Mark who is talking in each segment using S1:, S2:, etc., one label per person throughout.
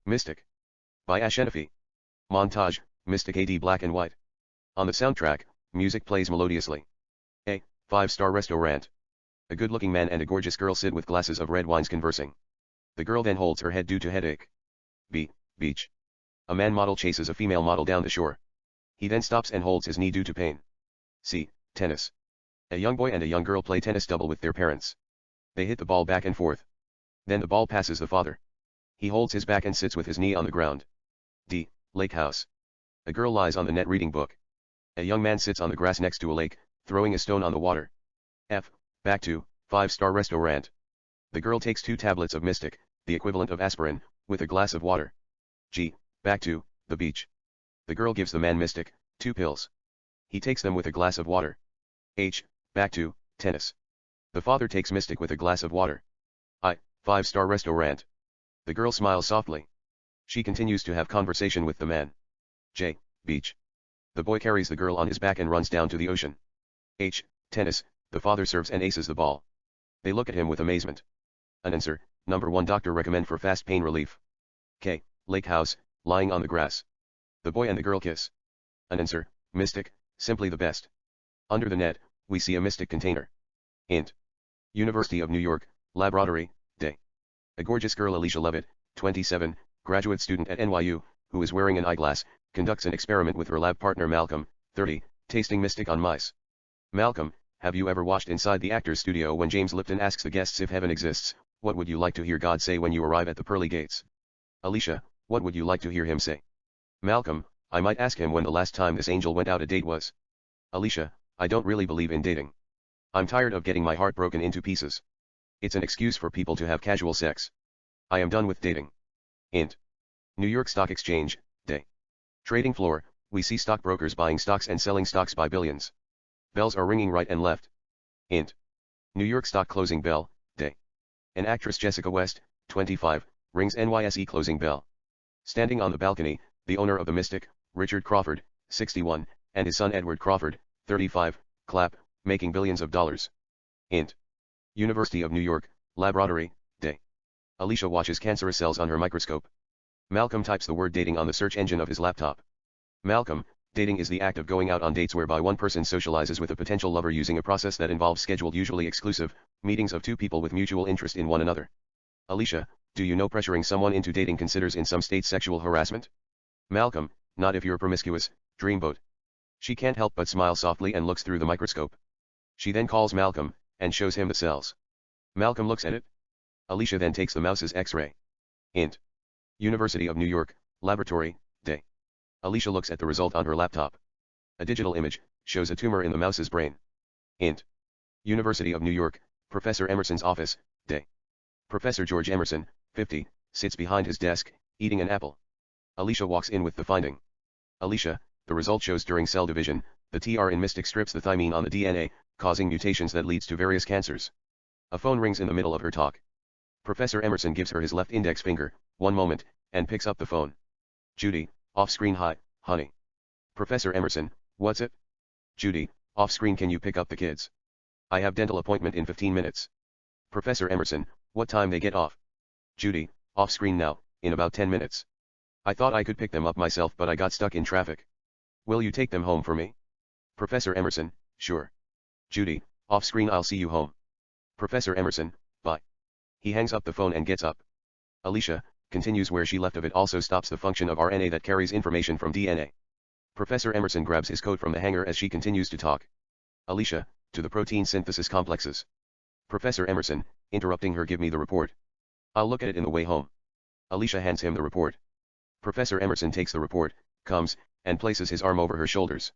S1: Mystic. By Ashenafi. Montage, Mystic AD black and white. On the soundtrack, music plays melodiously. A. 5-star restaurant. A good-looking man and a gorgeous girl sit with glasses of red wines conversing. The girl then holds her head due to headache. B. Beach. A man model chases a female model down the shore. He then stops and holds his knee due to pain. C. Tennis. A young boy and a young girl play tennis double with their parents. They hit the ball back and forth. Then the ball passes the father. He holds his back and sits with his knee on the ground. D. Lake house. A girl lies on the net reading book. A young man sits on the grass next to a lake, throwing a stone on the water. F. Back to 5-star restaurant. The girl takes 2 tablets of Mystic, the equivalent of aspirin, with a glass of water. G. Back to the beach. The girl gives the man Mystic, 2 pills. He takes them with a glass of water. H. Back to tennis. The father takes Mystic with a glass of water. I. 5-star restaurant. The girl smiles softly. She continues to have conversation with the man. J. Beach. The boy carries the girl on his back and runs down to the ocean. H. Tennis. The father serves and aces the ball. They look at him with amazement. An answer, number 1 doctor recommend for fast pain relief. K. Lake house, lying on the grass. The boy and the girl kiss. An answer, Mystic, simply the best. Under the net, we see a Mystic container. Int. University of New York, Laboratory, Day. A gorgeous girl, Alicia Levitt, 27, graduate student at NYU, who is wearing an eyeglass, conducts an experiment with her lab partner Malcolm, 30, tasting Mystic on mice. Malcolm, have you ever watched Inside the Actor's Studio when James Lipton asks the guests if heaven exists? What would you like to hear God say when you arrive at the pearly gates? Alicia, what would you like to hear him say? Malcolm, I might ask him when the last time this angel went out a date was. Alicia, I don't really believe in dating. I'm tired of getting my heart broken into pieces. It's an excuse for people to have casual sex. I am done with dating. Int. New York Stock Exchange, Day. Trading floor, we see stockbrokers buying stocks and selling stocks by billions. Bells are ringing right and left. Int. New York Stock Closing Bell, Day. An actress, Jessica West, 25, rings NYSE closing bell. Standing on the balcony, the owner of the Mystic, Richard Crawford, 61, and his son Edward Crawford, 35, clap, making billions of dollars. Int. University of New York, Laboratory, Day. Alicia watches cancerous cells on her microscope. Malcolm types the word dating on the search engine of his laptop. Malcolm, dating is the act of going out on dates whereby one person socializes with a potential lover using a process that involves scheduled, usually exclusive, meetings of 2 people with mutual interest in one another. Alicia, do you know pressuring someone into dating considers in some states sexual harassment? Malcolm, not if you're promiscuous, dreamboat. She can't help but smile softly and looks through the microscope. She then calls Malcolm, and shows him the cells. Malcolm looks at it. Alicia then takes the mouse's X-ray. Int. University of New York, Laboratory, Day. Alicia looks at the result on her laptop. A digital image shows a tumor in the mouse's brain. Int. University of New York, Professor Emerson's office, Day. Professor George Emerson, 50, sits behind his desk, eating an apple. Alicia walks in with the finding. Alicia, the result shows during cell division, the TR in Mystic strips the thymine on the DNA, causing mutations that leads to various cancers. A phone rings in the middle of her talk. Professor Emerson gives her his left index finger, 1 moment, and picks up the phone. Judy, off-screen. Hi, honey. Professor Emerson, what's it? Judy, off-screen. Can you pick up the kids? I have dental appointment in 15 minutes. Professor Emerson, what time they get off? Judy, off-screen now, in about 10 minutes. I thought I could pick them up myself but I got stuck in traffic. Will you take them home for me? Professor Emerson, sure. Judy, off-screen. I'll see you home. Professor Emerson, bye. He hangs up the phone and gets up. Alicia, continues where she left of it also stops the function of RNA that carries information from DNA. Professor Emerson grabs his coat from the hanger as she continues to talk. Alicia, to the protein synthesis complexes. Professor Emerson, interrupting her, give me the report. I'll look at it in the way home. Alicia hands him the report. Professor Emerson takes the report, comes, and places his arm over her shoulders.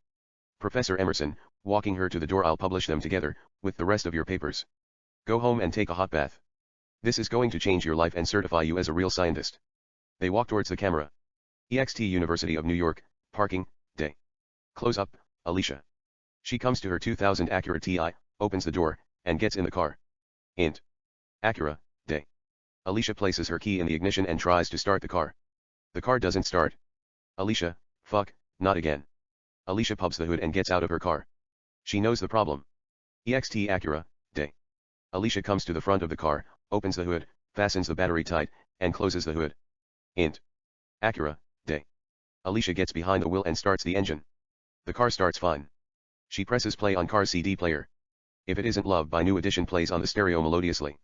S1: Professor Emerson, walking her to the door, I'll publish them together, with the rest of your papers. Go home and take a hot bath. This is going to change your life and certify you as a real scientist. They walk towards the camera. EXT University of New York, parking, Day. Close up, Alicia. She comes to her 2000 Acura TI, opens the door, and gets in the car. Int. Acura, Day. Alicia places her key in the ignition and tries to start the car. The car doesn't start. Alicia, fuck, not again. Alicia pubs the hood and gets out of her car. She knows the problem. EXT Acura, Day. Alicia comes to the front of the car, opens the hood, fastens the battery tight, and closes the hood. Int. Acura, day. Alicia gets behind the wheel and starts the engine. The car starts fine. She presses play on car's CD player. If It Isn't Love by New Edition plays on the stereo melodiously.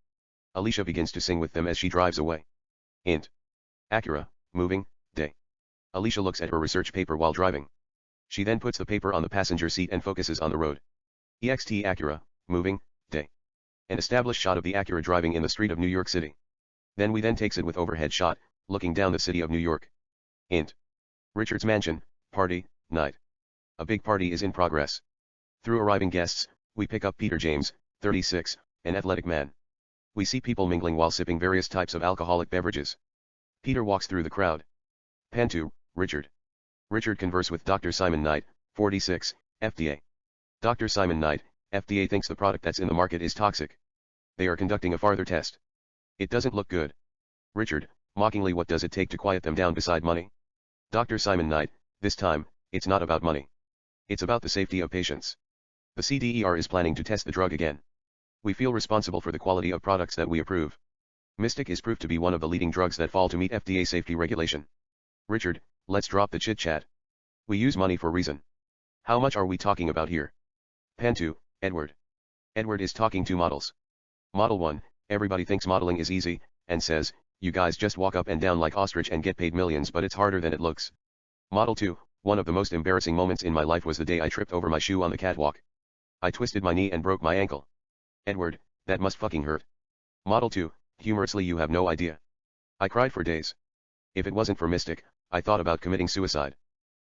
S1: Alicia begins to sing with them as she drives away. Int. Acura, moving, day. Alicia looks at her research paper while driving. She then puts the paper on the passenger seat and focuses on the road. EXT Acura, moving, day. An established shot of the Acura driving in the street of New York City. Then we takes it with overhead shot, looking down the city of New York. Int. Richard's mansion, party, night. A big party is in progress. Through arriving guests, we pick up Peter James, 36, an athletic man. We see people mingling while sipping various types of alcoholic beverages. Peter walks through the crowd. Pan to Richard. Richard converse with Dr. Simon Knight, 46, FDA. Dr. Simon Knight, FDA thinks the product that's in the market is toxic. They are conducting a further test. It doesn't look good. Richard, mockingly, what does it take to quiet them down beside money? Dr. Simon Knight, this time, it's not about money. It's about the safety of patients. The CDER is planning to test the drug again. We feel responsible for the quality of products that we approve. Mystic is proved to be one of the leading drugs that fall to meet FDA safety regulation. Richard, let's drop the chit-chat. We use money for reason. How much are we talking about here? Pan to Edward. Edward is talking to models. Model 1, everybody thinks modeling is easy, and says, you guys just walk up and down like ostrich and get paid millions, but it's harder than it looks. Model 2, one of the most embarrassing moments in my life was the day I tripped over my shoe on the catwalk. I twisted my knee and broke my ankle. Edward, that must fucking hurt. Model 2, humorously, you have no idea. I cried for days. If it wasn't for Mystic, I thought about committing suicide.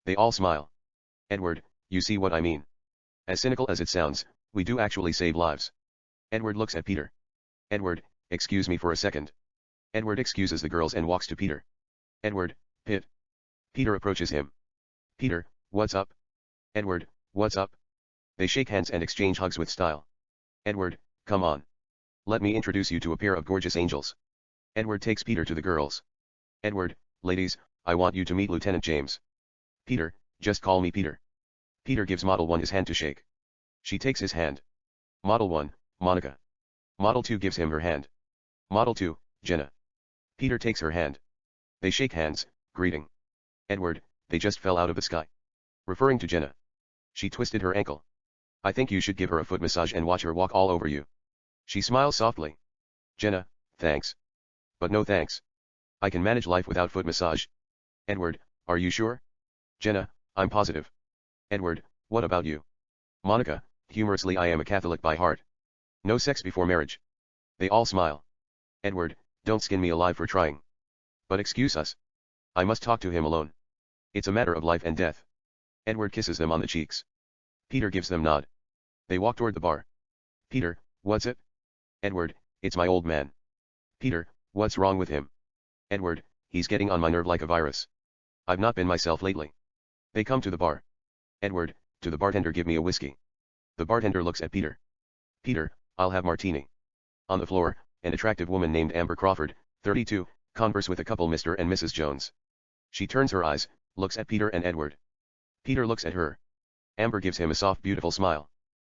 S1: They all smile. Edward, you see what I mean. As cynical as it sounds, we do actually save lives. Edward looks at Peter. Edward, excuse me for a second. Edward excuses the girls and walks to Peter. Edward, Pit. Peter approaches him. Peter, what's up? Edward, what's up? They shake hands and exchange hugs with style. Edward, come on. Let me introduce you to a pair of gorgeous angels. Edward takes Peter to the girls. Edward, ladies, I want you to meet Lieutenant James. Peter, just call me Peter. Peter gives Model 1 his hand to shake. She takes his hand. Model 1, Monica. Model 2 gives him her hand. Model 2, Jenna. Peter takes her hand. They shake hands, greeting. Edward, they just fell out of the sky. Referring to Jenna. She twisted her ankle. I think you should give her a foot massage and watch her walk all over you. She smiles softly. Jenna, thanks. But no thanks. I can manage life without foot massage. Edward, are you sure? Jenna, I'm positive. Edward, what about you? Monica, humorously, I am a Catholic by heart. No sex before marriage. They all smile. Edward, don't skin me alive for trying. But excuse us. I must talk to him alone. It's a matter of life and death. Edward kisses them on the cheeks. Peter gives them nod. They walk toward the bar. Peter, what's it? Edward, it's my old man. Peter, what's wrong with him? Edward, he's getting on my nerve like a virus. I've not been myself lately. They come to the bar. Edward, to the bartender, give me a whiskey. The bartender looks at Peter. Peter, I'll have martini. On the floor, an attractive woman named Amber Crawford, 32, converse with a couple, Mr. and Mrs. Jones. She turns her eyes, looks at Peter and Edward. Peter looks at her. Amber gives him a soft, beautiful smile.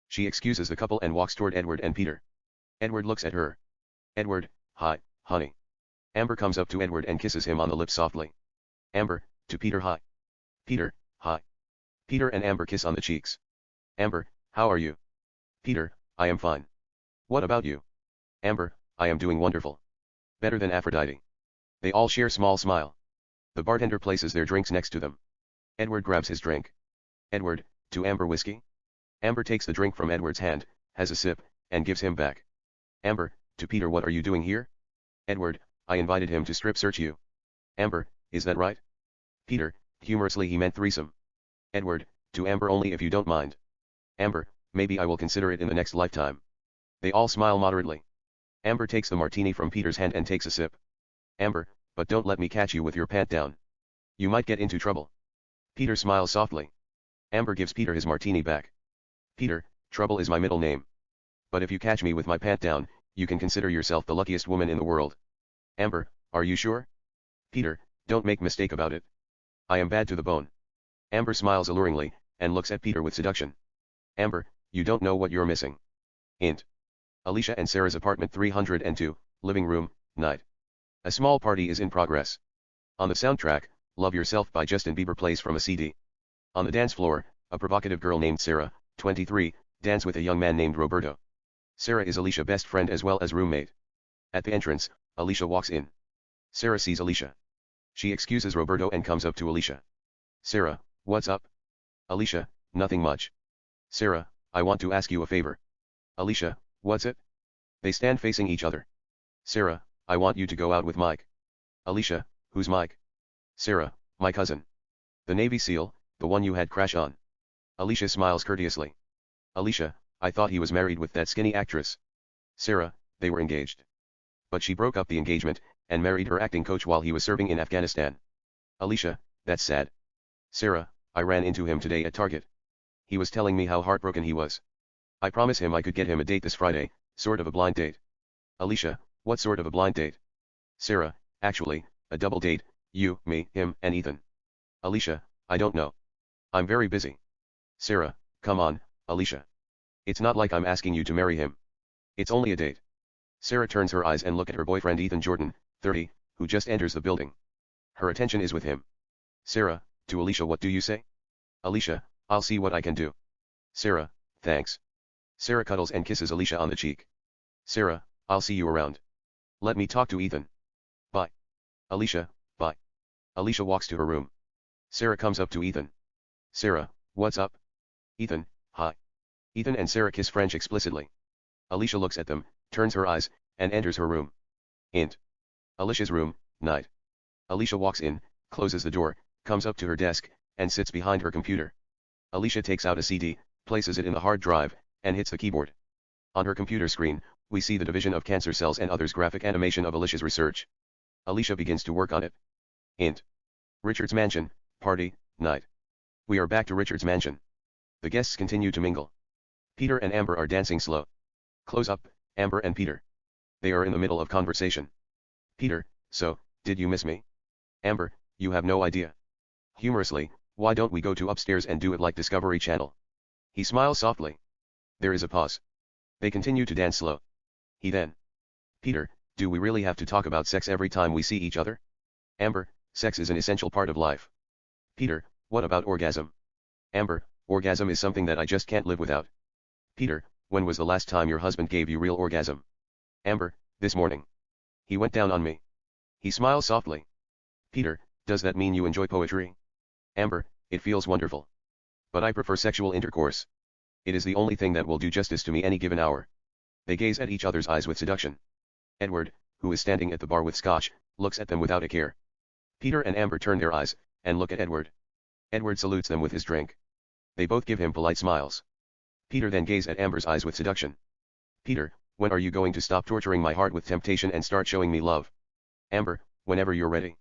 S1: She excuses the couple and walks toward Edward and Peter. Edward looks at her. Edward, hi, honey. Amber comes up to Edward and kisses him on the lips softly. Amber, to Peter, hi. Peter, hi. Peter and Amber kiss on the cheeks. Amber, how are you? Peter, I am fine. What about you? Amber, I am doing wonderful. Better than Aphrodite. They all share small smile. The bartender places their drinks next to them. Edward grabs his drink. Edward, to Amber, whiskey. Amber takes the drink from Edward's hand, has a sip, and gives him back. Amber, to Peter, what are you doing here? Edward, I invited him to strip search you. Amber, is that right? Peter, humorously, he meant threesome. Edward, to Amber, only if you don't mind. Amber, maybe I will consider it in the next lifetime. They all smile moderately. Amber takes the martini from Peter's hand and takes a sip. Amber, but don't let me catch you with your pant down. You might get into trouble. Peter smiles softly. Amber gives Peter his martini back. Peter, Trouble is my middle name. But if you catch me with my pant down, you can consider yourself the luckiest woman in the world. Amber, are you sure? Peter, don't make mistake about it. I am bad to the bone. Amber smiles alluringly, and looks at Peter with seduction. Amber, you don't know what you're missing. Int. Alicia and Sarah's apartment 302, living room, night. A small party is in progress. On the soundtrack, Love Yourself by Justin Bieber plays from a CD. On the dance floor, a provocative girl named Sarah, 23, dances with a young man named Roberto. Sarah is Alicia's best friend as well as roommate. At the entrance, Alicia walks in. Sarah sees Alicia. She excuses Roberto and comes up to Alicia. Sarah, what's up? Alicia, nothing much. Sarah, I want to ask you a favor. Alicia, what's it? They stand facing each other. Sarah, I want you to go out with Mike. Alicia, who's Mike? Sarah, my cousin. The Navy SEAL, the one you had crash on. Alicia smiles courteously. Alicia, I thought he was married with that skinny actress. Sarah, they were engaged. But she broke up the engagement, and married her acting coach while he was serving in Afghanistan. Alicia, that's sad. Sarah, I ran into him today at Target. He was telling me how heartbroken he was. I promised him I could get him a date this Friday, sort of a blind date. Alicia, what sort of a blind date? Sarah, actually, a double date, you, me, him, and Ethan. Alicia, I don't know. I'm very busy. Sarah, come on, Alicia. It's not like I'm asking you to marry him. It's only a date. Sarah turns her eyes and look at her boyfriend Ethan Jordan, 30, who just enters the building. Her attention is with him. Sarah, to Alicia, what do you say? Alicia, I'll see what I can do. Sarah, thanks. Sarah cuddles and kisses Alicia on the cheek. Sarah, I'll see you around. Let me talk to Ethan. Bye. Alicia, bye. Alicia walks to her room. Sarah comes up to Ethan. Sarah, what's up? Ethan, hi. Ethan and Sarah kiss French explicitly. Alicia looks at them, turns her eyes, and enters her room. Int. Alicia's room, night. Alicia walks in, closes the door, comes up to her desk, and sits behind her computer. Alicia takes out a CD, places it in the hard drive, and hits the keyboard. On her computer screen, we see the division of cancer cells and others graphic animation of Alicia's research. Alicia begins to work on it. Int. Richard's mansion, party, night. We are back to Richard's mansion. The guests continue to mingle. Peter and Amber are dancing slow. Close up, Amber and Peter. They are in the middle of conversation. Peter, so, did you miss me? Amber, you have no idea. Humorously, why don't we go to upstairs and do it like Discovery Channel? He smiles softly. There is a pause. They continue to dance slow. He then. Peter, do we really have to talk about sex every time we see each other? Amber, sex is an essential part of life. Peter, what about orgasm? Amber, orgasm is something that I just can't live without. Peter, when was the last time your husband gave you real orgasm? Amber, this morning. He went down on me. He smiles softly. Peter, does that mean you enjoy poetry? Amber, it feels wonderful. But I prefer sexual intercourse. It is the only thing that will do justice to me any given hour. They gaze at each other's eyes with seduction. Edward, who is standing at the bar with scotch, looks at them without a care. Peter and Amber turn their eyes, and look at Edward. Edward salutes them with his drink. They both give him polite smiles. Peter then gazes at Amber's eyes with seduction. Peter, when are you going to stop torturing my heart with temptation and start showing me love? Amber, whenever you're ready.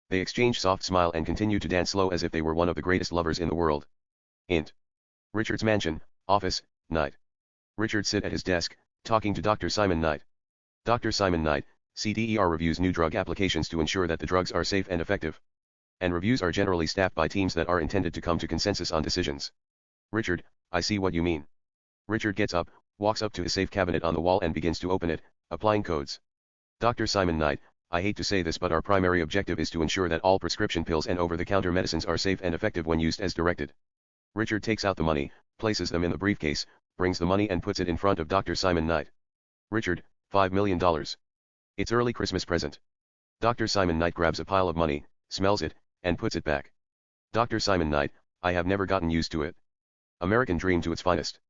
S1: They exchange soft smile and continue to dance slow as if they were one of the greatest lovers in the world. Int. Richard's mansion, office, night. Richard sit at his desk, talking to Dr. Simon Knight. Dr. Simon Knight, CDER reviews new drug applications to ensure that the drugs are safe and effective. And reviews are generally staffed by teams that are intended to come to consensus on decisions. Richard, I see what you mean. Richard gets up, walks up to his safe cabinet on the wall and begins to open it, applying codes. Dr. Simon Knight, I hate to say this but our primary objective is to ensure that all prescription pills and over-the-counter medicines are safe and effective when used as directed. Richard takes out the money, places them in the briefcase, brings the money and puts it in front of Dr. Simon Knight. Richard, $5 million. It's early Christmas present. Dr. Simon Knight grabs a pile of money, smells it, and puts it back. Dr. Simon Knight, I have never gotten used to it. American dream to its finest.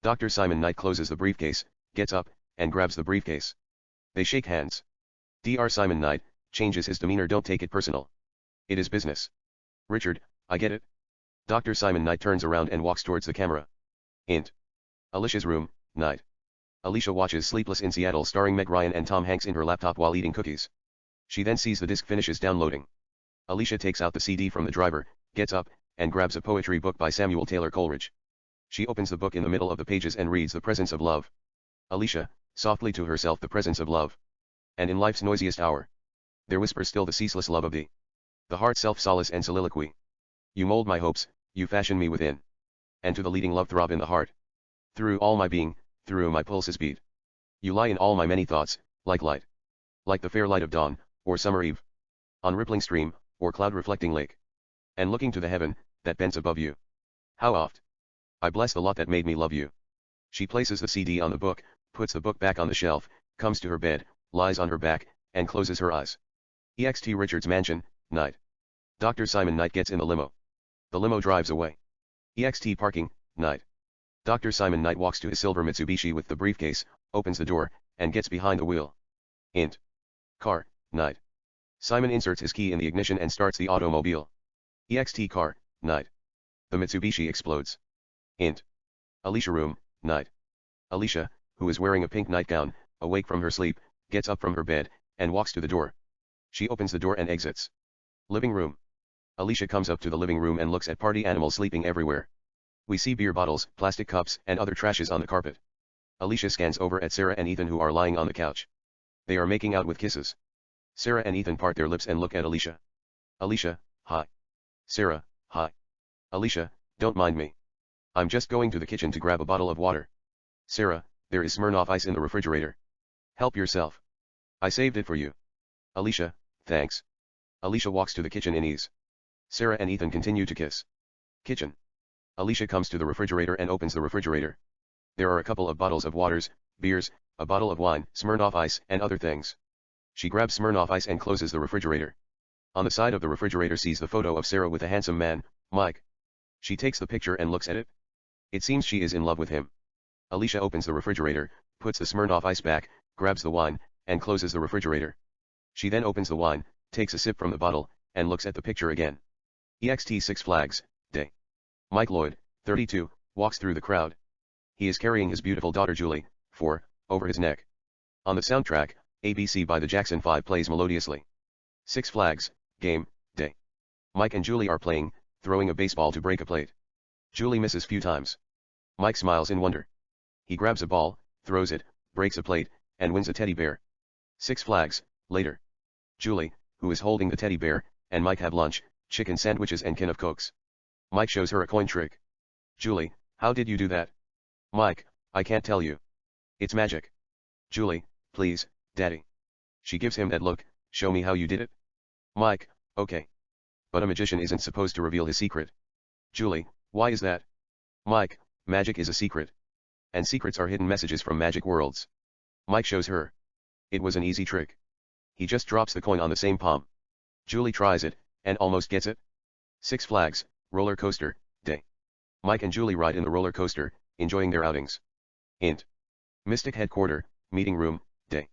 S1: Dr. Simon Knight closes the briefcase, gets up, and grabs the briefcase. They shake hands. Dr. Simon Knight changes his demeanor. Don't take it personal. It is business. Richard, I get it. Dr. Simon Knight turns around and walks towards the camera. Int. Alicia's room, night. Alicia watches Sleepless in Seattle starring Meg Ryan and Tom Hanks in her laptop while eating cookies. She then sees the disc finishes downloading. Alicia takes out the CD from the driver, gets up, and grabs a poetry book by Samuel Taylor Coleridge. She opens the book in the middle of the pages and reads The Presence of Love. Alicia, softly to herself, the presence of love. And in life's noisiest hour, there whispers still the ceaseless love of thee. The heart self-solace and soliloquy. You mold my hopes, you fashion me within. And to the leading love throb in the heart. Through all my being, through my pulses beat. You lie in all my many thoughts, like light. Like the fair light of dawn, or summer eve. On rippling stream, or cloud-reflecting lake. And looking to the heaven, that bends above you. How oft? I bless the lot that made me love you. She places the CD on the book, puts the book back on the shelf, comes to her bed, lies on her back, and closes her eyes. EXT Richard's mansion, night. Dr. Simon Knight gets in the limo. The limo drives away. EXT parking, night. Dr. Simon Knight walks to his silver Mitsubishi with the briefcase, opens the door, and gets behind the wheel. Int. Car, night. Simon inserts his key in the ignition and starts the automobile. EXT car, night. The Mitsubishi explodes. Int. Alicia room, night. Alicia, who is wearing a pink nightgown, awake from her sleep, gets up from her bed, and walks to the door. She opens the door and exits. Living room. Alicia comes up to the living room and looks at party animals sleeping everywhere. We see beer bottles, plastic cups, and other trashes on the carpet. Alicia scans over at Sarah and Ethan who are lying on the couch. They are making out with kisses. Sarah and Ethan part their lips and look at Alicia. Alicia, hi. Sarah, hi. Alicia, don't mind me. I'm just going to the kitchen to grab a bottle of water. Sarah, there is Smirnoff ice in the refrigerator. Help yourself. I saved it for you. Alicia, thanks. Alicia walks to the kitchen in ease. Sarah and Ethan continue to kiss. Kitchen. Alicia comes to the refrigerator and opens the refrigerator. There are a couple of bottles of waters, beers, a bottle of wine, Smirnoff ice, and other things. She grabs Smirnoff ice and closes the refrigerator. On the side of the refrigerator sees the photo of Sarah with a handsome man, Mike. She takes the picture and looks at it. It seems she is in love with him. Alicia opens the refrigerator, puts the Smirnoff ice back, grabs the wine, and closes the refrigerator. She then opens the wine, takes a sip from the bottle, and looks at the picture again. EXT Six Flags, Day. Mike Lloyd, 32, walks through the crowd. He is carrying his beautiful daughter Julie, 4, over his neck. On the soundtrack, ABC by the Jackson 5 plays melodiously. Six Flags, Game, Day. Mike and Julie are playing, throwing a baseball to break a plate. Julie misses few times. Mike smiles in wonder. He grabs a ball, throws it, breaks a plate, and wins a teddy bear. Six Flags, later. Julie, who is holding the teddy bear, and Mike have lunch, chicken sandwiches and can of Cokes. Mike shows her a coin trick. Julie, how did you do that? Mike, I can't tell you. It's magic. Julie, please, Daddy. She gives him that look, show me how you did it. Mike, okay. But a magician isn't supposed to reveal his secret. Julie, why is that? Mike, magic is a secret. And secrets are hidden messages from magic worlds. Mike shows her. It was an easy trick. He just drops the coin on the same palm. Julie tries it, and almost gets it. Six Flags, roller coaster, day. Mike and Julie ride in the roller coaster, enjoying their outings. Int. Mystic Headquarter, meeting room, day.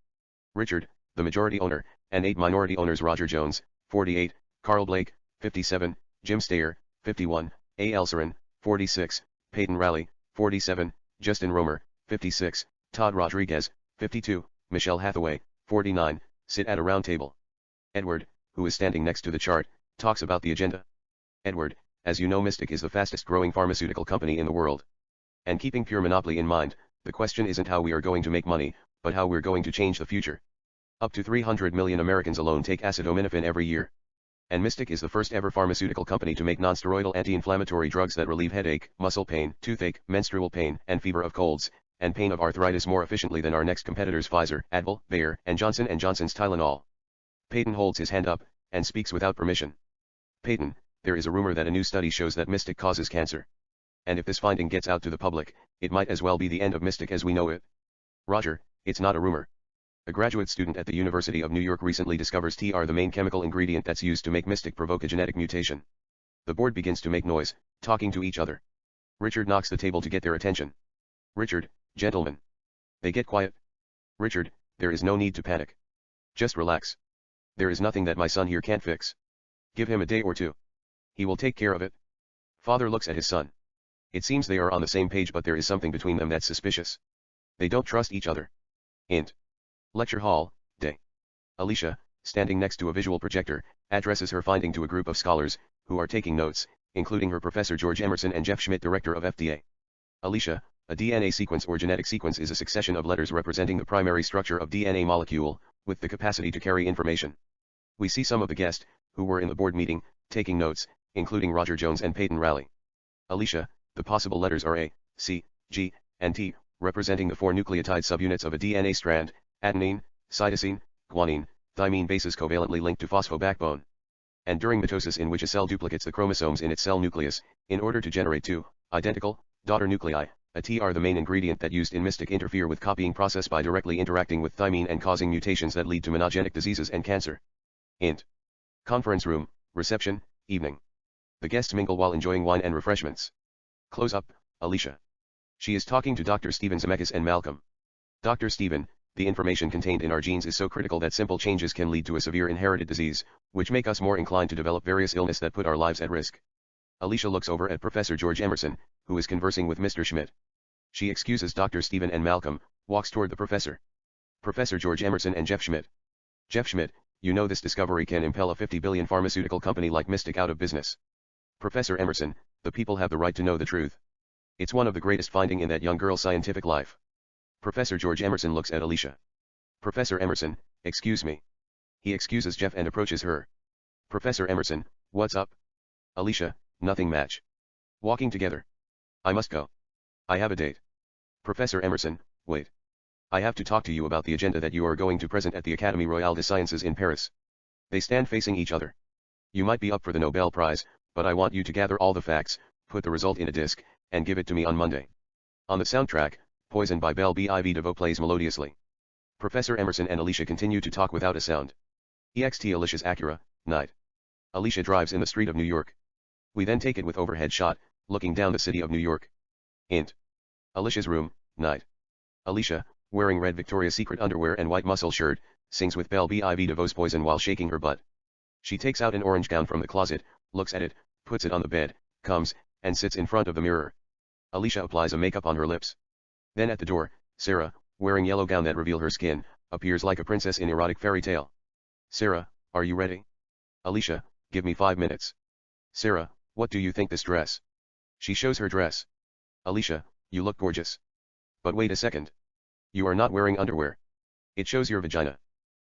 S1: Richard, the majority owner, and 8 minority owners Roger Jones, 48, Carl Blake, 57, Jim Stayer, 51, A. Elsarin, 46, Peyton Raleigh, 47, Justin Romer, 56, Todd Rodriguez, 52, Michelle Hathaway, 49, sit at a round table. Edward, who is standing next to the chart, talks about the agenda. Edward, as you know, Mystic is the fastest growing pharmaceutical company in the world. And keeping pure monopoly in mind, the question isn't how we are going to make money, but how we're going to change the future. Up to 300 million Americans alone take acetaminophen every year. And Mystic is the first ever pharmaceutical company to make non-steroidal anti-inflammatory drugs that relieve headache, muscle pain, toothache, menstrual pain, and fever of colds, and pain of arthritis more efficiently than our next competitors Pfizer, Advil, Bayer, and Johnson & Johnson's Tylenol. Peyton holds his hand up, and speaks without permission. Peyton, there is a rumor that a new study shows that Mystic causes cancer. And if this finding gets out to the public, it might as well be the end of Mystic as we know it. Roger, it's not a rumor. A graduate student at the University of New York recently discovers TR, the main chemical ingredient that's used to make Mystic, provoke a genetic mutation. The board begins to make noise, talking to each other. Richard knocks the table to get their attention. Richard, gentlemen. They get quiet. Richard, there is no need to panic. Just relax. There is nothing that my son here can't fix. Give him a day or two. He will take care of it. Father looks at his son. It seems they are on the same page, but there is something between them that's suspicious. They don't trust each other. Int. Lecture hall, day. Alicia, standing next to a visual projector, addresses her finding to a group of scholars, who are taking notes, including her professor George Emerson and Jeff Schmidt, director of FDA. Alicia, a DNA sequence or genetic sequence is a succession of letters representing the primary structure of DNA molecule, with the capacity to carry information. We see some of the guests, who were in the board meeting, taking notes, including Roger Jones and Peyton Raleigh. Alicia, the possible letters are A, C, G, and T, representing the 4 nucleotide subunits of a DNA strand: adenine, cytosine, guanine, thymine bases covalently linked to phosphobackbone. and during mitosis, in which a cell duplicates the chromosomes in its cell nucleus, in order to generate two identical daughter nuclei, a TR, the main ingredient that used in Mystic, interfere with copying process by directly interacting with thymine and causing mutations that lead to monogenic diseases and cancer. Int. Conference room, reception, evening. The guests mingle while enjoying wine and refreshments. Close up, Alicia. She is talking to Dr. Stephen Zemeckis and Malcolm. Dr. Stephen, the information contained in our genes is so critical that simple changes can lead to a severe inherited disease, which make us more inclined to develop various illnesses that put our lives at risk. Alicia looks over at Professor George Emerson, who is conversing with Mr. Schmidt. She excuses Dr. Stephen and Malcolm, walks toward the professor. Professor George Emerson and Jeff Schmidt. Jeff Schmidt, you know this discovery can impel a 50 billion pharmaceutical company like Mystic out of business. Professor Emerson, the people have the right to know the truth. It's one of the greatest finding in that young girl's scientific life. Professor George Emerson looks at Alicia. Professor Emerson, excuse me. He excuses Jeff and approaches her. Professor Emerson, what's up? Alicia, nothing match. Walking together. I must go. I have a date. Professor Emerson, wait. I have to talk to you about the agenda that you are going to present at the Académie Royale des Sciences in Paris. They stand facing each other. You might be up for the Nobel Prize, but I want you to gather all the facts, put the result in a disc, and give it to me on Monday. On the soundtrack, Poison by Belle Biv DeVoe plays melodiously. Professor Emerson and Alicia continue to talk without a sound. EXT Alicia's Acura, night. Alicia drives in the street of New York. We then take it with overhead shot, looking down the city of New York. Int. Alicia's room, night. Alicia, wearing red Victoria's Secret underwear and white muscle shirt, sings with Belle Biv DeVoe's Poison while shaking her butt. She takes out an orange gown from the closet, looks at it, puts it on the bed, comes, and sits in front of the mirror. Alicia applies a makeup on her lips. Then at the door, Sarah, wearing yellow gown that reveal her skin, appears like a princess in erotic fairy tale. Sarah, are you ready? Alicia, give me 5 minutes. Sarah, what do you think this dress? She shows her dress. Alicia, you look gorgeous. But wait a second. You are not wearing underwear. It shows your vagina.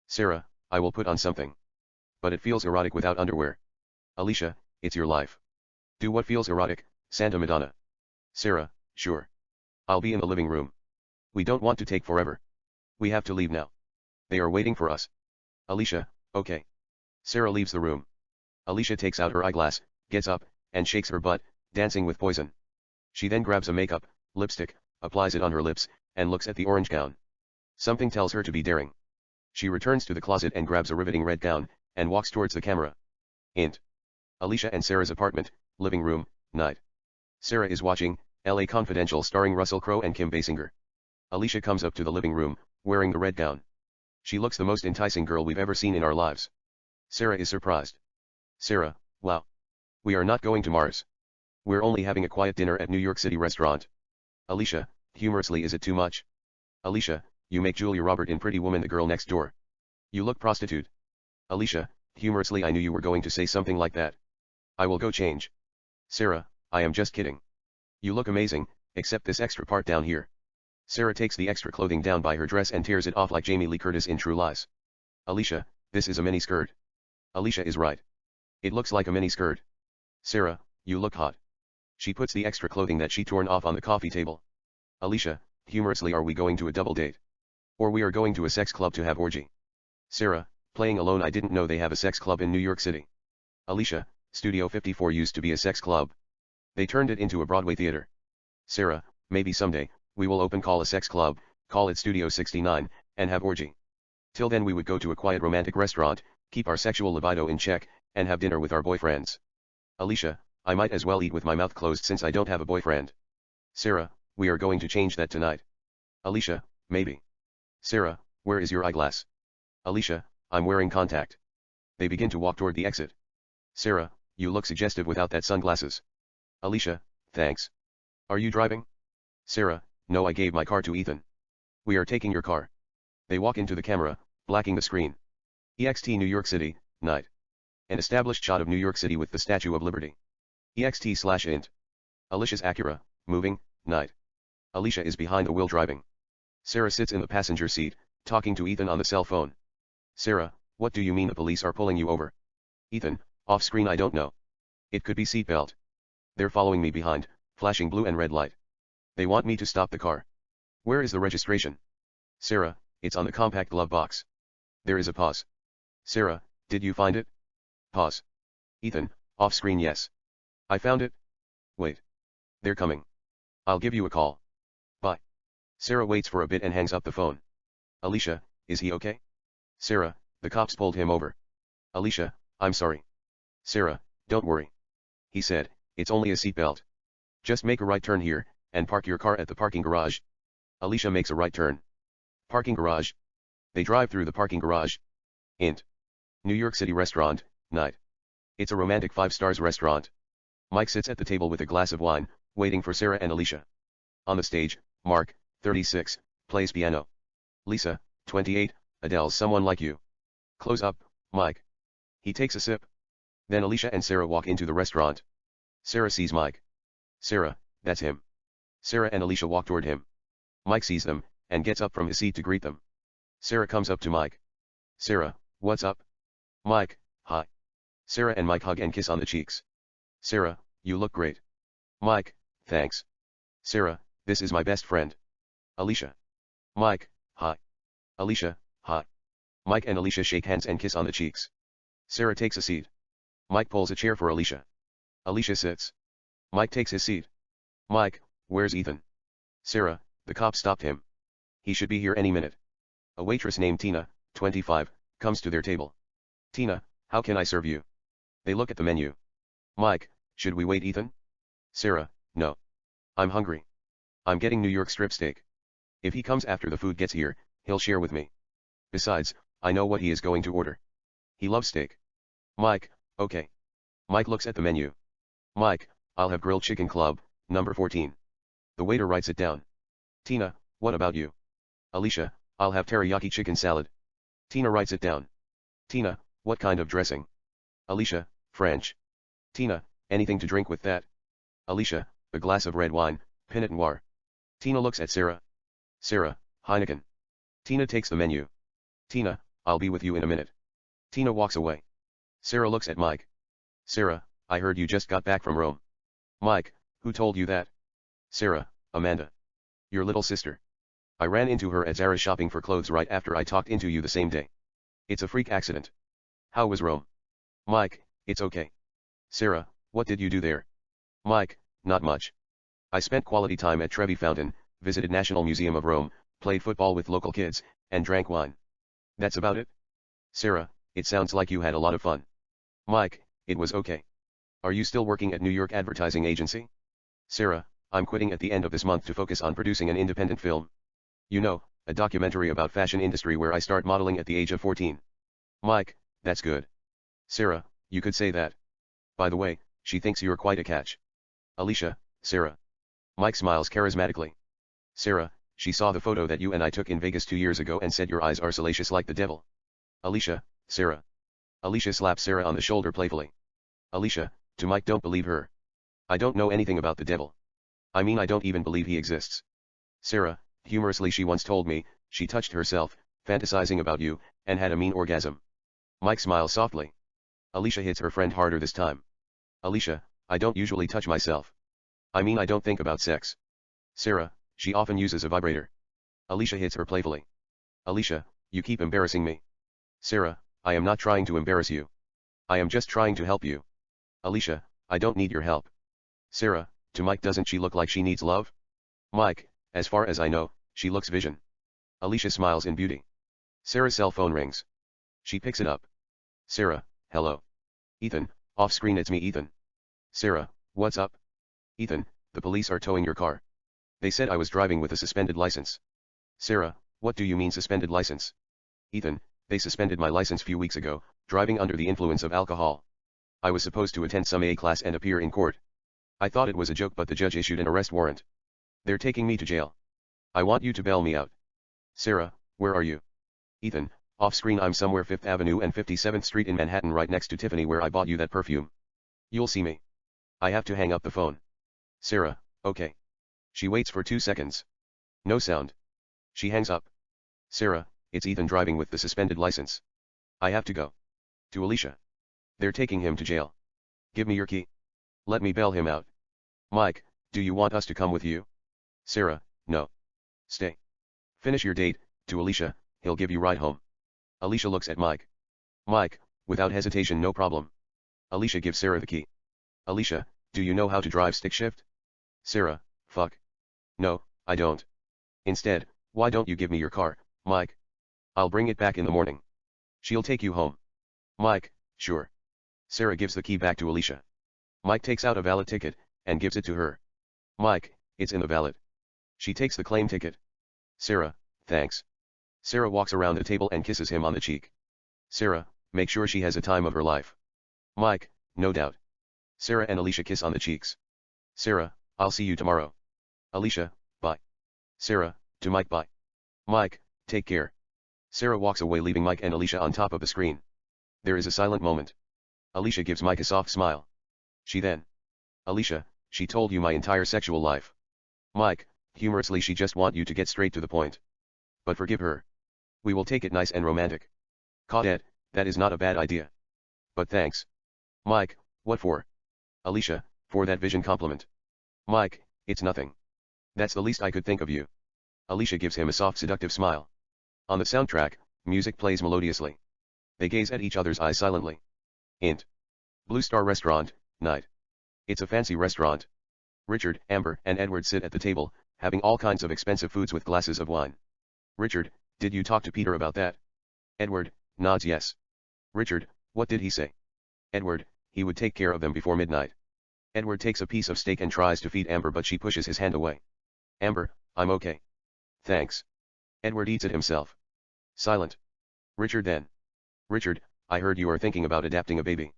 S1: Sarah, I will put on something. But it feels erotic without underwear. Alicia, it's your life. Do what feels erotic, Santa Madonna. Sarah, sure. I'll be in the living room. We don't want to take forever. We have to leave now. They are waiting for us. Alicia, okay. Sarah leaves the room. Alicia takes out her eyeglass, gets up, and shakes her butt, dancing with Poison. She then grabs a makeup, lipstick, applies it on her lips, and looks at the orange gown. Something tells her to be daring. She returns to the closet and grabs a riveting red gown, and walks towards the camera. Int. Alicia and Sarah's apartment, living room, night. Sarah is watching LA Confidential starring Russell Crowe and Kim Basinger. Alicia comes up to the living room, wearing the red gown. She looks the most enticing girl we've ever seen in our lives. Sarah is surprised. Sarah, wow. We are not going to Mars. We're only having a quiet dinner at New York City restaurant. Alicia, humorously, is it too much? Alicia, you make Julia Roberts in Pretty Woman the girl next door. You look prostitute. Alicia, humorously, I knew you were going to say something like that. I will go change. Sarah, I am just kidding. You look amazing, except this extra part down here. Sarah takes the extra clothing down by her dress and tears it off like Jamie Lee Curtis in True Lies. Alicia, this is a mini skirt. Alicia is right. It looks like a mini skirt. Sarah, you look hot. She puts the extra clothing that she torn off on the coffee table. Alicia, humorously, are we going to a double date? Or we are going to a sex club to have orgy? Sarah, playing alone, I didn't know they have a sex club in New York City. Alicia, Studio 54 used to be a sex club. They turned it into a Broadway theater. Sarah, maybe someday, we will call a sex club, call it Studio 69, and have orgy. Till then we would go to a quiet romantic restaurant, keep our sexual libido in check, and have dinner with our boyfriends. Alicia, I might as well eat with my mouth closed since I don't have a boyfriend. Sarah, we are going to change that tonight. Alicia, maybe. Sarah, where is your eyeglass? Alicia, I'm wearing contact. They begin to walk toward the exit. Sarah, you look suggestive without that sunglasses. Alicia, thanks. Are you driving? Sarah, no, I gave my car to Ethan. We are taking your car. They walk into the camera, blacking the screen. EXT New York City, night. An established shot of New York City with the Statue of Liberty. EXT/int. Alicia's Acura, moving, night. Alicia is behind the wheel driving. Sarah sits in the passenger seat, talking to Ethan on the cell phone. Sarah, what do you mean the police are pulling you over? Ethan, off screen, I don't know. It could be seatbelt. They're following me behind, flashing blue and red light. They want me to stop the car. Where is the registration? Sarah, it's on the compact glove box. There is a pause. Sarah, did you find it? Pause. Ethan, off screen yes. I found it. Wait. They're coming. I'll give you a call. Bye. Sarah waits for a bit and hangs up the phone. Alicia, is he okay? Sarah, the cops pulled him over. Alicia, I'm sorry. Sarah, don't worry. He said, it's only a seatbelt. Just make a right turn here, and park your car at the parking garage. Alicia makes a right turn. Parking garage. They drive through the parking garage. Int. New York City restaurant, night. It's a romantic 5 stars restaurant. Mike sits at the table with a glass of wine, waiting for Sarah and Alicia. On the stage, Mark, 36, plays piano. Lisa, 28, Adele's Someone Like You. Close up, Mike. He takes a sip. Then Alicia and Sarah walk into the restaurant. Sarah sees Mike. Sarah, that's him. Sarah and Alicia walk toward him. Mike sees them, and gets up from his seat to greet them. Sarah comes up to Mike. Sarah, what's up? Mike, hi. Sarah and Mike hug and kiss on the cheeks. Sarah, you look great. Mike, thanks. Sarah, this is my best friend. Alicia. Mike, hi. Alicia, hi. Mike and Alicia shake hands and kiss on the cheeks. Sarah takes a seat. Mike pulls a chair for Alicia. Alicia sits. Mike takes his seat. Mike, where's Ethan? Sarah, the cop stopped him. He should be here any minute. A waitress named Tina, 25, comes to their table. Tina, how can I serve you? They look at the menu. Mike, should we wait Ethan? Sarah, no. I'm hungry. I'm getting New York strip steak. If he comes after the food gets here, he'll share with me. Besides, I know what he is going to order. He loves steak. Mike, okay. Mike looks at the menu. Mike, I'll have grilled chicken club, number 14. The waiter writes it down. Tina, what about you? Alicia, I'll have teriyaki chicken salad. Tina writes it down. Tina, what kind of dressing? Alicia, French. Tina, anything to drink with that? Alicia, a glass of red wine, Pinot Noir. Tina looks at Sarah. Sarah, Heineken. Tina takes the menu. Tina, I'll be with you in a minute. Tina walks away. Sarah looks at Mike. Sarah, I heard you just got back from Rome. Mike, who told you that? Sarah, Amanda. Your little sister. I ran into her at Zara shopping for clothes right after I talked into you the same day. It's a freak accident. How was Rome? Mike, it's okay. Sarah, what did you do there? Mike, not much. I spent quality time at Trevi Fountain, visited National Museum of Rome, played football with local kids, and drank wine. That's about it? Sarah, it sounds like you had a lot of fun. Mike, it was okay. Are you still working at New York Advertising Agency? Sarah, I'm quitting at the end of this month to focus on producing an independent film. You know, a documentary about fashion industry where I start modeling at the age of 14. Mike, that's good. Sarah, you could say that. By the way, she thinks you're quite a catch. Alicia, Sarah. Mike smiles charismatically. Sarah, she saw the photo that you and I took in Vegas 2 years ago and said your eyes are salacious like the devil. Alicia, Sarah. Alicia slaps Sarah on the shoulder playfully. Alicia, to Mike, don't believe her. I don't know anything about the devil. I mean, I don't even believe he exists. Sarah, humorously, she once told me, she touched herself, fantasizing about you, and had a mean orgasm. Mike smiles softly. Alicia hits her friend harder this time. Alicia, I don't usually touch myself. I mean, I don't think about sex. Sarah, she often uses a vibrator. Alicia hits her playfully. Alicia, you keep embarrassing me. Sarah, I am not trying to embarrass you. I am just trying to help you. Alicia, I don't need your help. Sarah, to Mike, doesn't she look like she needs love? Mike, as far as I know, she looks vision. Alicia smiles in beauty. Sarah's cell phone rings. She picks it up. Sarah, hello. Ethan, off screen, it's me, Ethan. Sarah, what's up? Ethan, the police are towing your car. They said I was driving with a suspended license. Sarah, what do you mean suspended license? Ethan, they suspended my license few weeks ago, driving under the influence of alcohol. I was supposed to attend some AA class and appear in court. I thought it was a joke, but the judge issued an arrest warrant. They're taking me to jail. I want you to bail me out. Sarah, where are you? Ethan, off screen, I'm somewhere 5th Avenue and 57th Street in Manhattan, right next to Tiffany where I bought you that perfume. You'll see me. I have to hang up the phone. Sarah, okay. She waits for 2 seconds. No sound. She hangs up. Sarah, it's Ethan driving with the suspended license. I have to go. To Alicia. They're taking him to jail. Give me your key. Let me bail him out. Mike, do you want us to come with you? Sarah, no. Stay. Finish your date, to Alicia, he'll give you ride home. Alicia looks at Mike. Mike, without hesitation, no problem. Alicia gives Sarah the key. Alicia, do you know how to drive stick shift? Sarah, fuck. No, I don't. Instead, why don't you give me your car, Mike? I'll bring it back in the morning. She'll take you home. Mike, sure. Sarah gives the key back to Alicia. Mike takes out a valid ticket, and gives it to her. Mike, it's in the valet. She takes the claim ticket. Sarah, thanks. Sarah walks around the table and kisses him on the cheek. Sarah, make sure she has a time of her life. Mike, no doubt. Sarah and Alicia kiss on the cheeks. Sarah, I'll see you tomorrow. Alicia, bye. Sarah, to Mike, bye. Mike, take care. Sarah walks away, leaving Mike and Alicia on top of the screen. There is a silent moment. Alicia gives Mike a soft smile. She then. Alicia, she told you my entire sexual life. Mike, humorously, she just want you to get straight to the point. But forgive her. We will take it nice and romantic. Cadet, that is not a bad idea. But thanks. Mike, what for? Alicia, for that vision compliment. Mike, it's nothing. That's the least I could think of you. Alicia gives him a soft seductive smile. On the soundtrack, music plays melodiously. They gaze at each other's eyes silently. Int. Blue Star Restaurant, night. It's a fancy restaurant. Richard, Amber, and Edward sit at the table, having all kinds of expensive foods with glasses of wine. Richard, did you talk to Peter about that? Edward, nods yes. Richard, what did he say? Edward, he would take care of them before midnight. Edward takes a piece of steak and tries to feed Amber, but she pushes his hand away. Amber, I'm okay. Thanks. Edward eats it himself. Silent. Richard then. Richard, I heard you are thinking about adopting a baby.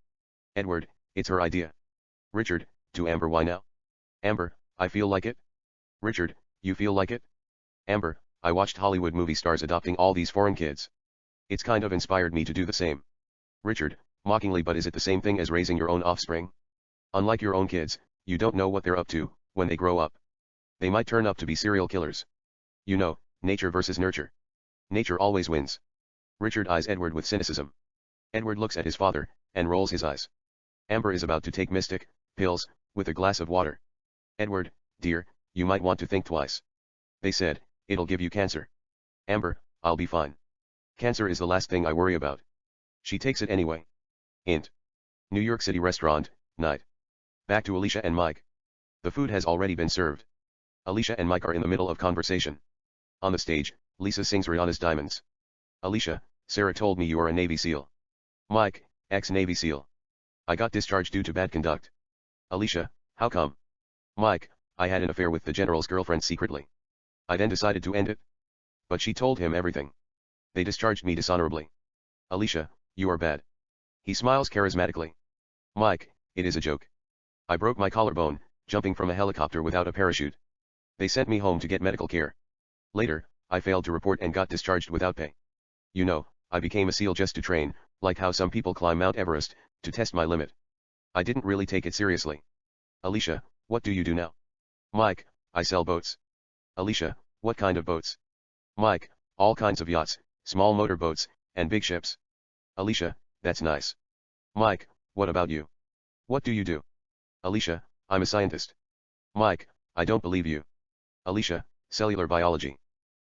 S1: Edward, it's her idea. Richard, to Amber, why now? Amber, I feel like it. Richard, you feel like it? Amber, I watched Hollywood movie stars adopting all these foreign kids. It's kind of inspired me to do the same. Richard, mockingly, but is it the same thing as raising your own offspring? Unlike your own kids, you don't know what they're up to, when they grow up. They might turn up to be serial killers. You know, nature versus nurture. Nature always wins. Richard eyes Edward with cynicism. Edward looks at his father, and rolls his eyes. Amber is about to take mystic pills, with a glass of water. Edward, dear, you might want to think twice. They said, it'll give you cancer. Amber, I'll be fine. Cancer is the last thing I worry about. She takes it anyway. Int. New York City restaurant, night. Back to Alicia and Mike. The food has already been served. Alicia and Mike are in the middle of conversation. On the stage, Lisa sings Rihanna's Diamonds. Alicia, Sarah told me you are a Navy SEAL. Mike, ex-Navy SEAL. I got discharged due to bad conduct. Alicia, how come? Mike, I had an affair with the general's girlfriend secretly. I then decided to end it. But she told him everything. They discharged me dishonorably. Alicia, you are bad. He smiles charismatically. Mike, it is a joke. I broke my collarbone, jumping from a helicopter without a parachute. They sent me home to get medical care. Later, I failed to report and got discharged without pay. You know, I became a SEAL just to train, like how some people climb Mount Everest, to test my limit. I didn't really take it seriously. Alicia, what do you do now? Mike, I sell boats. Alicia, what kind of boats? Mike, all kinds of yachts, small motor boats, and big ships. Alicia, that's nice. Mike, what about you? What do you do? Alicia, I'm a scientist. Mike, I don't believe you. Alicia, cellular biology.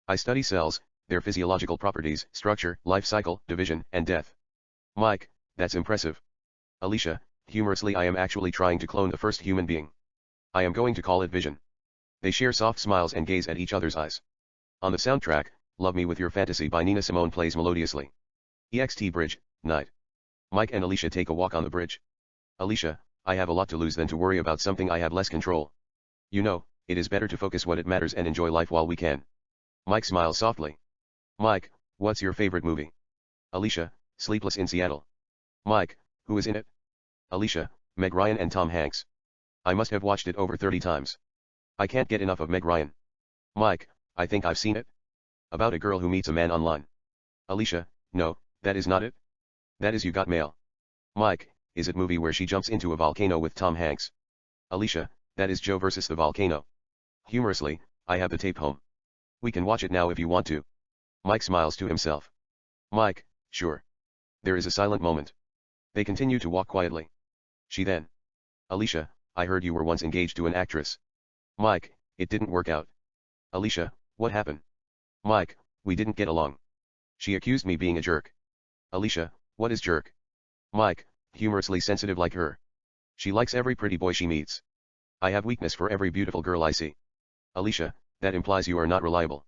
S1: I study cells, their physiological properties, structure, life cycle, division, and death. Mike, that's impressive. Alicia, humorously, I am actually trying to clone the first human being. I am going to call it Vision. They share soft smiles and gaze at each other's eyes. On the soundtrack, Love Me With Your Fantasy by Nina Simone plays melodiously. EXT Bridge, night. Mike and Alicia take a walk on the bridge. Alicia, I have a lot to lose than to worry about something I have less control. You know, it is better to focus what it matters and enjoy life while we can. Mike smiles softly. Mike, what's your favorite movie? Alicia, Sleepless in Seattle. Mike, who is in it? Alicia, Meg Ryan and Tom Hanks. I must have watched it over 30 times. I can't get enough of Meg Ryan. Mike, I think I've seen it. About a girl who meets a man online. Alicia, no, that is not it. That is You Got Mail. Mike, is it movie where she jumps into a volcano with Tom Hanks? Alicia, that is Joe versus the volcano. Humorously, I have the tape home. We can watch it now if you want to. Mike smiles to himself. Mike, sure. There is a silent moment. They continue to walk quietly. She then. Alicia, I heard you were once engaged to an actress. Mike, it didn't work out. Alicia, what happened? Mike, we didn't get along. She accused me being a jerk. Alicia, what is jerk? Mike, humorously sensitive like her. She likes every pretty boy she meets. I have weakness for every beautiful girl I see. Alicia, that implies you are not reliable.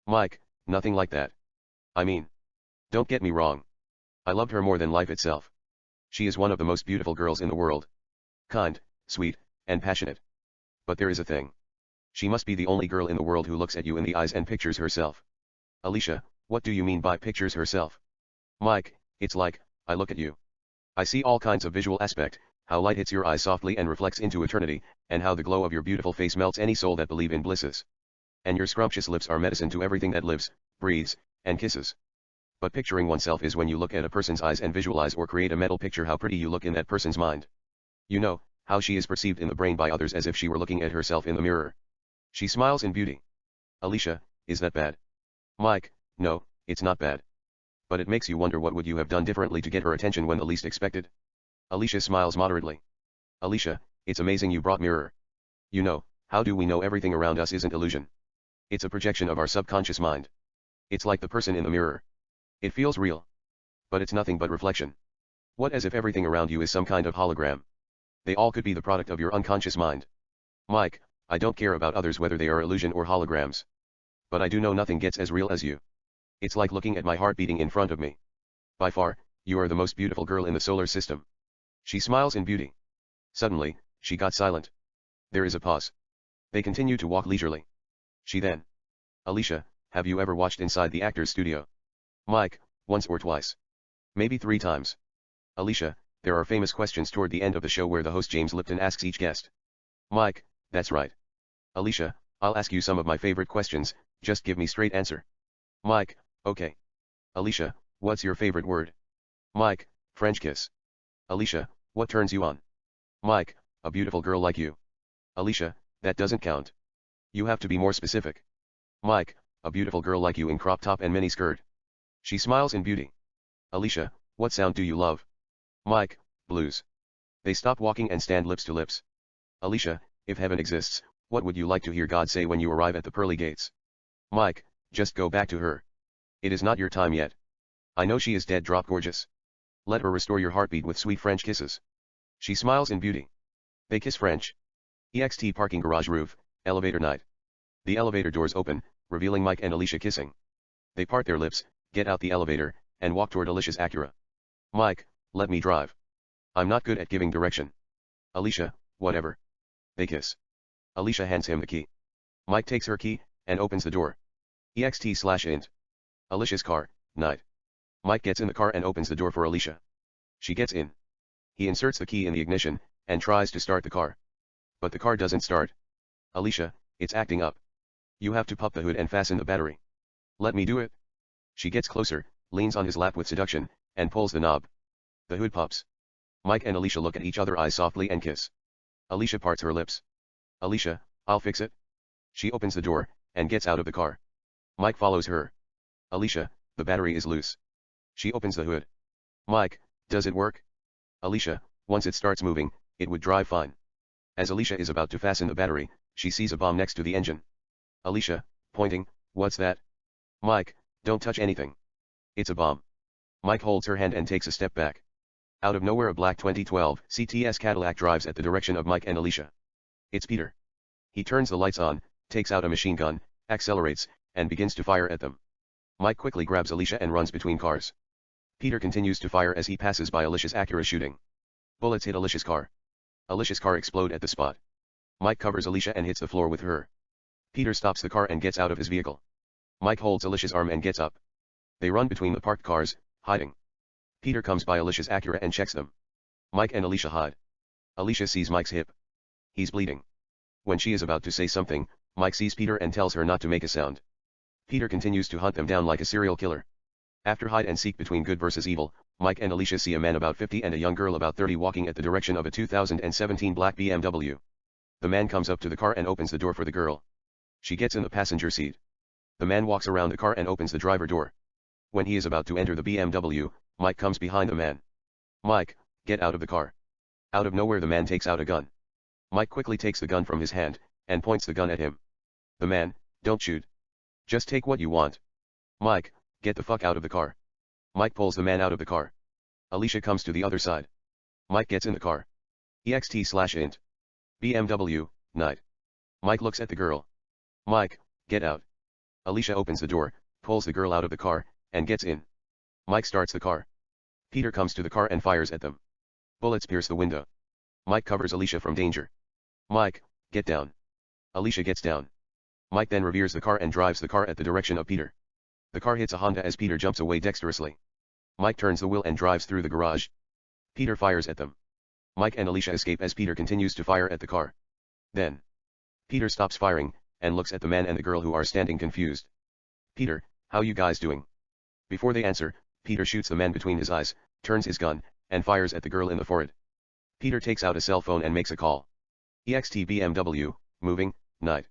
S1: Mike, nothing like that. I mean, don't get me wrong. I loved her more than life itself. She is one of the most beautiful girls in the world. Kind, sweet, and passionate. But there is a thing. She must be the only girl in the world who looks at you in the eyes and pictures herself. Alicia, what do you mean by pictures herself? Mike, it's like, I look at you. I see all kinds of visual aspect, how light hits your eyes softly and reflects into eternity, and how the glow of your beautiful face melts any soul that believe in blisses. And your scrumptious lips are medicine to everything that lives, breathes, and kisses. But picturing oneself is when you look at a person's eyes and visualize or create a mental picture how pretty you look in that person's mind. You know, how she is perceived in the brain by others as if she were looking at herself in the mirror. She smiles in beauty. Alicia, is that bad? Mike, no, it's not bad. But it makes you wonder what would you have done differently to get her attention when the least expected? Alicia smiles moderately. Alicia, it's amazing you brought mirror. You know, how do we know everything around us isn't illusion? It's a projection of our subconscious mind. It's like the person in the mirror. It feels real. But it's nothing but reflection. What as if everything around you is some kind of hologram? They all could be the product of your unconscious mind. Mike, I don't care about others whether they are illusion or holograms. But I do know nothing gets as real as you. It's like looking at my heart beating in front of me. By far, you are the most beautiful girl in the solar system. She smiles in beauty. Suddenly, she got silent. There is a pause. They continue to walk leisurely. She then. Alicia, have you ever watched inside the actor's studio? Mike, once or twice. Maybe 3 times. Alicia, there are famous questions toward the end of the show where the host James Lipton asks each guest. Mike, that's right. Alicia, I'll ask you some of my favorite questions, just give me straight answer. Mike, okay. Alicia, what's your favorite word? Mike, French kiss. Alicia, what turns you on? Mike, a beautiful girl like you. Alicia, that doesn't count. You have to be more specific. Mike, a beautiful girl like you in crop top and mini skirt. She smiles in beauty. Alicia, what sound do you love? Mike, blues. They stop walking and stand lips to lips. Alicia, if heaven exists, what would you like to hear God say when you arrive at the pearly gates? Mike, just go back to her. It is not your time yet. I know she is dead drop gorgeous. Let her restore your heartbeat with sweet French kisses. She smiles in beauty. They kiss French. EXT parking garage roof, elevator night. The elevator doors open, revealing Mike and Alicia kissing. They part their lips, get out the elevator, and walk toward Alicia's Acura. Mike, let me drive. I'm not good at giving direction. Alicia, whatever. They kiss. Alicia hands him the key. Mike takes her key, and opens the door. EXT/int. Alicia's car, night. Mike gets in the car and opens the door for Alicia. She gets in. He inserts the key in the ignition, and tries to start the car. But the car doesn't start. Alicia, it's acting up. You have to pop the hood and fasten the battery. Let me do it. She gets closer, leans on his lap with seduction, and pulls the knob. The hood pops. Mike and Alicia look at each other eyes softly and kiss. Alicia parts her lips. Alicia, I'll fix it. She opens the door, and gets out of the car. Mike follows her. Alicia, the battery is loose. She opens the hood. Mike, does it work? Alicia, once it starts moving, it would drive fine. As Alicia is about to fasten the battery, she sees a bomb next to the engine. Alicia, pointing, what's that? Mike, don't touch anything. It's a bomb. Mike holds her hand and takes a step back. Out of nowhere a black 2012 CTS Cadillac drives at the direction of Mike and Alicia. It's Peter. He turns the lights on, takes out a machine gun, accelerates, and begins to fire at them. Mike quickly grabs Alicia and runs between cars. Peter continues to fire as he passes by Alicia's Acura shooting. Bullets hit Alicia's car. Alicia's car explodes at the spot. Mike covers Alicia and hits the floor with her. Peter stops the car and gets out of his vehicle. Mike holds Alicia's arm and gets up. They run between the parked cars, hiding. Peter comes by Alicia's Acura and checks them. Mike and Alicia hide. Alicia sees Mike's hip. He's bleeding. When she is about to say something, Mike sees Peter and tells her not to make a sound. Peter continues to hunt them down like a serial killer. After hide and seek between good versus evil, Mike and Alicia see a man about 50 and a young girl about 30 walking at the direction of a 2017 black BMW. The man comes up to the car and opens the door for the girl. She gets in the passenger seat. The man walks around the car and opens the driver door. When he is about to enter the BMW, Mike comes behind the man. Mike, get out of the car. Out of nowhere the man takes out a gun. Mike quickly takes the gun from his hand, and points the gun at him. The man, don't shoot. Just take what you want. Mike, get the fuck out of the car. Mike pulls the man out of the car. Alicia comes to the other side. Mike gets in the car. EXT/int. BMW, night. Mike looks at the girl. Mike, get out. Alicia opens the door, pulls the girl out of the car, and gets in. Mike starts the car. Peter comes to the car and fires at them. Bullets pierce the window. Mike covers Alicia from danger. Mike, get down. Alicia gets down. Mike then reveres the car and drives the car at the direction of Peter. The car hits a Honda as Peter jumps away dexterously. Mike turns the wheel and drives through the garage. Peter fires at them. Mike and Alicia escape as Peter continues to fire at the car. Then, Peter stops firing, and looks at the man and the girl who are standing confused. Peter, how you guys doing? Before they answer, Peter shoots the man between his eyes, turns his gun, and fires at the girl in the forehead. Peter takes out a cell phone and makes a call. EXT BMW, moving, night.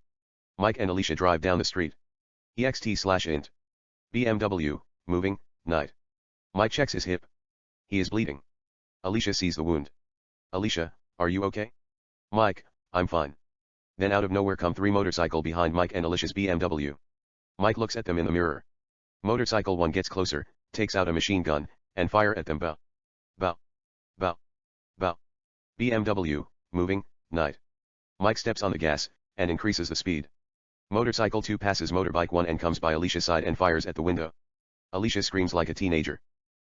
S1: Mike and Alicia drive down the street. EXT/int. BMW, moving, night. Mike checks his hip. He is bleeding. Alicia sees the wound. Alicia, are you okay? Mike, I'm fine. Then out of nowhere come three motorcycles behind Mike and Alicia's BMW. Mike looks at them in the mirror. Motorcycle 1 gets closer, takes out a machine gun, and fire at them. Bow. Bow. Bow. Bow. BMW, moving, night. Mike steps on the gas, and increases the speed. Motorcycle 2 passes motorbike 1 and comes by Alicia's side and fires at the window. Alicia screams like a teenager.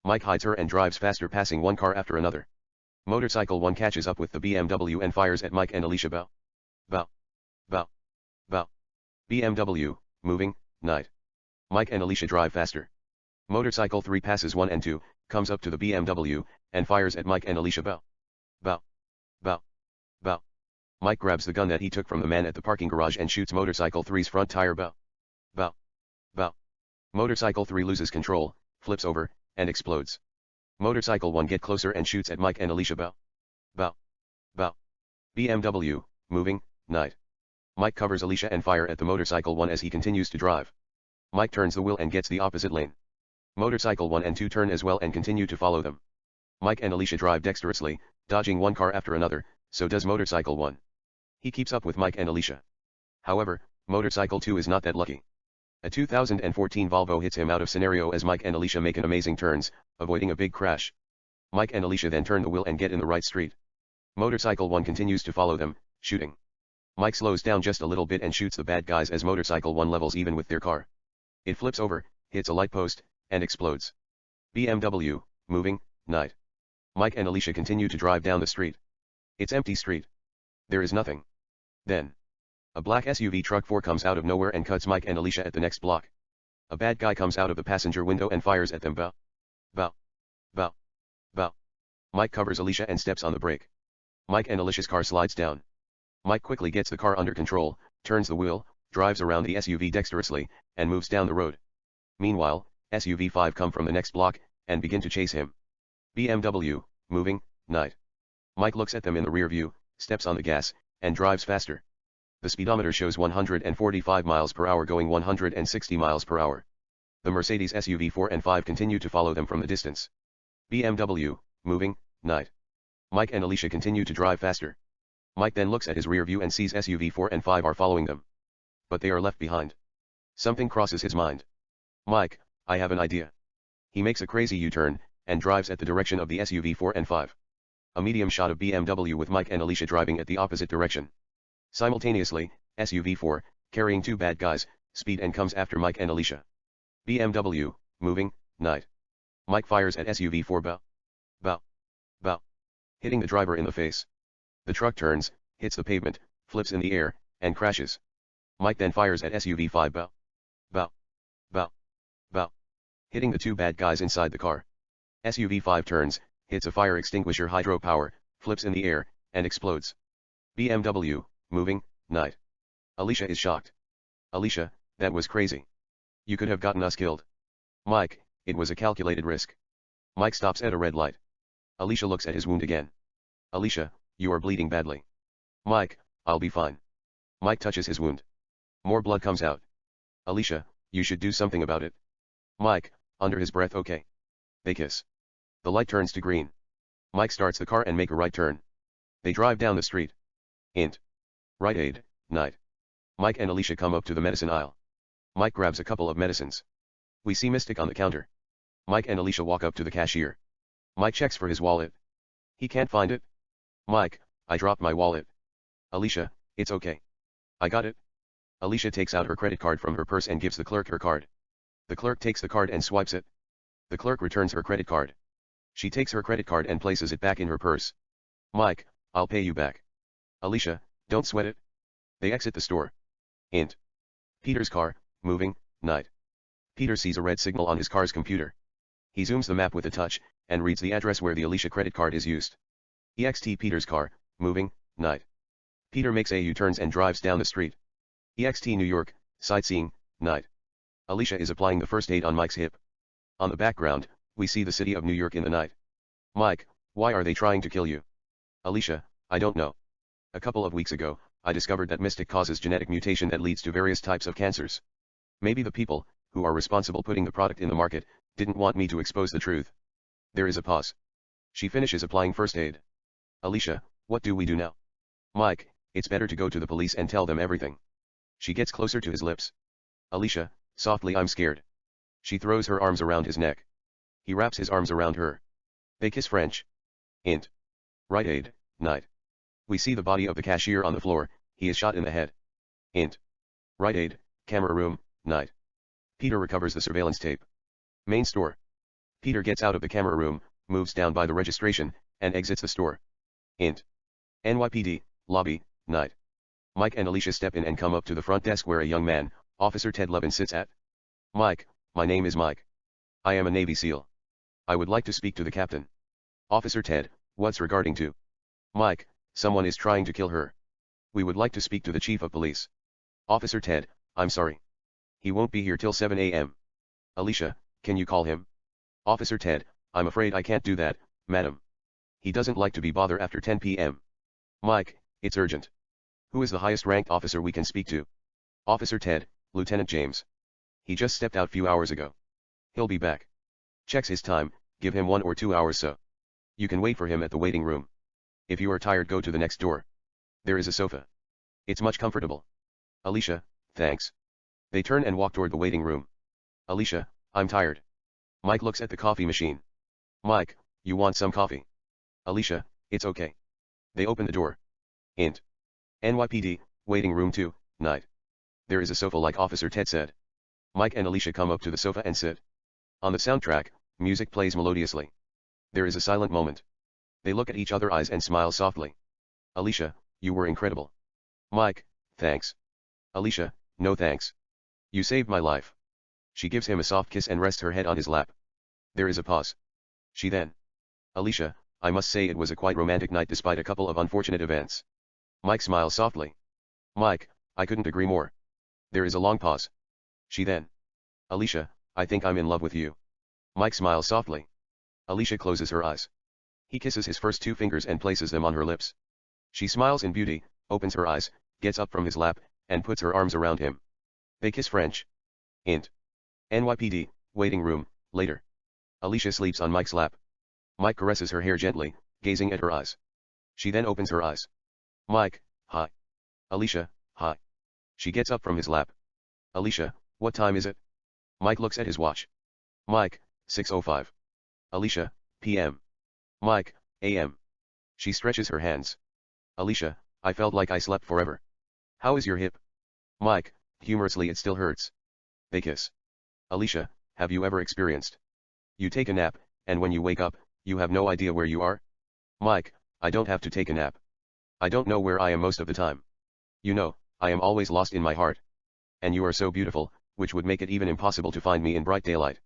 S1: Mike hides her and drives faster, passing one car after another. Motorcycle 1 catches up with the BMW and fires at Mike and Alicia. Bow. Bow. Bow. Bow. BMW, moving, night. Mike and Alicia drive faster. Motorcycle 3 passes 1 and 2, comes up to the BMW, and fires at Mike and Alicia. Bow. Bow. Bow. Bow. Mike grabs the gun that he took from the man at the parking garage and shoots Motorcycle 3's front tire. Bow. Bow. Bow. Motorcycle 3 loses control, flips over, and explodes. Motorcycle 1 get closer and shoots at Mike and Alicia. Bow. Bow. Bow. BMW, moving, night. Mike covers Alicia and fire at the Motorcycle 1 as he continues to drive. Mike turns the wheel and gets the opposite lane. Motorcycle 1 and 2 turn as well and continue to follow them. Mike and Alicia drive dexterously, dodging one car after another, so does Motorcycle 1. He keeps up with Mike and Alicia. However, Motorcycle 2 is not that lucky. A 2014 Volvo hits him out of scenario as Mike and Alicia make an amazing turns, avoiding a big crash. Mike and Alicia then turn the wheel and get in the right street. Motorcycle 1 continues to follow them, shooting. Mike slows down just a little bit and shoots the bad guys as Motorcycle 1 levels even with their car. It flips over, hits a light post, and explodes. BMW, moving, night. Mike and Alicia continue to drive down the street. It's empty street. There is nothing. Then, a black SUV truck 4 comes out of nowhere and cuts Mike and Alicia at the next block. A bad guy comes out of the passenger window and fires at them. Bow. Bow. Bow. Bow. Mike covers Alicia and steps on the brake. Mike and Alicia's car slides down. Mike quickly gets the car under control, turns the wheel, drives around the SUV dexterously, and moves down the road. Meanwhile, SUV 5 come from the next block, and begin to chase him. BMW, moving, night. Mike looks at them in the rear view, steps on the gas, and drives faster. The speedometer shows 145 miles per hour going 160 miles per hour. The Mercedes SUV 4 and 5 continue to follow them from the distance. BMW, moving, night. Mike and Alicia continue to drive faster. Mike then looks at his rear view and sees SUV 4 and 5 are following them. But they are left behind. Something crosses his mind. Mike, I have an idea. He makes a crazy U-turn, and drives at the direction of the SUV 4 and 5. A medium shot of BMW with Mike and Alicia driving at the opposite direction. Simultaneously, SUV 4, carrying 2 bad guys, speed and comes after Mike and Alicia. BMW, moving, night. Mike fires at SUV 4. Bow. Bow. Bow. Hitting the driver in the face. The truck turns, hits the pavement, flips in the air, and crashes. Mike then fires at SUV 5. Bow. Bow. Bow. Bow. Hitting the 2 bad guys inside the car. SUV 5 turns, hits a fire extinguisher hydropower, flips in the air, and explodes. BMW, moving, night. Alicia is shocked. Alicia, that was crazy. You could have gotten us killed. Mike, it was a calculated risk. Mike stops at a red light. Alicia looks at his wound again. Alicia, you are bleeding badly. Mike, I'll be fine. Mike touches his wound. More blood comes out. Alicia, you should do something about it. Mike, under his breath, okay. They kiss. The light turns to green. Mike starts the car and make a right turn. They drive down the street. Int. Right aid, night. Mike and Alicia come up to the medicine aisle. Mike grabs a couple of medicines. We see Mystic on the counter. Mike and Alicia walk up to the cashier. Mike checks for his wallet. He can't find it? Mike, I dropped my wallet. Alicia, it's okay. I got it. Alicia takes out her credit card from her purse and gives the clerk her card. The clerk takes the card and swipes it. The clerk returns her credit card. She takes her credit card and places it back in her purse. Mike, I'll pay you back. Alicia, don't sweat it. They exit the store. Int. Peter's car, moving, night. Peter sees a red signal on his car's computer. He zooms the map with a touch, and reads the address where the Alicia credit card is used. EXT Peter's car, moving, night. Peter makes a U-turns and drives down the street. EXT New York, sightseeing, night. Alicia is applying the first aid on Mike's hip. On the background, we see the city of New York in the night. Mike, why are they trying to kill you? Alicia, I don't know. A couple of weeks ago, I discovered that Mystic causes genetic mutation that leads to various types of cancers. Maybe the people, who are responsible putting the product in the market, didn't want me to expose the truth. There is a pause. She finishes applying first aid. Alicia, what do we do now? Mike, it's better to go to the police and tell them everything. She gets closer to his lips. Alicia, softly, I'm scared. She throws her arms around his neck. He wraps his arms around her. They kiss French. Int. Rite Aid, night. We see the body of the cashier on the floor, he is shot in the head. Int. Rite Aid, camera room, night. Peter recovers the surveillance tape. Main store. Peter gets out of the camera room, moves down by the registration, and exits the store. Int. NYPD, lobby, night. Mike and Alicia step in and come up to the front desk where a young man, Officer Ted Levin, sits at. Mike, my name is Mike. I am a Navy SEAL. I would like to speak to the captain. Officer Ted, what's regarding to? Mike, someone is trying to kill her. We would like to speak to the chief of police. Officer Ted, I'm sorry. He won't be here till 7 a.m. Alicia, can you call him? Officer Ted, I'm afraid I can't do that, madam. He doesn't like to be bothered after 10 p.m. Mike, it's urgent. Who is the highest ranked officer we can speak to? Officer Ted, Lieutenant James. He just stepped out few hours ago. He'll be back. Checks his time, give him 1 or 2 hours so. You can wait for him at the waiting room. If you are tired, go to the next door. There is a sofa. It's much comfortable. Alicia, thanks. They turn and walk toward the waiting room. Alicia, I'm tired. Mike looks at the coffee machine. Mike, you want some coffee? Alicia, it's okay. They open the door. Int. NYPD, waiting room 2, night. There is a sofa like Officer Ted said. Mike and Alicia come up to the sofa and sit. On the soundtrack, music plays melodiously. There is a silent moment. They look at each other's eyes and smile softly. Alicia, you were incredible. Mike, thanks. Alicia, no thanks. You saved my life. She gives him a soft kiss and rests her head on his lap. There is a pause. She then. Alicia, I must say it was a quite romantic night despite a couple of unfortunate events. Mike smiles softly. Mike, I couldn't agree more. There is a long pause. She then. Alicia, I think I'm in love with you. Mike smiles softly. Alicia closes her eyes. He kisses his first 2 fingers and places them on her lips. She smiles in beauty, opens her eyes, gets up from his lap, and puts her arms around him. They kiss French. Int. NYPD, waiting room, later. Alicia sleeps on Mike's lap. Mike caresses her hair gently, gazing at her eyes. She then opens her eyes. Mike, hi. Alicia, hi. She gets up from his lap. Alicia, what time is it? Mike looks at his watch. Mike, 6:05. Alicia, p.m. Mike, a.m. She stretches her hands. Alicia, I felt like I slept forever. How is your hip? Mike, humorously, it still hurts. They kiss. Alicia, have you ever experienced? You take a nap, and when you wake up, you have no idea where you are? Mike, I don't have to take a nap. I don't know where I am most of the time. You know, I am always lost in my heart. And you are so beautiful, which would make it even impossible to find me in bright daylight.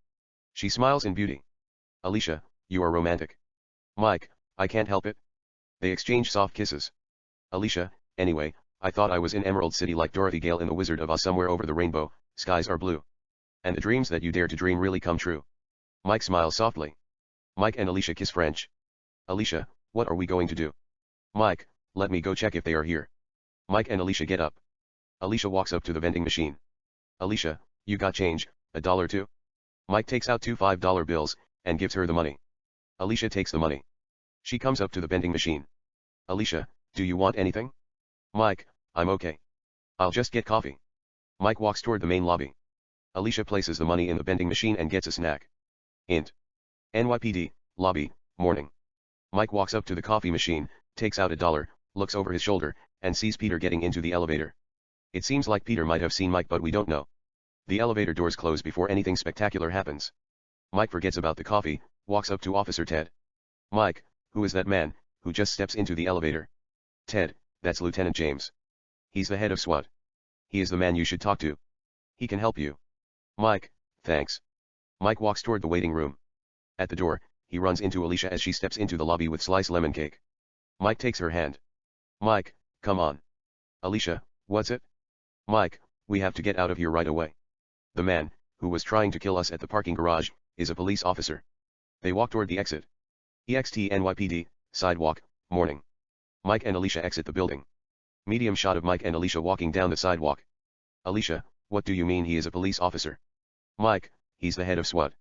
S1: She smiles in beauty. Alicia, you are romantic. Mike, I can't help it. They exchange soft kisses. Alicia, anyway, I thought I was in Emerald City like Dorothy Gale in The Wizard of Oz, somewhere over the rainbow, skies are blue. And the dreams that you dare to dream really come true. Mike smiles softly. Mike and Alicia kiss French. Alicia, what are we going to do? Mike, let me go check if they are here. Mike and Alicia get up. Alicia walks up to the vending machine. Alicia, you got change, $1 too? Mike takes out 2 $5 bills, and gives her the money. Alicia takes the money. She comes up to the vending machine. Alicia, do you want anything? Mike, I'm okay. I'll just get coffee. Mike walks toward the main lobby. Alicia places the money in the vending machine and gets a snack. Int. NYPD, lobby, morning. Mike walks up to the coffee machine, takes out $1, looks over his shoulder, and sees Peter getting into the elevator. It seems like Peter might have seen Mike, but we don't know. The elevator doors close before anything spectacular happens. Mike forgets about the coffee, walks up to Officer Ted. Mike, who is that man, who just steps into the elevator? Ted, that's Lieutenant James. He's the head of SWAT. He is the man you should talk to. He can help you. Mike, thanks. Mike walks toward the waiting room. At the door, he runs into Alicia as she steps into the lobby with sliced lemon cake. Mike takes her hand. Mike, come on. Alicia, what's it? Mike, we have to get out of here right away. The man, who was trying to kill us at the parking garage, is a police officer. They walk toward the exit. EXT NYPD, sidewalk, morning. Mike and Alicia exit the building. Medium shot of Mike and Alicia walking down the sidewalk. Alicia, what do you mean he is a police officer? Mike, he's the head of SWAT.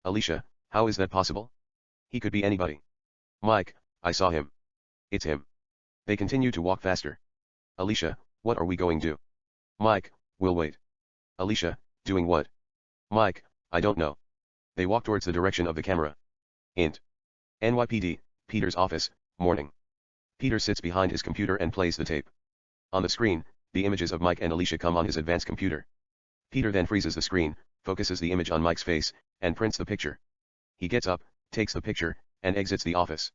S1: Alicia, how is that possible? He could be anybody. Mike, I saw him. It's him. They continue to walk faster. Alicia, what are we going to do? Mike, we'll wait. Alicia, doing what? Mike, I don't know. They walk towards the direction of the camera. Int. NYPD, Peter's office, morning. Peter sits behind his computer and plays the tape. On the screen, the images of Mike and Alicia come on his advanced computer. Peter then freezes the screen, focuses the image on Mike's face, and prints the picture. He gets up, takes the picture, and exits the office.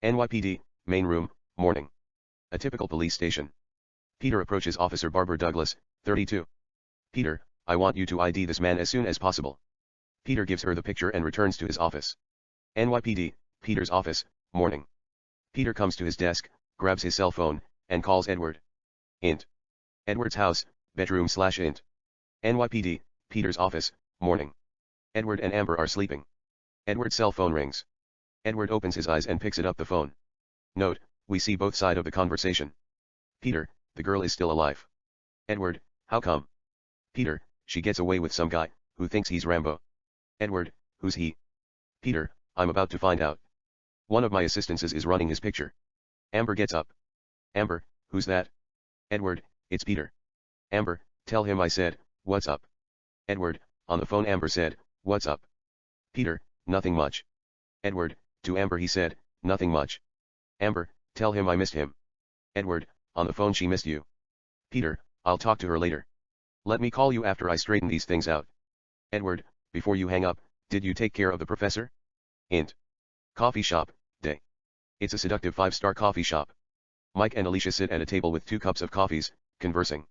S1: NYPD, main room, morning. A typical police station. Peter approaches Officer Barbara Douglas, 32. Peter, I want you to ID this man as soon as possible. Peter gives her the picture and returns to his office. NYPD, Peter's office, morning. Peter comes to his desk, grabs his cell phone, and calls Edward. Int. Edward's house, bedroom/int. NYPD, Peter's office, morning. Edward and Amber are sleeping. Edward's cell phone rings. Edward opens his eyes and picks it up the phone. Note, we see both sides of the conversation. Peter, the girl is still alive. Edward, how come? Peter, she gets away with some guy, who thinks he's Rambo. Edward, who's he? Peter, I'm about to find out. One of my assistants is running his picture. Amber gets up. Amber, who's that? Edward, it's Peter. Amber, tell him I said, what's up? Edward, on the phone Amber said, what's up? Peter, nothing much. Edward, to Amber he said, nothing much. Amber, tell him I missed him. Edward, on the phone she missed you. Peter, I'll talk to her later. Let me call you after I straighten these things out. Edward, before you hang up, did you take care of the professor? Int. Coffee shop, day. It's a seductive 5-star coffee shop. Mike and Alicia sit at a table with 2 cups of coffees, conversing.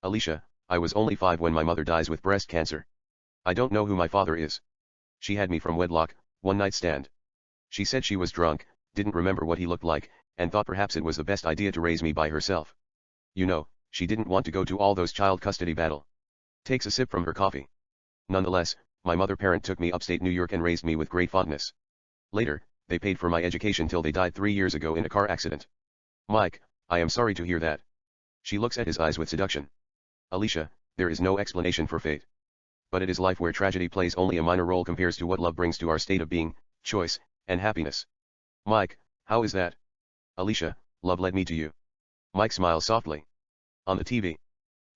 S1: Alicia, I was only 5 when my mother dies with breast cancer. I don't know who my father is. She had me from wedlock, one night stand. She said she was drunk, didn't remember what he looked like, and thought perhaps it was the best idea to raise me by herself. You know, she didn't want to go to all those child custody battle. Takes a sip from her coffee. Nonetheless, my mother parent took me upstate New York and raised me with great fondness. Later, they paid for my education till they died 3 years ago in a car accident. Mike, I am sorry to hear that. She looks at his eyes with seduction. Alicia, there is no explanation for fate. But it is life where tragedy plays only a minor role compares to what love brings to our state of being, choice, and happiness. Mike, how is that? Alicia, love led me to you. Mike smiles softly. On the TV.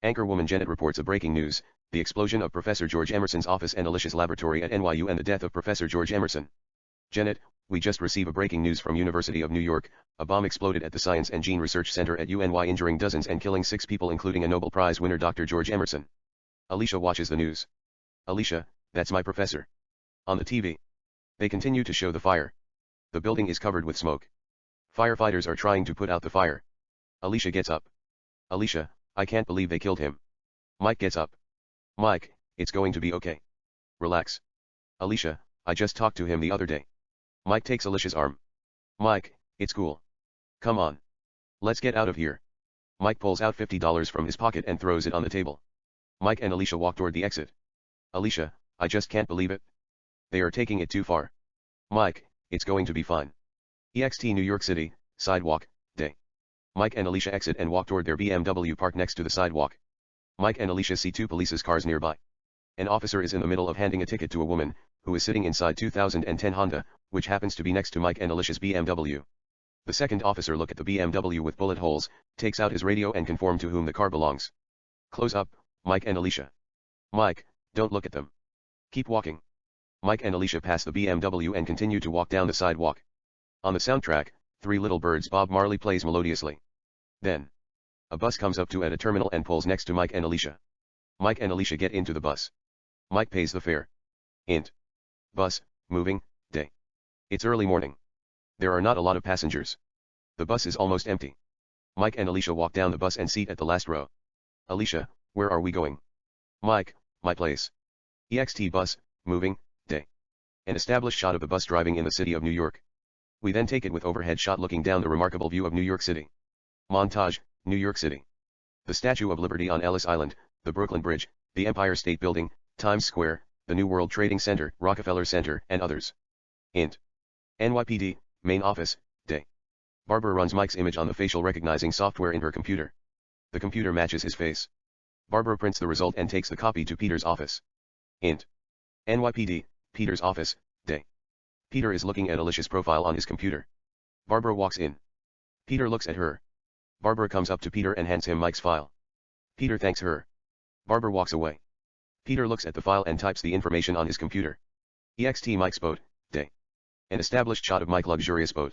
S1: Anchorwoman Janet reports a breaking news, the explosion of Professor George Emerson's office and Alicia's laboratory at NYU and the death of Professor George Emerson. Janet, we just received a breaking news from University of New York, a bomb exploded at the Science and Gene Research Center at UNY injuring dozens and killing 6 people including a Nobel Prize winner Dr. George Emerson. Alicia watches the news. Alicia, that's my professor. On the TV. They continue to show the fire. The building is covered with smoke. Firefighters are trying to put out the fire. Alicia gets up. Alicia, I can't believe they killed him. Mike gets up. Mike, it's going to be okay. Relax. Alicia, I just talked to him the other day. Mike takes Alicia's arm. Mike, it's cool. Come on. Let's get out of here. Mike pulls out $50 from his pocket and throws it on the table. Mike and Alicia walk toward the exit. Alicia, I just can't believe it. They are taking it too far. Mike, it's going to be fine. EXT New York City, sidewalk, day. Mike and Alicia exit and walk toward their BMW parked next to the sidewalk. Mike and Alicia see 2 police cars nearby. An officer is in the middle of handing a ticket to a woman, who is sitting inside 2010 Honda, which happens to be next to Mike and Alicia's BMW. The second officer looks at the BMW with bullet holes, takes out his radio and confirms to whom the car belongs. Close up, Mike and Alicia. Mike, don't look at them. Keep walking. Mike and Alicia pass the BMW and continue to walk down the sidewalk. On the soundtrack, Three Little Birds Bob Marley plays melodiously. Then, a bus comes up to at a terminal and pulls next to Mike and Alicia. Mike and Alicia get into the bus. Mike pays the fare. Int. Bus, moving, day. It's early morning. There are not a lot of passengers. The bus is almost empty. Mike and Alicia walk down the bus and seat at the last row. Alicia, where are we going? Mike, my place. EXT bus, moving, day. An established shot of the bus driving in the city of New York. We then take it with overhead shot looking down the remarkable view of New York City. Montage, New York City. The Statue of Liberty on Ellis Island, the Brooklyn Bridge, the Empire State Building, Times Square, the New World Trading Center, Rockefeller Center, and others. Int. NYPD, main office, day. Barbara runs Mike's image on the facial recognizing software in her computer. The computer matches his face. Barbara prints the result and takes the copy to Peter's office. Int. NYPD, Peter's office, day. Peter is looking at Alicia's profile on his computer. Barbara walks in. Peter looks at her. Barbara comes up to Peter and hands him Mike's file. Peter thanks her. Barbara walks away. Peter looks at the file and types the information on his computer. EXT Mike's boat, day. An established shot of Mike luxurious boat.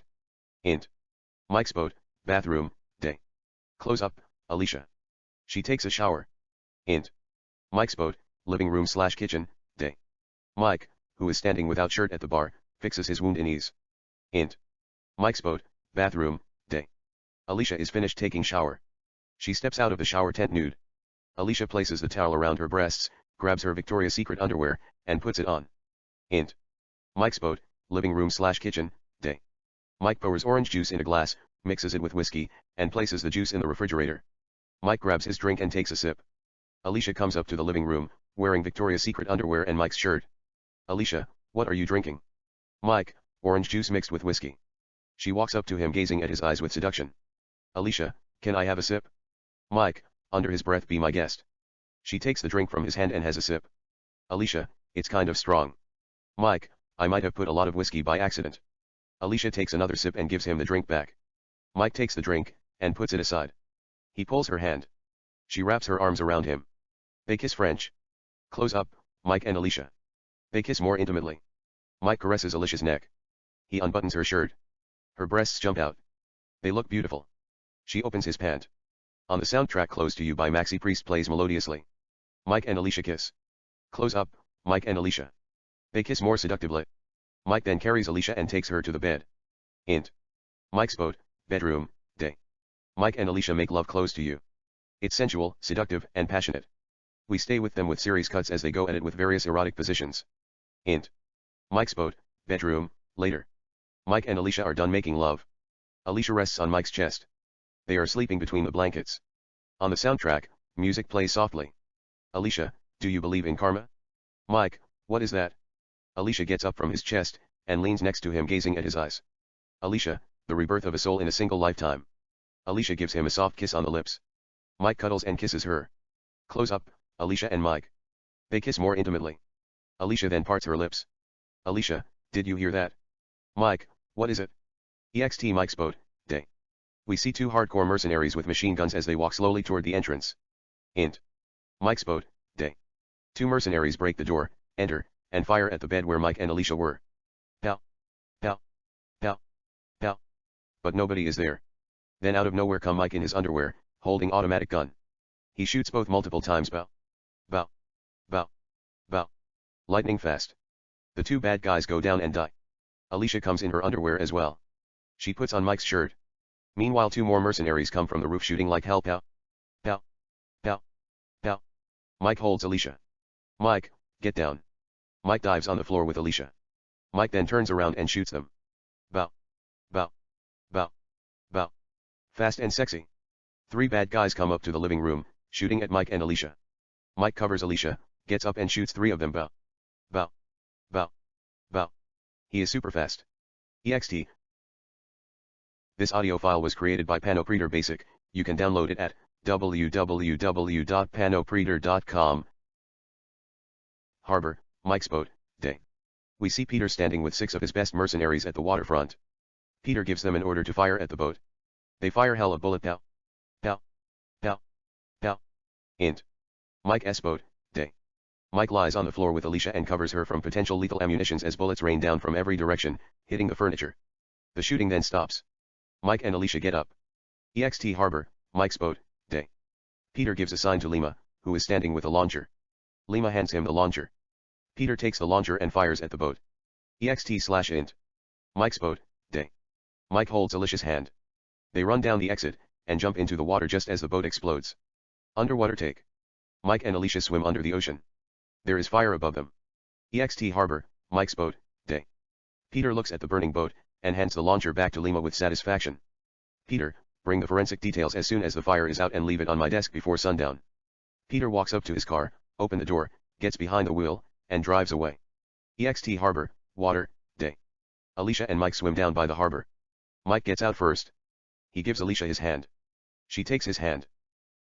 S1: Int. Mike's boat, bathroom, day. Close up, Alicia. She takes a shower. Int. Mike's boat, living room / kitchen, day. Mike, who is standing without shirt at the bar, fixes his wound in ease. Int. Mike's boat, bathroom, day. Alicia is finished taking shower. She steps out of the shower tent nude. Alicia places the towel around her breasts, grabs her Victoria's Secret underwear, and puts it on. Int. Mike's boat, living room / kitchen, day. Mike pours orange juice in a glass, mixes it with whiskey, and places the juice in the refrigerator. Mike grabs his drink and takes a sip. Alicia comes up to the living room, wearing Victoria's Secret underwear and Mike's shirt. Alicia, what are you drinking? Mike, orange juice mixed with whiskey. She walks up to him gazing at his eyes with seduction. Alicia, can I have a sip? Mike, under his breath, be my guest. She takes the drink from his hand and has a sip. Alicia, it's kind of strong. Mike, I might have put a lot of whiskey by accident. Alicia takes another sip and gives him the drink back. Mike takes the drink, and puts it aside. He pulls her hand. She wraps her arms around him. They kiss French. Close up, Mike and Alicia. They kiss more intimately. Mike caresses Alicia's neck. He unbuttons her shirt. Her breasts jump out. They look beautiful. She opens his pant. On the soundtrack Close to You by Maxi Priest plays melodiously. Mike and Alicia kiss. Close up, Mike and Alicia. They kiss more seductively. Mike then carries Alicia and takes her to the bed. Int. Mike's boat, bedroom, day. Mike and Alicia make love close to you. It's sensual, seductive, and passionate. We stay with them with series cuts as they go at it with various erotic positions. Int. Mike's boat, bedroom, later. Mike and Alicia are done making love. Alicia rests on Mike's chest. They are sleeping between the blankets. On the soundtrack, music plays softly. Alicia, do you believe in karma? Mike, what is that? Alicia gets up from his chest, and leans next to him gazing at his eyes. Alicia, the rebirth of a soul in a single lifetime. Alicia gives him a soft kiss on the lips. Mike cuddles and kisses her. Close up, Alicia and Mike. They kiss more intimately. Alicia then parts her lips. Alicia, did you hear that? Mike, what is it? EXT Mike's boat, day. We see two hardcore mercenaries with machine guns as they walk slowly toward the entrance. Int. Mike's boat, day. Two mercenaries break the door, enter, and fire at the bed where Mike and Alicia were. Pow. Pow. Pow. Pow. But nobody is there. Then out of nowhere come Mike in his underwear, holding automatic gun. He shoots both multiple times. Bow. Bow. Bow. Bow. Lightning fast. The two bad guys go down and die. Alicia comes in her underwear as well. She puts on Mike's shirt. Meanwhile, two more mercenaries come from the roof shooting like hell. Pow. Pow. Pow. Pow. Mike holds Alicia. Mike, get down. Mike dives on the floor with Alicia. Mike then turns around and shoots them. Bow. Bow. Bow. Bow. Fast and sexy. Three bad guys come up to the living room, shooting at Mike and Alicia. Mike covers Alicia, gets up and shoots three of them. Bow. Bow. Bow. Bow. He is super fast. EXT. This audio file was created by Panopreader Basic. You can download it at www.panopreader.com. Harbor, Mike's boat, day. We see Peter standing with 6 of his best mercenaries at the waterfront. Peter gives them an order to fire at the boat. They fire hell of bullet. Pow. Pow. Pow. Pow. Int. Mike's boat, day. Mike lies on the floor with Alicia and covers her from potential lethal ammunitions as bullets rain down from every direction, hitting the furniture. The shooting then stops. Mike and Alicia get up. EXT Harbor, Mike's boat, day. Peter gives a sign to Lima, who is standing with a launcher. Lima hands him the launcher. Peter takes the launcher and fires at the boat. EXT/int. Mike's boat, day. Mike holds Alicia's hand. They run down the exit, and jump into the water just as the boat explodes. Underwater take. Mike and Alicia swim under the ocean. There is fire above them. EXT Harbor, Mike's boat, day. Peter looks at the burning boat, and hands the launcher back to Lima with satisfaction. Peter, bring the forensic details as soon as the fire is out and leave it on my desk before sundown. Peter walks up to his car, opens the door, gets behind the wheel, and drives away. EXT Harbor, water, day. Alicia and Mike swim down by the harbor. Mike gets out first. He gives Alicia his hand. She takes his hand.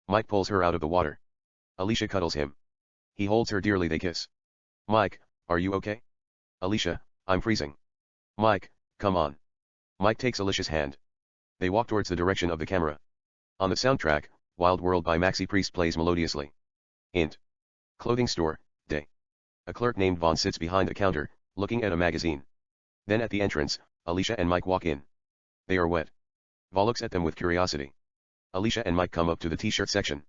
S1: Mike pulls her out of the water. Alicia cuddles him. He holds her dearly. They kiss. Mike, are you okay? Alicia, I'm freezing. Mike, come on. Mike takes Alicia's hand. They walk towards the direction of the camera. On the soundtrack, Wild World by Maxi Priest plays melodiously. Int. Clothing store, day. A clerk named Vaughn sits behind the counter, looking at a magazine. Then at the entrance, Alicia and Mike walk in. They are wet. Vaughn looks at them with curiosity. Alicia and Mike come up to the t-shirt section.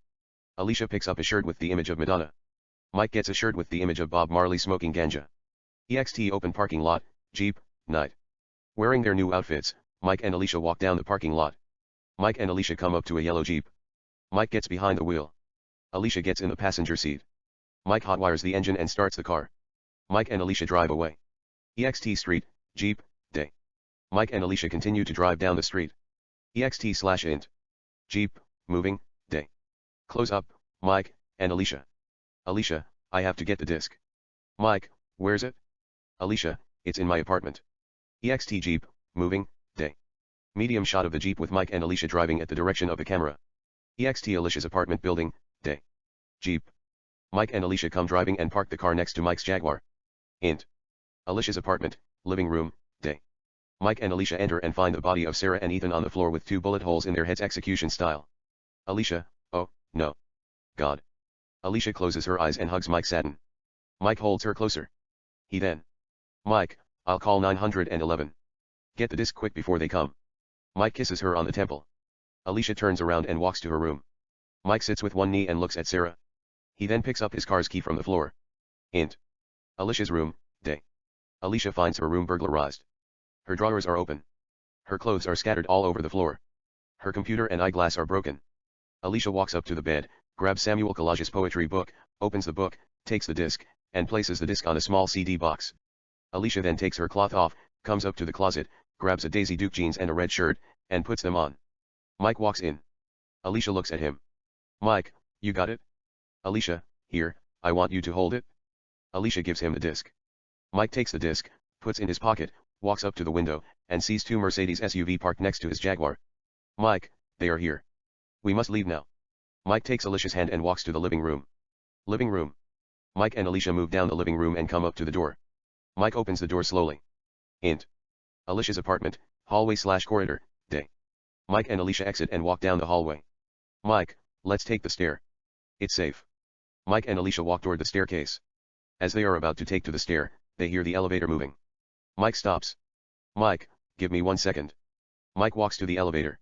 S1: Alicia picks up a shirt with the image of Madonna. Mike gets a shirt with the image of Bob Marley smoking ganja. EXT open parking lot, Jeep, night. Wearing their new outfits, Mike and Alicia walk down the parking lot. Mike and Alicia come up to a yellow Jeep. Mike gets behind the wheel. Alicia gets in the passenger seat. Mike hotwires the engine and starts the car. Mike and Alicia drive away. EXT street, Jeep, day. Mike and Alicia continue to drive down the street. EXT/int. Jeep, moving, day. Close up, Mike, and Alicia. Alicia, I have to get the disc. Mike, where's it? Alicia, it's in my apartment. EXT Jeep, moving, day. Medium shot of the Jeep with Mike and Alicia driving at the direction of the camera. EXT Alicia's apartment building, day. Jeep. Mike and Alicia come driving and park the car next to Mike's Jaguar. Int. Alicia's apartment, living room, day. Mike and Alicia enter and find the body of Sarah and Ethan on the floor with 2 bullet holes in their heads, execution style. Alicia, oh, no. God. Alicia closes her eyes and hugs Mike saddened. Mike holds her closer. He then. Mike, I'll call 911. Get the disc quick before they come. Mike kisses her on the temple. Alicia turns around and walks to her room. Mike sits with one knee and looks at Sarah. He then picks up his car's key from the floor. Int. Alicia's room, day. Alicia finds her room burglarized. Her drawers are open. Her clothes are scattered all over the floor. Her computer and eyeglass are broken. Alicia walks up to the bed, grabs Samuel Collage's poetry book, opens the book, takes the disc, and places the disc on a small CD box. Alicia then takes her cloth off, comes up to the closet, grabs a Daisy Duke jeans and a red shirt, and puts them on. Mike walks in. Alicia looks at him. Mike, you got it? Alicia, here, I want you to hold it. Alicia gives him the disc. Mike takes the disc, puts in his pocket, walks up to the window, and sees 2 Mercedes SUV parked next to his Jaguar. Mike, they are here. We must leave now. Mike takes Alicia's hand and walks to the living room. Living room. Mike and Alicia move down the living room and come up to the door. Mike opens the door slowly. Int. Alicia's apartment, hallway/corridor, day. Mike and Alicia exit and walk down the hallway. Mike, let's take the stair. It's safe. Mike and Alicia walk toward the staircase. As they are about to take to the stair, they hear the elevator moving. Mike stops. Mike, give me 1 second. Mike walks to the elevator.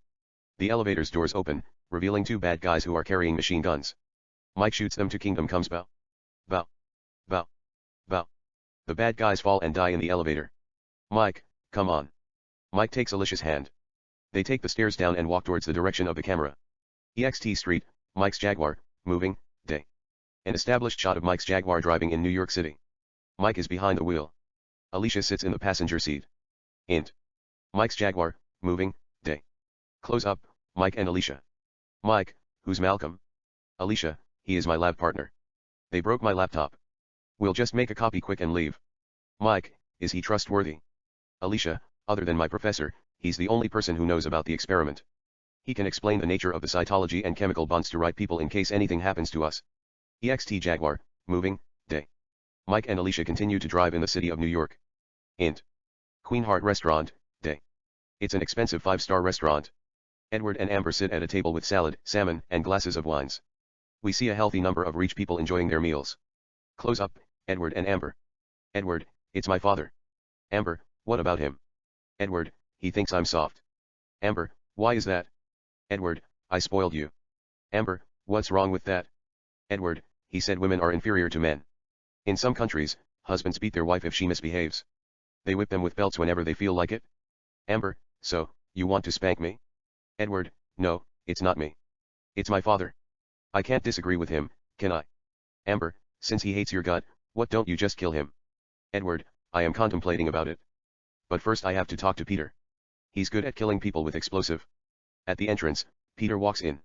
S1: The elevator's doors open, revealing 2 bad guys who are carrying machine guns. Mike shoots them to Kingdom Comes Bow. Bow. Bow. Bow. The bad guys fall and die in the elevator. Mike, come on. Mike takes Alicia's hand. They take the stairs down and walk towards the direction of the camera. EXT Street, Mike's Jaguar, moving, day. An established shot of Mike's Jaguar driving in New York City. Mike is behind the wheel. Alicia sits in the passenger seat. Int. Mike's Jaguar, moving, day. Close up, Mike and Alicia. Mike, who's Malcolm? Alicia, he is my lab partner. They broke my laptop. We'll just make a copy quick and leave. Mike, is he trustworthy? Alicia, other than my professor, he's the only person who knows about the experiment. He can explain the nature of the cytology and chemical bonds to right people in case anything happens to us. EXT Jaguar, moving, day. Mike and Alicia continue to drive in the city of New York. Int. Queen Heart Restaurant, day. It's an expensive 5-star restaurant. Edward and Amber sit at a table with salad, salmon, and glasses of wines. We see a healthy number of rich people enjoying their meals. Close up, Edward and Amber. Edward, it's my father. Amber, what about him? Edward, he thinks I'm soft. Amber, why is that? Edward, I spoiled you. Amber, what's wrong with that? Edward, he said women are inferior to men. In some countries, husbands beat their wife if she misbehaves. They whip them with belts whenever they feel like it. Amber, so, you want to spank me? Edward, no, it's not me. It's my father. I can't disagree with him, can I? Amber, since he hates your gut, what don't you just kill him? Edward, I am contemplating about it. But first I have to talk to Peter. He's good at killing people with explosive. At the entrance, Peter walks in.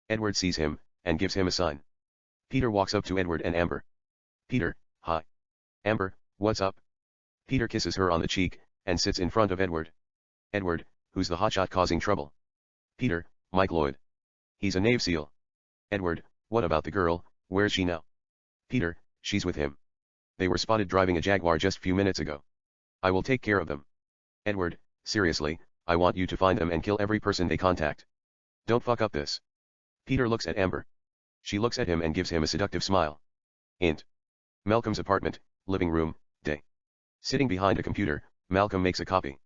S1: Edward sees him, and gives him a sign. Peter walks up to Edward and Amber. Peter, hi. Amber, what's up? Peter kisses her on the cheek, and sits in front of Edward. Edward, who's the hotshot causing trouble? Peter, Mike Lloyd. He's a Navy SEAL. Edward, what about the girl, where's she now? Peter, she's with him. They were spotted driving a Jaguar just few minutes ago. I will take care of them. Edward, seriously, I want you to find them and kill every person they contact. Don't fuck up this. Peter looks at Amber. She looks at him and gives him a seductive smile. Int. Malcolm's apartment, living room, day. Sitting behind a computer, Malcolm makes a copy.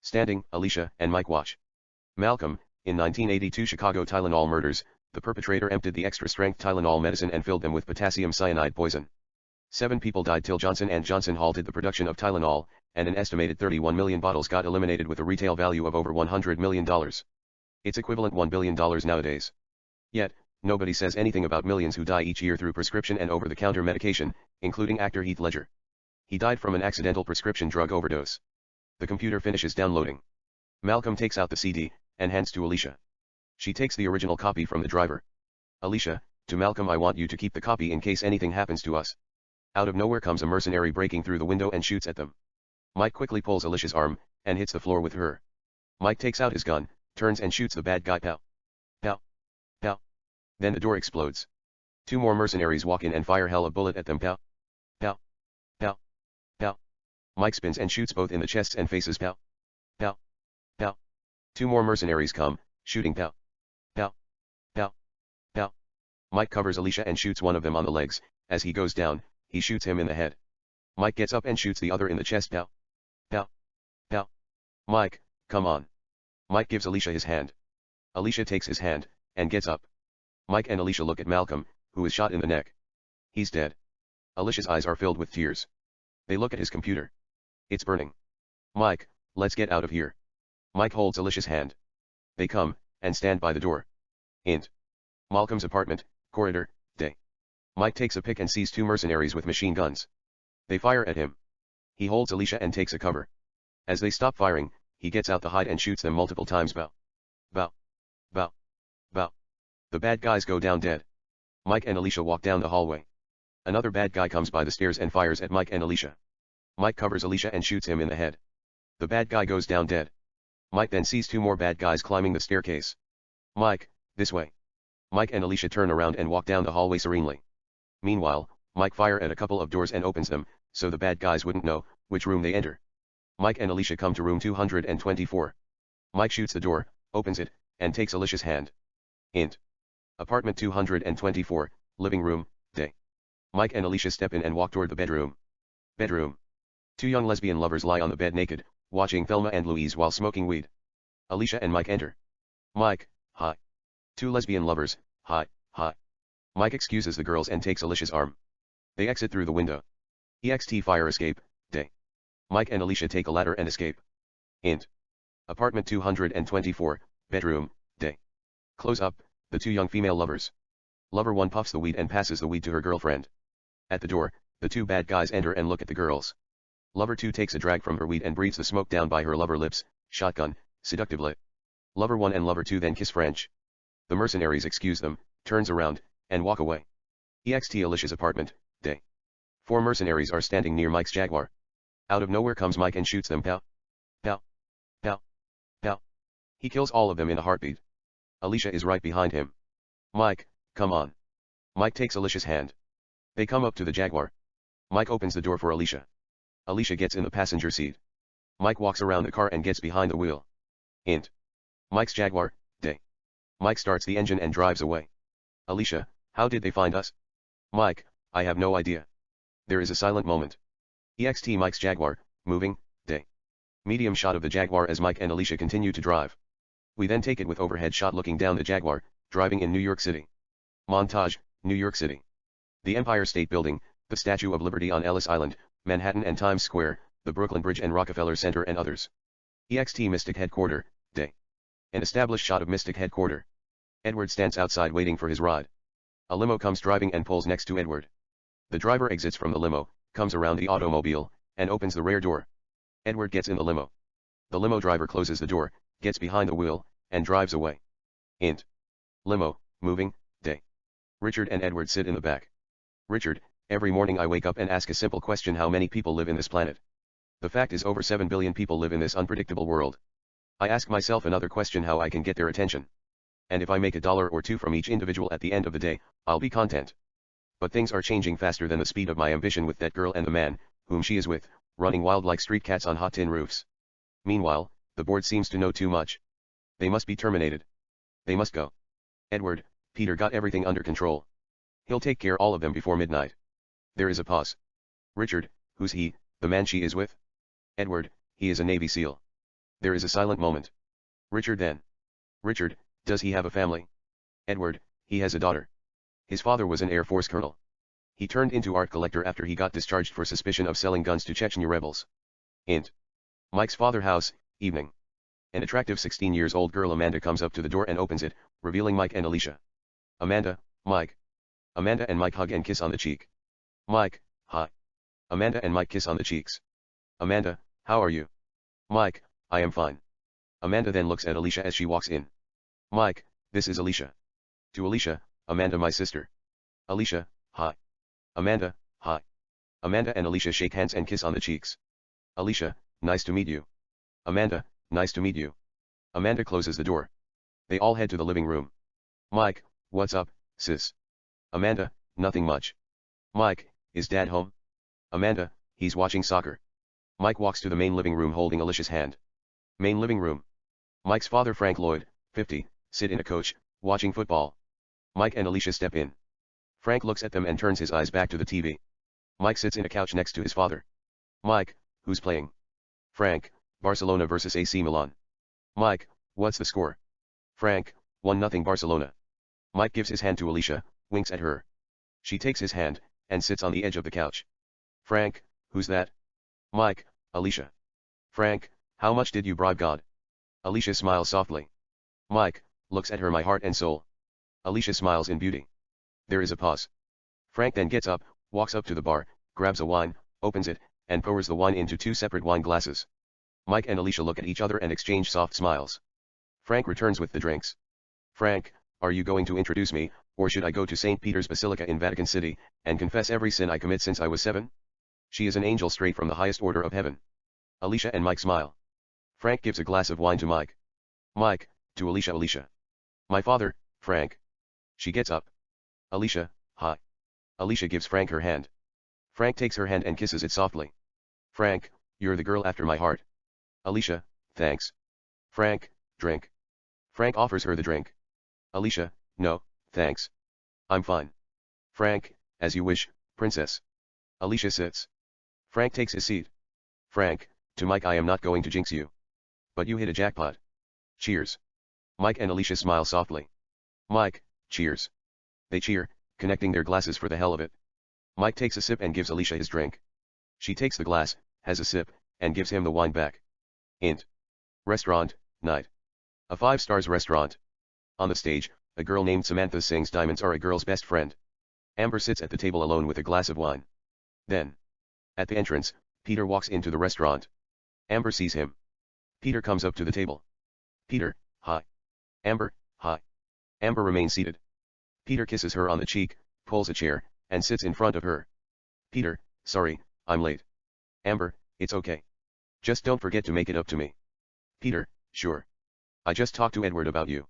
S1: Standing, Alicia and Mike watch. Malcolm, in 1982 Chicago Tylenol murders, the perpetrator emptied the extra-strength Tylenol medicine and filled them with potassium cyanide poison. 7 people died till Johnson & Johnson halted the production of Tylenol, and an estimated 31 million bottles got eliminated with a retail value of over $100 million. It's equivalent $1 billion nowadays. Yet, nobody says anything about millions who die each year through prescription and over-the-counter medication, including actor Heath Ledger. He died from an accidental prescription drug overdose. The computer finishes downloading. Malcolm takes out the CD, and hands to Alicia. She takes the original copy from the driver. Alicia, to Malcolm, I want you to keep the copy in case anything happens to us. Out of nowhere comes a mercenary breaking through the window and shoots at them. Mike quickly pulls Alicia's arm, and hits the floor with her. Mike takes out his gun, turns and shoots the bad guy. Pow. Pow. Pow. Then the door explodes. 2 more mercenaries walk in and fire hell a bullet at them. Pow. Pow. Pow. Pow. Mike spins and shoots both in the chests and faces. Pow. Pow. Pow. 2 more mercenaries come, shooting. Pow. Pow. Pow. Pow. Mike covers Alicia and shoots one of them on the legs. As he goes down, he shoots him in the head. Mike gets up and shoots the other in the chest. Pow. Pow. Pow. Mike, come on. Mike gives Alicia his hand. Alicia takes his hand, and gets up. Mike and Alicia look at Malcolm, who is shot in the neck. He's dead. Alicia's eyes are filled with tears. They look at his computer. It's burning. Mike, let's get out of here. Mike holds Alicia's hand. They come, and stand by the door. Int. Malcolm's apartment, corridor, day. Mike takes a pick and sees 2 mercenaries with machine guns. They fire at him. He holds Alicia and takes a cover. As they stop firing, he gets out the hide and shoots them multiple times. Bow. Bow. Bow. Bow. The bad guys go down dead. Mike and Alicia walk down the hallway. Another bad guy comes by the stairs and fires at Mike and Alicia. Mike covers Alicia and shoots him in the head. The bad guy goes down dead. Mike then sees 2 more bad guys climbing the staircase. Mike, this way. Mike and Alicia turn around and walk down the hallway serenely. Meanwhile, Mike fires at a couple of doors and opens them, so the bad guys wouldn't know which room they enter. Mike and Alicia come to room 224. Mike shoots the door, opens it, and takes Alicia's hand. Int. Apartment 224, living room, day. Mike and Alicia step in and walk toward the bedroom. Bedroom. 2 young lesbian lovers lie on the bed naked, watching Thelma and Louise while smoking weed. Alicia and Mike enter. Mike, hi. 2 lesbian lovers, hi, hi. Mike excuses the girls and takes Alicia's arm. They exit through the window. EXT fire escape, day. Mike and Alicia take a ladder and escape. Int. Apartment 224, bedroom, day. Close up, the 2 young female lovers. Lover 1 puffs the weed and passes the weed to her girlfriend. At the door, the 2 bad guys enter and look at the girls. Lover 2 takes a drag from her weed and breathes the smoke down by her lover lips, shotgun, seductively. Lover 1 and Lover 2 then kiss French. The mercenaries excuse them, turns around, and walk away. EXT Alicia's apartment, day. 4 mercenaries are standing near Mike's Jaguar. Out of nowhere comes Mike and shoots them. Pow. Pow. Pow. Pow. He kills all of them in a heartbeat. Alicia is right behind him. Mike, come on. Mike takes Alicia's hand. They come up to the Jaguar. Mike opens the door for Alicia. Alicia gets in the passenger seat. Mike walks around the car and gets behind the wheel. Int. Mike's Jaguar, day. Mike starts the engine and drives away. Alicia, how did they find us? Mike, I have no idea. There is a silent moment. EXT Mike's Jaguar, moving, day. Medium shot of the Jaguar as Mike and Alicia continue to drive. We then take it with overhead shot looking down the Jaguar, driving in New York City. Montage, New York City. The Empire State Building, the Statue of Liberty on Ellis Island, Manhattan and Times Square, the Brooklyn Bridge and Rockefeller Center and others. EXT Mystic Headquarter, Day. An established shot of Mystic Headquarter. Edward stands outside waiting for his ride. A limo comes driving and pulls next to Edward. The driver exits from the limo, comes around the automobile, and opens the rear door. Edward gets in the limo. The limo driver closes the door, gets behind the wheel, and drives away. Int. Limo, moving, day. Richard and Edward sit in the back. Richard, every morning I wake up and ask a simple question: how many people live in this planet? The fact is over 7 billion people live in this unpredictable world. I ask myself another question: how I can get their attention. And if I make $1 or $2 from each individual at the end of the day, I'll be content. But things are changing faster than the speed of my ambition with that girl and the man, whom she is with, running wild like street cats on hot tin roofs. Meanwhile, the board seems to know too much. They must be terminated. They must go. Edward, Peter got everything under control. He'll take care all of them before midnight. There is a pause. Richard, who's he, the man she is with? Edward, he is a Navy SEAL. There is a silent moment. Richard then. Richard, does he have a family? Edward, he has a daughter. His father was an Air Force colonel. He turned into art collector after he got discharged for suspicion of selling guns to Chechen rebels. Int. Mike's father house, evening. An attractive 16-year-old girl Amanda comes up to the door and opens it, revealing Mike and Alicia. Amanda, Mike. Amanda and Mike hug and kiss on the cheek. Mike, hi. Amanda and Mike kiss on the cheeks. Amanda, how are you? Mike, I am fine. Amanda then looks at Alicia as she walks in. Mike, this is Alicia. To Alicia, Amanda my sister. Alicia, hi. Amanda, hi. Amanda and Alicia shake hands and kiss on the cheeks. Alicia, nice to meet you. Amanda, nice to meet you. Amanda closes the door. They all head to the living room. Mike, what's up, sis? Amanda, nothing much. Mike, is Dad home? Amanda, he's watching soccer. Mike walks to the main living room holding Alicia's hand. Main living room. Mike's father Frank Lloyd, 50, sit in a coach, watching football. Mike and Alicia step in. Frank looks at them and turns his eyes back to the TV. Mike sits in a couch next to his father. Mike, who's playing? Frank, Barcelona versus AC Milan. Mike, what's the score? Frank, 1-0 Barcelona. Mike gives his hand to Alicia, winks at her. She takes his hand, and sits on the edge of the couch. Frank, who's that? Mike, Alicia. Frank, how much did you bribe God? Alicia smiles softly. Mike, looks at her my heart and soul. Alicia smiles in beauty. There is a pause. Frank then gets up, walks up to the bar, grabs a wine, opens it, and pours the wine into 2 separate wine glasses. Mike and Alicia look at each other and exchange soft smiles. Frank returns with the drinks. Frank, are you going to introduce me, or should I go to St. Peter's Basilica in Vatican City, and confess every sin I commit since I was 7? She is an angel straight from the highest order of heaven. Alicia and Mike smile. Frank gives a glass of wine to Mike. Mike, to Alicia. Alicia. My father, Frank. She gets up. Alicia, hi. Alicia gives Frank her hand. Frank takes her hand and kisses it softly. Frank, you're the girl after my heart. Alicia, thanks. Frank, drink. Frank offers her the drink. Alicia, no, thanks. I'm fine. Frank, as you wish, princess. Alicia sits. Frank takes his seat. Frank, to Mike, I am not going to jinx you. But you hit a jackpot. Cheers. Mike and Alicia smile softly. Mike, cheers. They cheer, connecting their glasses for the hell of it. Mike takes a sip and gives Alicia his drink. She takes the glass, has a sip, and gives him the wine back. Int. Restaurant, night. A 5 stars restaurant. On the stage, a girl named Samantha sings Diamonds Are a Girl's Best Friend. Amber sits at the table alone with a glass of wine. Then, at the entrance, Peter walks into the restaurant. Amber sees him. Peter comes up to the table. Peter, hi. Amber, hi. Amber remains seated. Peter kisses her on the cheek, pulls a chair, and sits in front of her. Peter, sorry, I'm late. Amber, it's okay. Just don't forget to make it up to me. Peter, sure. I just talked to Edward about you.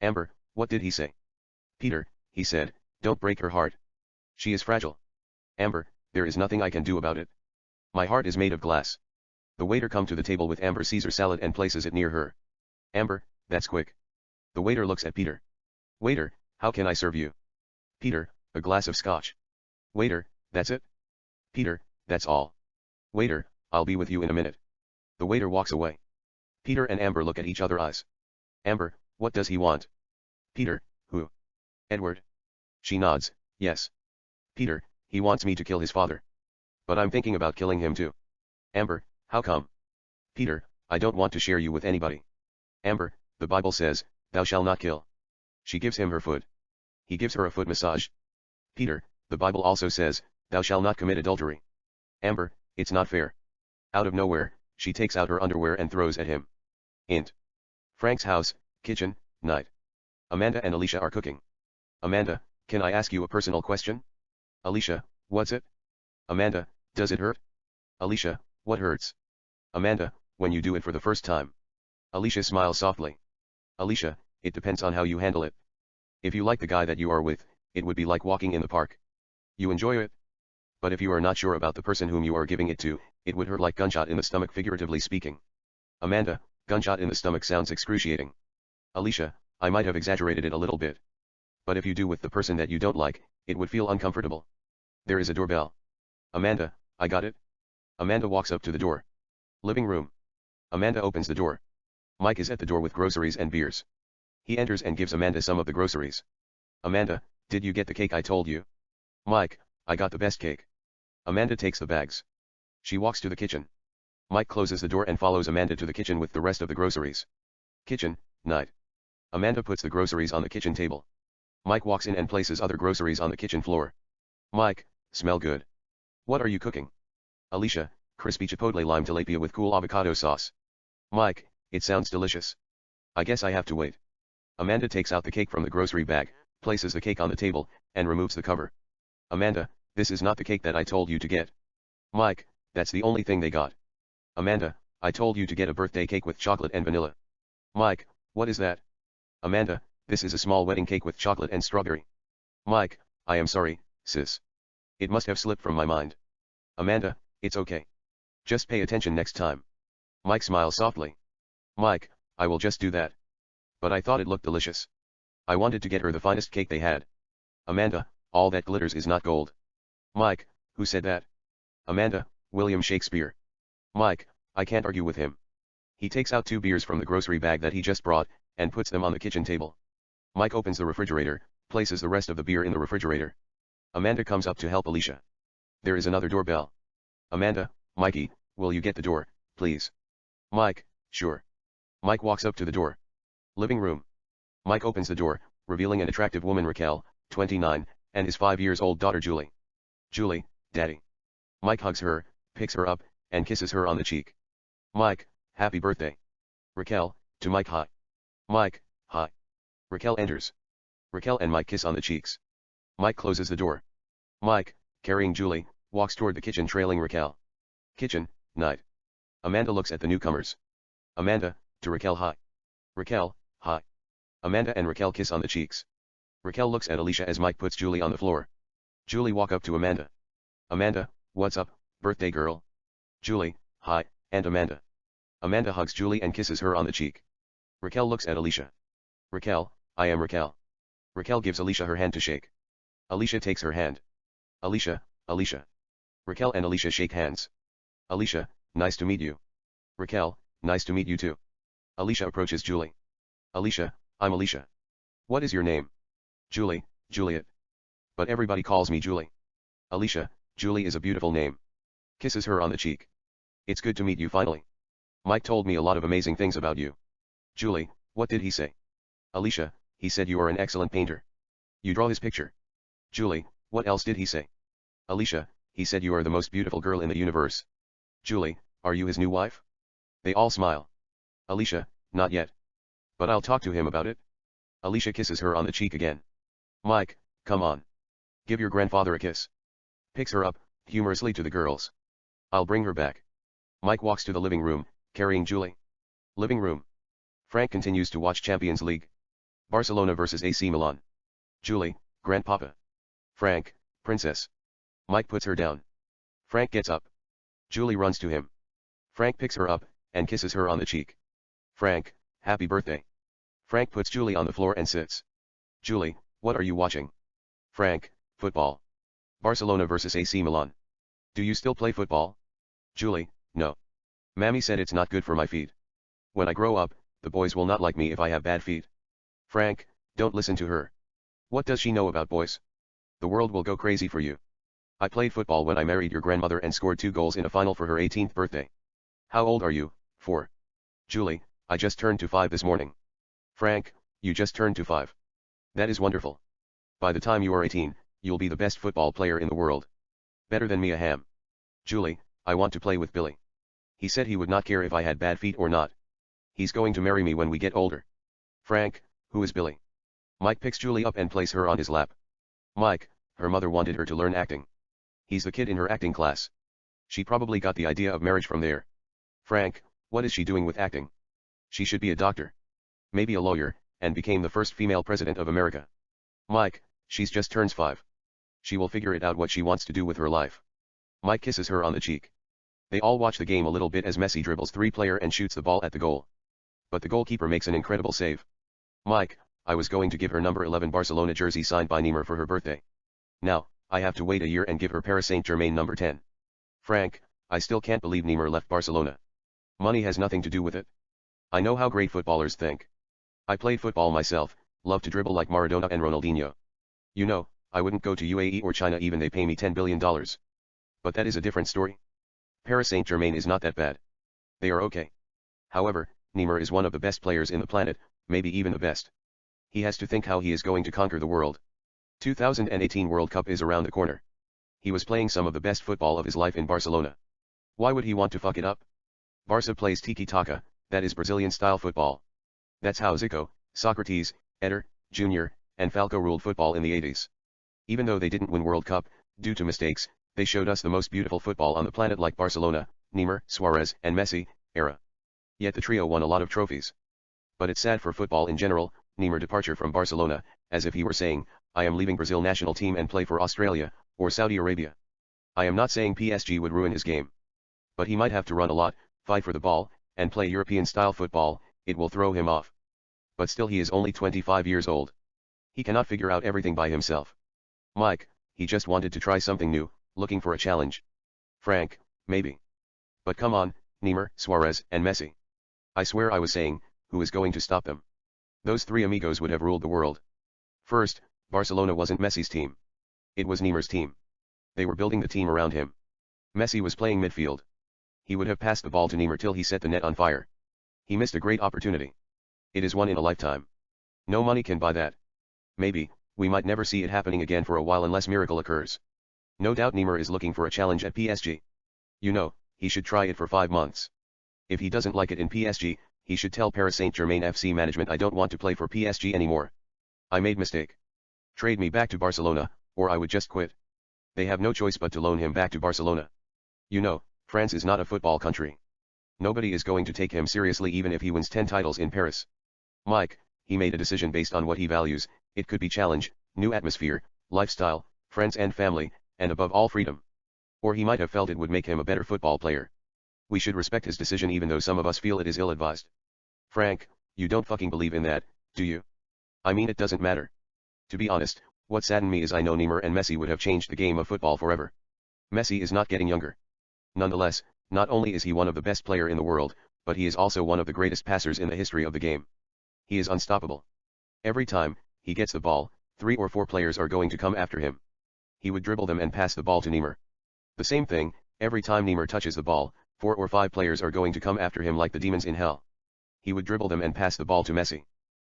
S1: Amber, what did he say? Peter, he said, don't break her heart. She is fragile. Amber, there is nothing I can do about it. My heart is made of glass. The waiter comes to the table with Amber Caesar salad and places it near her. Amber, that's quick. The waiter looks at Peter. Waiter, how can I serve you? Peter, a glass of scotch. Waiter, that's it? Peter, that's all. Waiter, I'll be with you in a minute. The waiter walks away. Peter and Amber look at each other's eyes. Amber, what does he want? Peter, who? Edward. She nods, yes. Peter, he wants me to kill his father. But I'm thinking about killing him too. Amber, how come? Peter, I don't want to share you with anybody. Amber, the Bible says, thou shalt not kill. She gives him her foot. He gives her a foot massage. Peter, the Bible also says, thou shalt not commit adultery. Amber, it's not fair. Out of nowhere, she takes out her underwear and throws at him. Int. Frank's house, kitchen, night. Amanda and Alicia are cooking. Amanda, can I ask you a personal question? Alicia, what's it? Amanda, does it hurt? Alicia, what hurts? Amanda, when you do it for the first time. Alicia smiles softly. Alicia, it depends on how you handle it. If you like the guy that you are with, it would be like walking in the park. You enjoy it. But if you are not sure about the person whom you are giving it to, it would hurt like gunshot in the stomach, figuratively speaking. Amanda, gunshot in the stomach sounds excruciating. Alicia, I might have exaggerated it a little bit. But if you do with the person that you don't like, it would feel uncomfortable. There is a doorbell. Amanda, I got it. Amanda walks up to the door. Living room. Amanda opens the door. Mike is at the door with groceries and beers. He enters and gives Amanda some of the groceries. Amanda, did you get the cake I told you? Mike, I got the best cake. Amanda takes the bags. She walks to the kitchen. Mike closes the door and follows Amanda to the kitchen with the rest of the groceries. Kitchen, night. Amanda puts the groceries on the kitchen table. Mike walks in and places other groceries on the kitchen floor. Mike, smell good. What are you cooking? Alicia, crispy chipotle lime tilapia with cool avocado sauce. Mike, it sounds delicious. I guess I have to wait. Amanda takes out the cake from the grocery bag, places the cake on the table, and removes the cover. Amanda, this is not the cake that I told you to get. Mike, that's the only thing they got. Amanda, I told you to get a birthday cake with chocolate and vanilla. Mike, what is that? Amanda, this is a small wedding cake with chocolate and strawberry. Mike, I am sorry, sis. It must have slipped from my mind. Amanda, it's okay. Just pay attention next time. Mike smiles softly. Mike, I will just do that. But I thought it looked delicious. I wanted to get her the finest cake they had. Amanda, all that glitters is not gold. Mike, who said that? Amanda, William Shakespeare. Mike, I can't argue with him. He takes out 2 beers from the grocery bag that he just brought, and puts them on the kitchen table. Mike opens the refrigerator, places the rest of the beer in the refrigerator. Amanda comes up to help Alicia. There is another doorbell. Amanda, Mikey, will you get the door, please? Mike, sure. Mike walks up to the door. Living room. Mike opens the door, revealing an attractive woman, Raquel, 29, and his 5-year-old daughter Julie. Julie, Daddy. Mike hugs her, picks her up, and kisses her on the cheek. Mike, happy birthday. Raquel, to Mike, hi. Mike, hi. Raquel enters. Raquel and Mike kiss on the cheeks. Mike closes the door. Mike, carrying Julie, walks toward the kitchen trailing Raquel. Kitchen, night. Amanda looks at the newcomers. Amanda, to Raquel, hi. Raquel, hi. Amanda and Raquel kiss on the cheeks. Raquel looks at Alicia as Mike puts Julie on the floor. Julie walk up to Amanda. Amanda, what's up, birthday girl? Julie, hi, and Amanda. Amanda hugs Julie and kisses her on the cheek. Raquel looks at Alicia. Raquel, I am Raquel. Raquel gives Alicia her hand to shake. Alicia takes her hand. Alicia, Alicia. Raquel and Alicia shake hands. Alicia, nice to meet you. Raquel, nice to meet you too. Alicia approaches Julie. Alicia, I'm Alicia. What is your name? Julie, Juliet. But everybody calls me Julie. Alicia, Julie is a beautiful name. Kisses her on the cheek. It's good to meet you finally. Mike told me a lot of amazing things about you. Julie, what did he say? Alicia, he said you are an excellent painter. You draw his picture. Julie, what else did he say? Alicia, he said you are the most beautiful girl in the universe. Julie, are you his new wife? They all smile. Alicia, not yet. But I'll talk to him about it. Alicia kisses her on the cheek again. Mike, come on. Give your grandfather a kiss. Picks her up, humorously to the girls. I'll bring her back. Mike walks to the living room, carrying Julie. Living room. Frank continues to watch Champions League. Barcelona vs AC Milan. Julie, Grandpapa. Frank, Princess. Mike puts her down. Frank gets up. Julie runs to him. Frank picks her up, and kisses her on the cheek. Frank, happy birthday. Frank puts Julie on the floor and sits. Julie, what are you watching? Frank, football. Barcelona vs AC Milan. Do you still play football? Julie, no. Mammy said it's not good for my feet. When I grow up, the boys will not like me if I have bad feet. Frank, don't listen to her. What does she know about boys? The world will go crazy for you. I played football when I married your grandmother and scored 2 goals in a final for her 18th birthday. How old are you? 4. Julie, I just turned to 5 this morning. Frank, you just turned to 5. That is wonderful. By the time you are 18, you'll be the best football player in the world. Better than me a ham. Julie, I want to play with Billy. He said he would not care if I had bad feet or not. He's going to marry me when we get older. Frank, who is Billy? Mike picks Julie up and places her on his lap. Mike, her mother wanted her to learn acting. He's the kid in her acting class. She probably got the idea of marriage from there. Frank, what is she doing with acting? She should be a doctor. Maybe a lawyer, and became the first female president of America. Mike, she's just turns 5. She will figure it out what she wants to do with her life. Mike kisses her on the cheek. They all watch the game a little bit as Messi dribbles 3-player and shoots the ball at the goal. But the goalkeeper makes an incredible save. Mike, I was going to give her number 11 Barcelona jersey signed by Neymar for her birthday. Now, I have to wait a year and give her Paris Saint-Germain number 10. Frank, I still can't believe Neymar left Barcelona. Money has nothing to do with it. I know how great footballers think. I played football myself, love to dribble like Maradona and Ronaldinho. You know, I wouldn't go to UAE or China even they pay me $10 billion. But that is a different story. Paris Saint-Germain is not that bad. They are okay. However, Neymar is one of the best players in the planet, maybe even the best. He has to think how he is going to conquer the world. 2018 World Cup is around the corner. He was playing some of the best football of his life in Barcelona. Why would he want to fuck it up? Barca plays tiki-taka, that is Brazilian-style football. That's how Zico, Socrates, Eder, Jr., and Falco ruled football in the 80s. Even though they didn't win World Cup, due to mistakes, they showed us the most beautiful football on the planet like Barcelona, Neymar, Suarez, and Messi, era. Yet the trio won a lot of trophies. But it's sad for football in general, Neymar departure from Barcelona, as if he were saying, I am leaving Brazil national team and play for Australia, or Saudi Arabia. I am not saying PSG would ruin his game. But he might have to run a lot, fight for the ball, and play European-style football, it will throw him off. But still he is only 25 years old. He cannot figure out everything by himself. Mike, he just wanted to try something new, looking for a challenge. Frank, maybe. But come on, Neymar, Suarez, and Messi. I swear I was saying, who is going to stop them? Those 3 amigos would have ruled the world. First, Barcelona wasn't Messi's team. It was Neymar's team. They were building the team around him. Messi was playing midfield. He would have passed the ball to Neymar till he set the net on fire. He missed a great opportunity. It is one in a lifetime. No money can buy that. Maybe, we might never see it happening again for a while unless miracle occurs. No doubt Neymar is looking for a challenge at PSG. You know, he should try it for 5 months. If he doesn't like it in PSG, he should tell Paris Saint-Germain FC management I don't want to play for PSG anymore. I made mistake. Trade me back to Barcelona, or I would just quit. They have no choice but to loan him back to Barcelona. You know, France is not a football country. Nobody is going to take him seriously even if he wins 10 titles in Paris. Mike, he made a decision based on what he values, it could be challenge, new atmosphere, lifestyle, friends and family, and above all freedom. Or he might have felt it would make him a better football player. We should respect his decision even though some of us feel it is ill-advised. Frank, you don't fucking believe in that, do you? I mean it doesn't matter. To be honest, what saddened me is I know Neymar and Messi would have changed the game of football forever. Messi is not getting younger. Nonetheless, not only is he one of the best player in the world, but he is also one of the greatest passers in the history of the game. He is unstoppable. Every time he gets the ball, 3 or 4 players are going to come after him. He would dribble them and pass the ball to Neymar. The same thing, every time Neymar touches the ball, 4 or 5 players are going to come after him like the demons in hell. He would dribble them and pass the ball to Messi.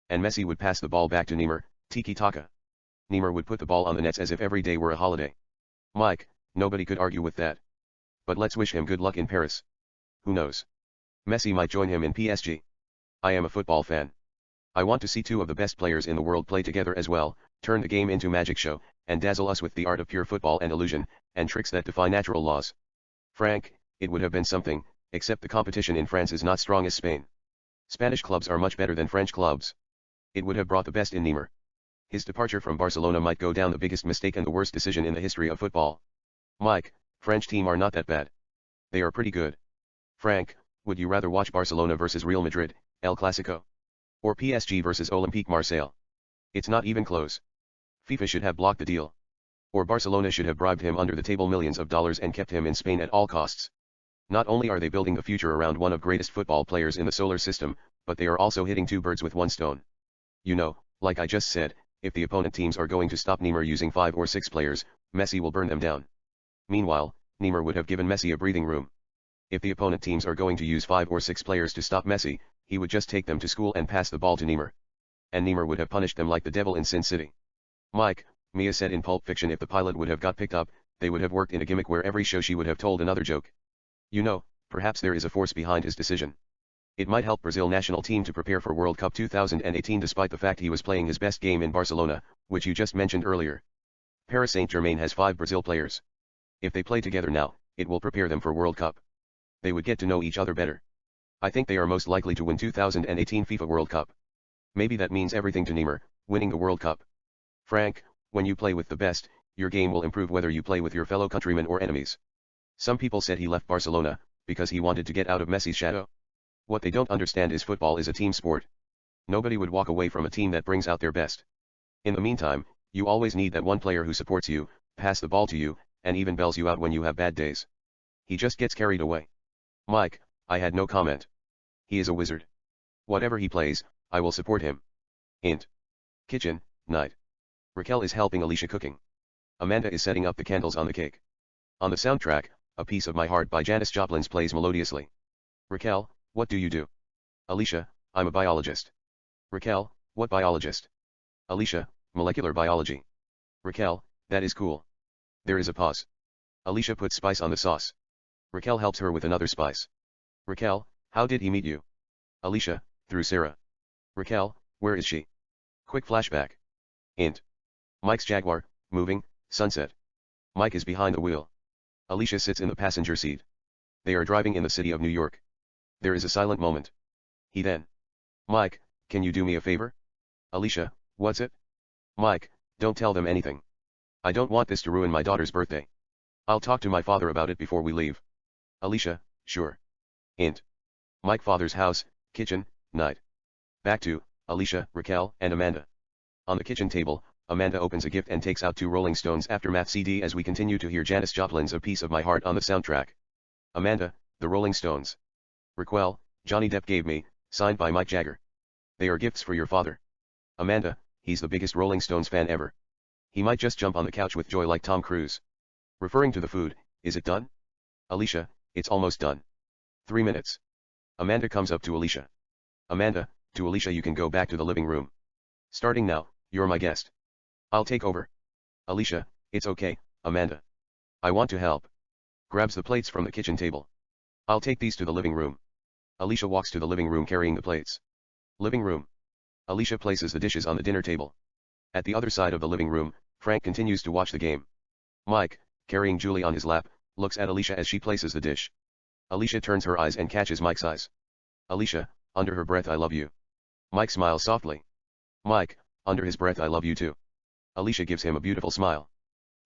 S1: And Messi would pass the ball back to Neymar, tiki-taka. Neymar would put the ball on the nets as if every day were a holiday. Mike, nobody could argue with that. But let's wish him good luck in Paris. Who knows? Messi might join him in PSG. I am a football fan. I want to see 2 of the best players in the world play together as well, turn the game into magic show, and dazzle us with the art of pure football and illusion, and tricks that defy natural laws. Frank, it would have been something, except the competition in France is not strong as Spain. Spanish clubs are much better than French clubs. It would have brought the best in Neymar. His departure from Barcelona might go down the biggest mistake and the worst decision in the history of football. Mike, French team are not that bad. They are pretty good. Frank, would you rather watch Barcelona versus Real Madrid, El Clasico? Or PSG versus Olympique Marseille? It's not even close. FIFA should have blocked the deal. Or Barcelona should have bribed him under the table millions of dollars and kept him in Spain at all costs. Not only are they building the future around one of the greatest football players in the solar system, but they are also hitting two birds with one stone. You know, like I just said, if the opponent teams are going to stop Neymar using 5 or 6 players, Messi will burn them down. Meanwhile, Neymar would have given Messi a breathing room. If the opponent teams are going to use 5 or 6 players to stop Messi, he would just take them to school and pass the ball to Neymar. And Neymar would have punished them like the devil in Sin City. Mike, Mia said in Pulp Fiction if the pilot would have got picked up, they would have worked in a gimmick where every show she would have told another joke. You know, perhaps there is a force behind his decision. It might help Brazil national team to prepare for World Cup 2018 despite the fact he was playing his best game in Barcelona, which you just mentioned earlier. Paris Saint-Germain has 5 Brazil players. If they play together now, it will prepare them for World Cup. They would get to know each other better. I think they are most likely to win 2018 FIFA World Cup. Maybe that means everything to Neymar, winning the World Cup. Frank, when you play with the best, your game will improve whether you play with your fellow countrymen or enemies. Some people said he left Barcelona, because he wanted to get out of Messi's shadow. What they don't understand is football is a team sport. Nobody would walk away from a team that brings out their best. In the meantime, you always need that one player who supports you, pass the ball to you, and even bails you out when you have bad days. He just gets carried away. Mike, I had no comment. He is a wizard. Whatever he plays, I will support him. Int. Kitchen, night. Raquel is helping Alicia cooking. Amanda is setting up the candles on the cake. On the soundtrack, A Piece of My Heart by Janis Joplin plays melodiously. Raquel, what do you do? Alicia, I'm a biologist. Raquel, what biologist? Alicia, molecular biology. Raquel, that is cool. There is a pause. Alicia puts spice on the sauce. Raquel helps her with another spice. Raquel, how did he meet you? Alicia, through Sarah. Raquel, where is she? Quick flashback. Int. Mike's Jaguar, moving, sunset. Mike is behind the wheel. Alicia sits in the passenger seat. They are driving in the city of New York. There is a silent moment. He then. Mike, can you do me a favor? Alicia, what's it? Mike, don't tell them anything. I don't want this to ruin my daughter's birthday. I'll talk to my father about it before we leave. Alicia, sure. Int. Mike father's house, kitchen, night. Back to, Alicia, Raquel, and Amanda. On the kitchen table, Amanda opens a gift and takes out 2 Rolling Stones Aftermath CD as we continue to hear Janis Joplin's A Piece of My Heart on the soundtrack. Amanda, the Rolling Stones. Raquel, Johnny Depp gave me, signed by Mick Jagger. They are gifts for your father. Amanda, he's the biggest Rolling Stones fan ever. He might just jump on the couch with joy like Tom Cruise. Referring to the food, is it done? Alicia, it's almost done. 3 minutes. Amanda comes up to Alicia. Amanda, to Alicia you can go back to the living room. Starting now, you're my guest. I'll take over. Alicia, it's okay, Amanda. I want to help. Grabs the plates from the kitchen table. I'll take these to the living room. Alicia walks to the living room carrying the plates. Living room. Alicia places the dishes on the dinner table. At the other side of the living room, Frank continues to watch the game. Mike, carrying Julie on his lap, looks at Alicia as she places the dish. Alicia turns her eyes and catches Mike's eyes. Alicia, under her breath I love you. Mike smiles softly. Mike, under his breath I love you too. Alicia gives him a beautiful smile.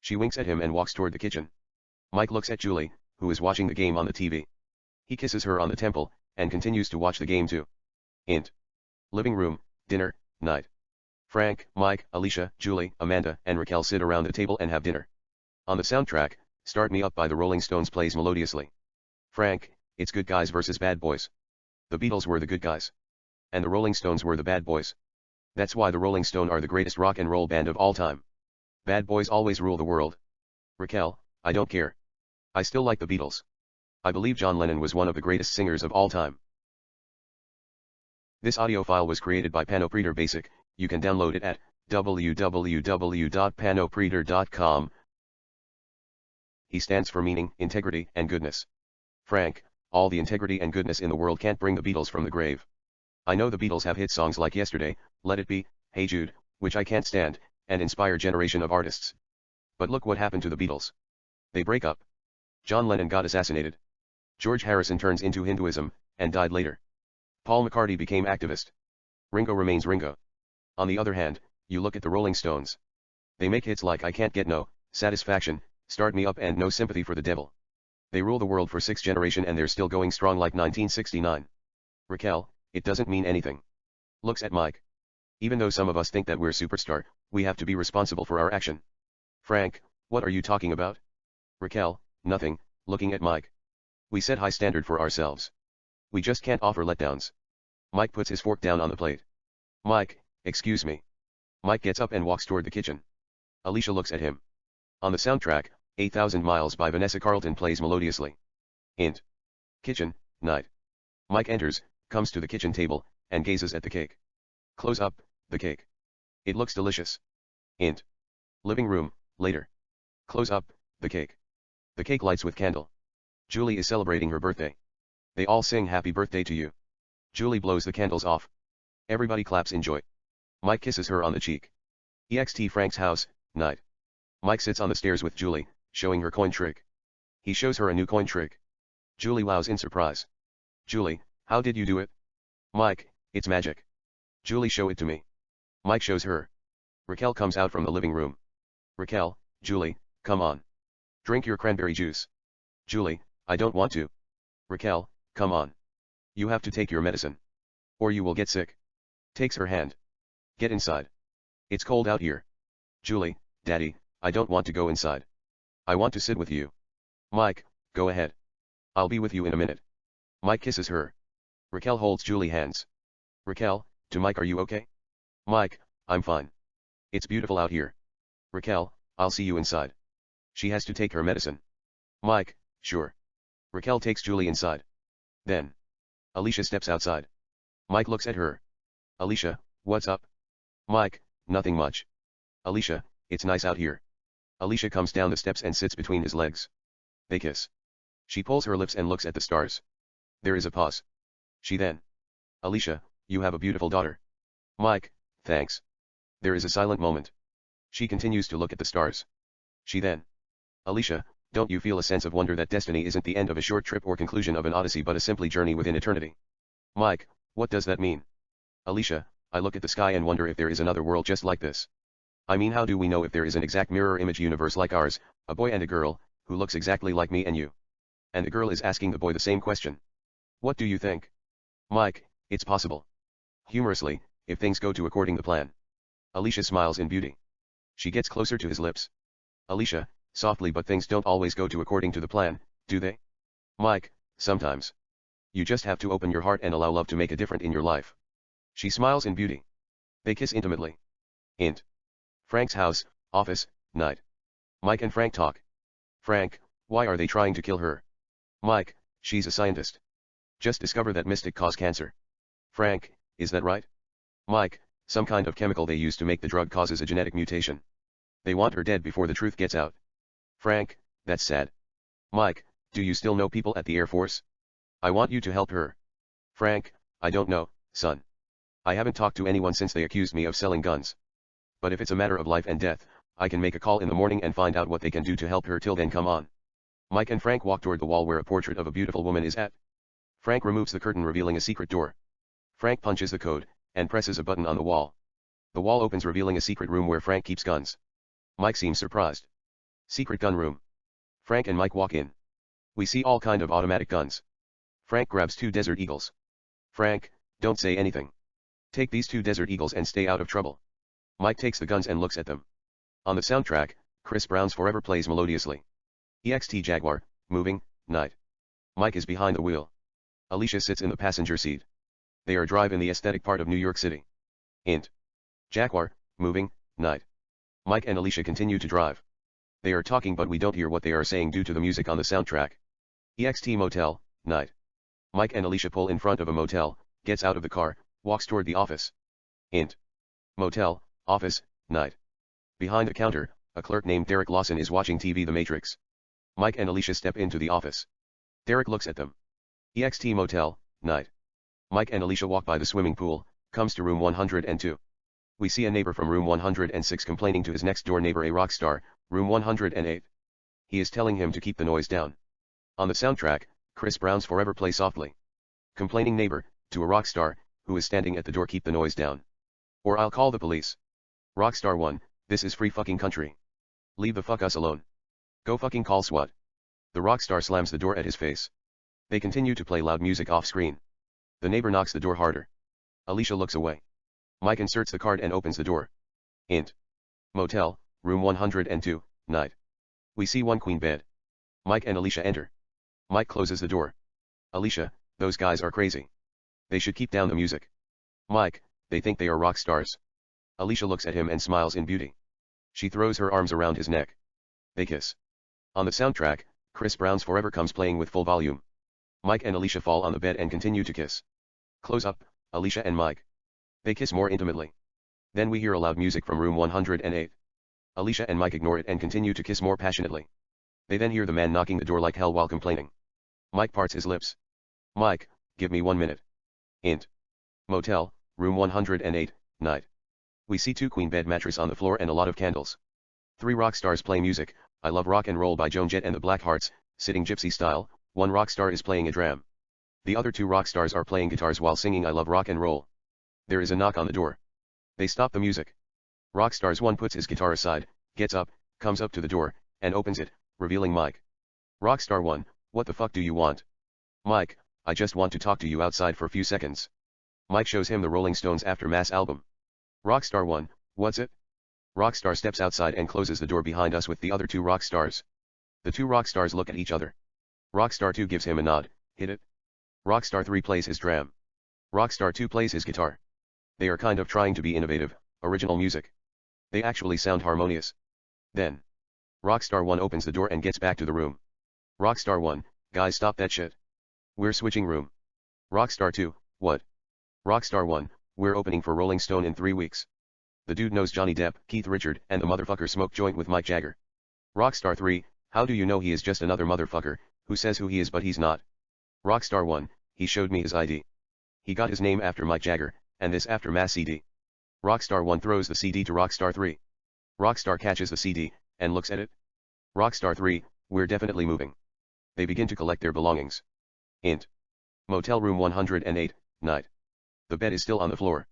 S1: She winks at him and walks toward the kitchen. Mike looks at Julie, who is watching the game on the TV. He kisses her on the temple, and continues to watch the game too. Int. Living room, dinner, night. Frank, Mike, Alicia, Julie, Amanda, and Raquel sit around the table and have dinner. On the soundtrack, Start Me Up by the Rolling Stones plays melodiously. Frank, it's good guys versus bad boys. The Beatles were the good guys. And the Rolling Stones were the bad boys. That's why the Rolling Stone are the greatest rock and roll band of all time. Bad boys always rule the world. Raquel, I don't care. I still like the Beatles. I believe John Lennon was one of the greatest singers of all time. This audio file was created by Panopreader Basic. You can download it at www.panopreader.com. He stands for meaning, integrity, and goodness. Frank, all the integrity and goodness in the world can't bring the Beatles from the grave. I know the Beatles have hit songs like Yesterday, Let It Be, Hey Jude, which I can't stand, and inspire generation of artists. But look what happened to the Beatles. They break up. John Lennon got assassinated. George Harrison turns into Hinduism, and died later. Paul McCartney became activist. Ringo remains Ringo. On the other hand, you look at the Rolling Stones. They make hits like I Can't Get No, Satisfaction, Start Me Up and No Sympathy for the Devil. They rule the world for 6 generations and they're still going strong like 1969. Raquel, it doesn't mean anything. Looks at Mike. Even though some of us think that we're superstar, we have to be responsible for our action. Frank, what are you talking about? Raquel, nothing, looking at Mike. We set high standard for ourselves. We just can't offer letdowns. Mike puts his fork down on the plate. Mike, excuse me. Mike gets up and walks toward the kitchen. Alicia looks at him. On the soundtrack, 8,000 Miles by Vanessa Carlton plays melodiously. Int. Kitchen, night. Mike enters, comes to the kitchen table, and gazes at the cake. Close up, the cake. It looks delicious. Int. Living room, later. Close up, the cake. The cake lights with candle. Julie is celebrating her birthday. They all sing happy birthday to you. Julie blows the candles off. Everybody claps in joy. Mike kisses her on the cheek. Ext Frank's house, night. Mike sits on the stairs with Julie, showing her coin trick. He shows her a new coin trick. Julie wows in surprise. Julie, how did you do it? Mike, it's magic. Julie, show it to me. Mike shows her. Raquel comes out from the living room. Raquel, Julie, come on. Drink your cranberry juice. Julie, I don't want to. Raquel, come on. You have to take your medicine. Or you will get sick. Takes her hand. Get inside. It's cold out here. Julie, Daddy, I don't want to go inside. I want to sit with you. Mike, go ahead. I'll be with you in a minute. Mike kisses her. Raquel holds Julie's hands. Raquel, to Mike, are you okay? Mike, I'm fine. It's beautiful out here. Raquel, I'll see you inside. She has to take her medicine. Mike, sure. Raquel takes Julie inside. Then. Alicia steps outside. Mike looks at her. Alicia, what's up? Mike, nothing much. Alicia, it's nice out here. Alicia comes down the steps and sits between his legs. They kiss. She pulls her lips and looks at the stars. There is a pause. She then. Alicia, you have a beautiful daughter. Mike, thanks. There is a silent moment. She continues to look at the stars. She then. Alicia, don't you feel a sense of wonder that destiny isn't the end of a short trip or conclusion of an odyssey but a simply journey within eternity? Mike, what does that mean? Alicia, I look at the sky and wonder if there is another world just like this. I mean, how do we know if there is an exact mirror image universe like ours, a boy and a girl, who looks exactly like me and you? And the girl is asking the boy the same question. What do you think? Mike, it's possible. Humorously, if things go to according the plan. Alicia smiles in beauty. She gets closer to his lips. Alicia, softly, but things don't always go to according to the plan, do they? Mike, sometimes. You just have to open your heart and allow love to make a difference in your life. She smiles in beauty. They kiss intimately. Int. Frank's house, office, night. Mike and Frank talk. Frank, why are they trying to kill her? Mike, she's a scientist. Just discovered that mystic cause cancer. Frank, is that right? Mike, some kind of chemical they use to make the drug causes a genetic mutation. They want her dead before the truth gets out. Frank, that's sad. Mike, do you still know people at the Air Force? I want you to help her. Frank, I don't know, son. I haven't talked to anyone since they accused me of selling guns. But if it's a matter of life and death, I can make a call in the morning and find out what they can do to help her. Till then, come on. Mike and Frank walk toward the wall where a portrait of a beautiful woman is at. Frank removes the curtain, revealing a secret door. Frank punches the code, and presses a button on the wall. The wall opens, revealing a secret room where Frank keeps guns. Mike seems surprised. Secret gun room. Frank and Mike walk in. We see all kind of automatic guns. Frank grabs 2 Desert Eagles. Frank, don't say anything. Take these 2 Desert Eagles and stay out of trouble. Mike takes the guns and looks at them. On the soundtrack, Chris Brown's Forever plays melodiously. Ext Jaguar, moving, night. Mike is behind the wheel. Alicia sits in the passenger seat. They are drive in the aesthetic part of New York City. Int. Jaguar, moving, night. Mike and Alicia continue to drive. They are talking, but we don't hear what they are saying due to the music on the soundtrack. Ext motel, night. Mike and Alicia pull in front of a motel, gets out of the car, walks toward the office. Int. Motel, office, night. Behind a counter, a clerk named Derek Lawson is watching TV The Matrix. Mike and Alicia step into the office. Derek looks at them. Ext motel, night. Mike and Alicia walk by the swimming pool, comes to room 102. We see a neighbor from room 106 complaining to his next door neighbor, a rock star, room 108. He is telling him to keep the noise down. On the soundtrack, Chris Brown's Forever plays softly. Complaining neighbor, to a rock star, who is standing at the door, keep the noise down. Or I'll call the police. Rockstar 1, this is free fucking country. Leave the fuck us alone. Go fucking call SWAT. The rockstar slams the door at his face. They continue to play loud music off screen. The neighbor knocks the door harder. Alicia looks away. Mike inserts the card and opens the door. Int. Motel, room 102, night. We see one queen bed. Mike and Alicia enter. Mike closes the door. Alicia, those guys are crazy. They should keep down the music. Mike, they think they are rock stars. Alicia looks at him and smiles in beauty. She throws her arms around his neck. They kiss. On the soundtrack, Chris Brown's Forever comes playing with full volume. Mike and Alicia fall on the bed and continue to kiss. Close up, Alicia and Mike. They kiss more intimately. Then we hear loud music from room 108. Alicia and Mike ignore it and continue to kiss more passionately. They then hear the man knocking the door like hell while complaining. Mike parts his lips. Mike, give me 1 minute. Int. Motel, room 108, night. We see 2 queen bed mattress on the floor and a lot of candles. 3 rock stars play music, I Love Rock and Roll by Joan Jett and the Blackhearts, sitting gypsy style. 1 rock star is playing a dram. The other 2 rock stars are playing guitars while singing I Love Rock and Roll. There is a knock on the door. They stop the music. Rock stars 1 puts his guitar aside, gets up, comes up to the door, and opens it, revealing Mike. Rock star 1, what the fuck do you want? Mike, I just want to talk to you outside for a few seconds. Mike shows him the Rolling Stones Aftermath album. Rockstar 1, what's it? Rockstar steps outside and closes the door behind us with the other 2 rock stars. The 2 rock stars look at each other. Rockstar 2 gives him a nod, hit it. Rockstar 3 plays his dram. Rockstar 2 plays his guitar. They are kind of trying to be innovative, original music. They actually sound harmonious. Then, Rockstar 1 opens the door and gets back to the room. Rockstar 1, guys stop that shit. We're switching room. Rockstar 2, what? Rockstar 1, we're opening for Rolling Stone in 3 weeks. The dude knows Johnny Depp, Keith Richard, and the motherfucker smoke joint with Mick Jagger. Rockstar 3, how do you know he is just another motherfucker, who says who he is but he's not? Rockstar 1, he showed me his ID. He got his name after Mick Jagger, and this Aftermath CD. Rockstar 1 throws the CD to Rockstar 3. Rockstar catches the CD, and looks at it. Rockstar 3, we're definitely moving. They begin to collect their belongings. Int. Motel room 108, night. The bed is still on the floor.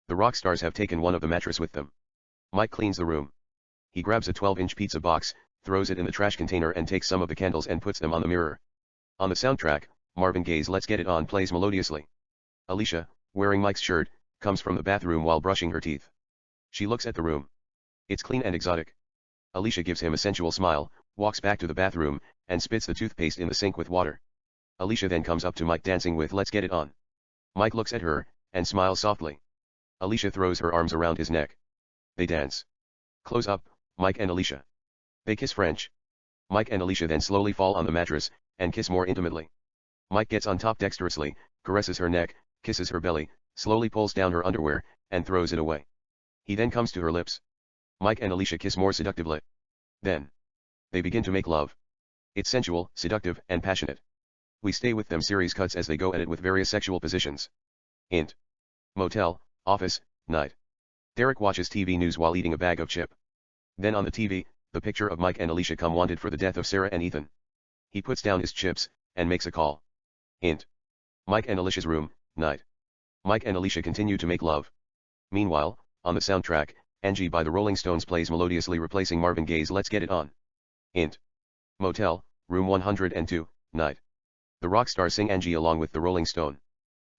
S1: The rock stars have taken one of the mattress with them. Mike cleans the room. He grabs a 12-inch pizza box, throws it in the trash container and takes some of the candles and puts them on the mirror. On the soundtrack, Marvin Gaye's Let's Get It On plays melodiously. Alicia, wearing Mike's shirt, comes from the bathroom while brushing her teeth. She looks at the room. It's clean and exotic. Alicia gives him a sensual smile, walks back to the bathroom, and spits the toothpaste in the sink with water. Alicia then comes up to Mike dancing with Let's Get It On. Mike looks at her, and smiles softly. Alicia throws her arms around his neck. They dance. Close up, Mike and Alicia. They kiss French. Mike and Alicia then slowly fall on the mattress, and kiss more intimately. Mike gets on top dexterously, caresses her neck, kisses her belly, slowly pulls down her underwear, and throws it away. He then comes to her lips. Mike and Alicia kiss more seductively. Then, they begin to make love. It's sensual, seductive, and passionate. We stay with them series cuts as they go at it with various sexual positions. Int. Motel, office, night. Derek watches TV news while eating a bag of chip. Then on the TV, the picture of Mike and Alicia come wanted for the death of Sarah and Ethan. He puts down his chips, and makes a call. Int. Mike and Alicia's room, night. Mike and Alicia continue to make love. Meanwhile, on the soundtrack, Angie by the Rolling Stones plays melodiously replacing Marvin Gaye's Let's Get It On. Int. Motel, room 102, night. The rock stars sing Angie along with the Rolling Stone.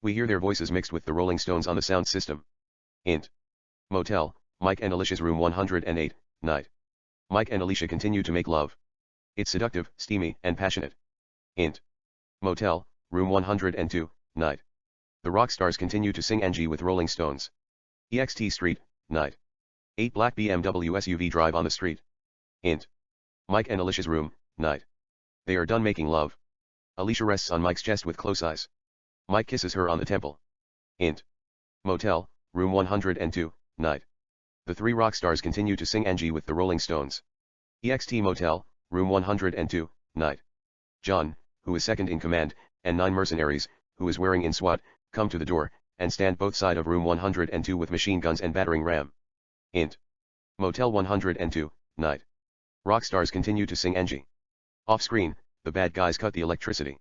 S1: We hear their voices mixed with the Rolling Stones on the sound system. Int. Motel, Mike and Alicia's room 108, night. Mike and Alicia continue to make love. It's seductive, steamy, and passionate. Int. Motel, room 102, night. The rock stars continue to sing Angie with Rolling Stones. EXT Street, night. 8 black BMW SUV drive on the street. Int. Mike and Alicia's room, night. They are done making love. Alicia rests on Mike's chest with close eyes. Mike kisses her on the temple. Int. Motel, room 102, night. The 3 rock stars continue to sing Angie with the Rolling Stones. EXT Motel, room 102, night. John, who is second in command, and 9 mercenaries, who is wearing in SWAT, come to the door, and stand both side of room 102 with machine guns and battering ram. Int. Motel 102, night. Rock stars continue to sing Angie. Off screen, the bad guys cut the electricity.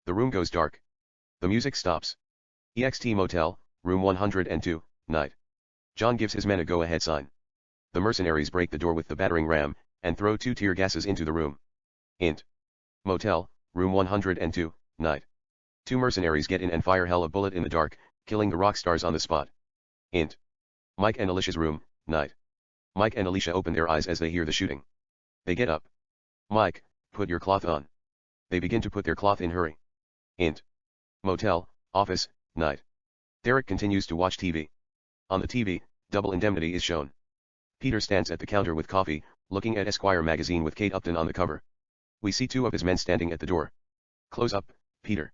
S1: The room goes dark. The music stops. EXT Motel, room 102, night. John gives his men a go-ahead sign. The mercenaries break the door with the battering ram, and throw 2 tear gases into the room. Int. Motel, room 102, night. 2 mercenaries get in and fire hell a bullet in the dark, killing the rock stars on the spot. Int. Mike and Alicia's room, night. Mike and Alicia open their eyes as they hear the shooting. They get up. Mike, put your cloth on. They begin to put their cloth in hurry. Int. Motel, office, night. Derek continues to watch TV. On the TV, Double Indemnity is shown. Peter stands at the counter with coffee, looking at Esquire magazine with Kate Upton on the cover. We see two of his men standing at the door. Close up, Peter.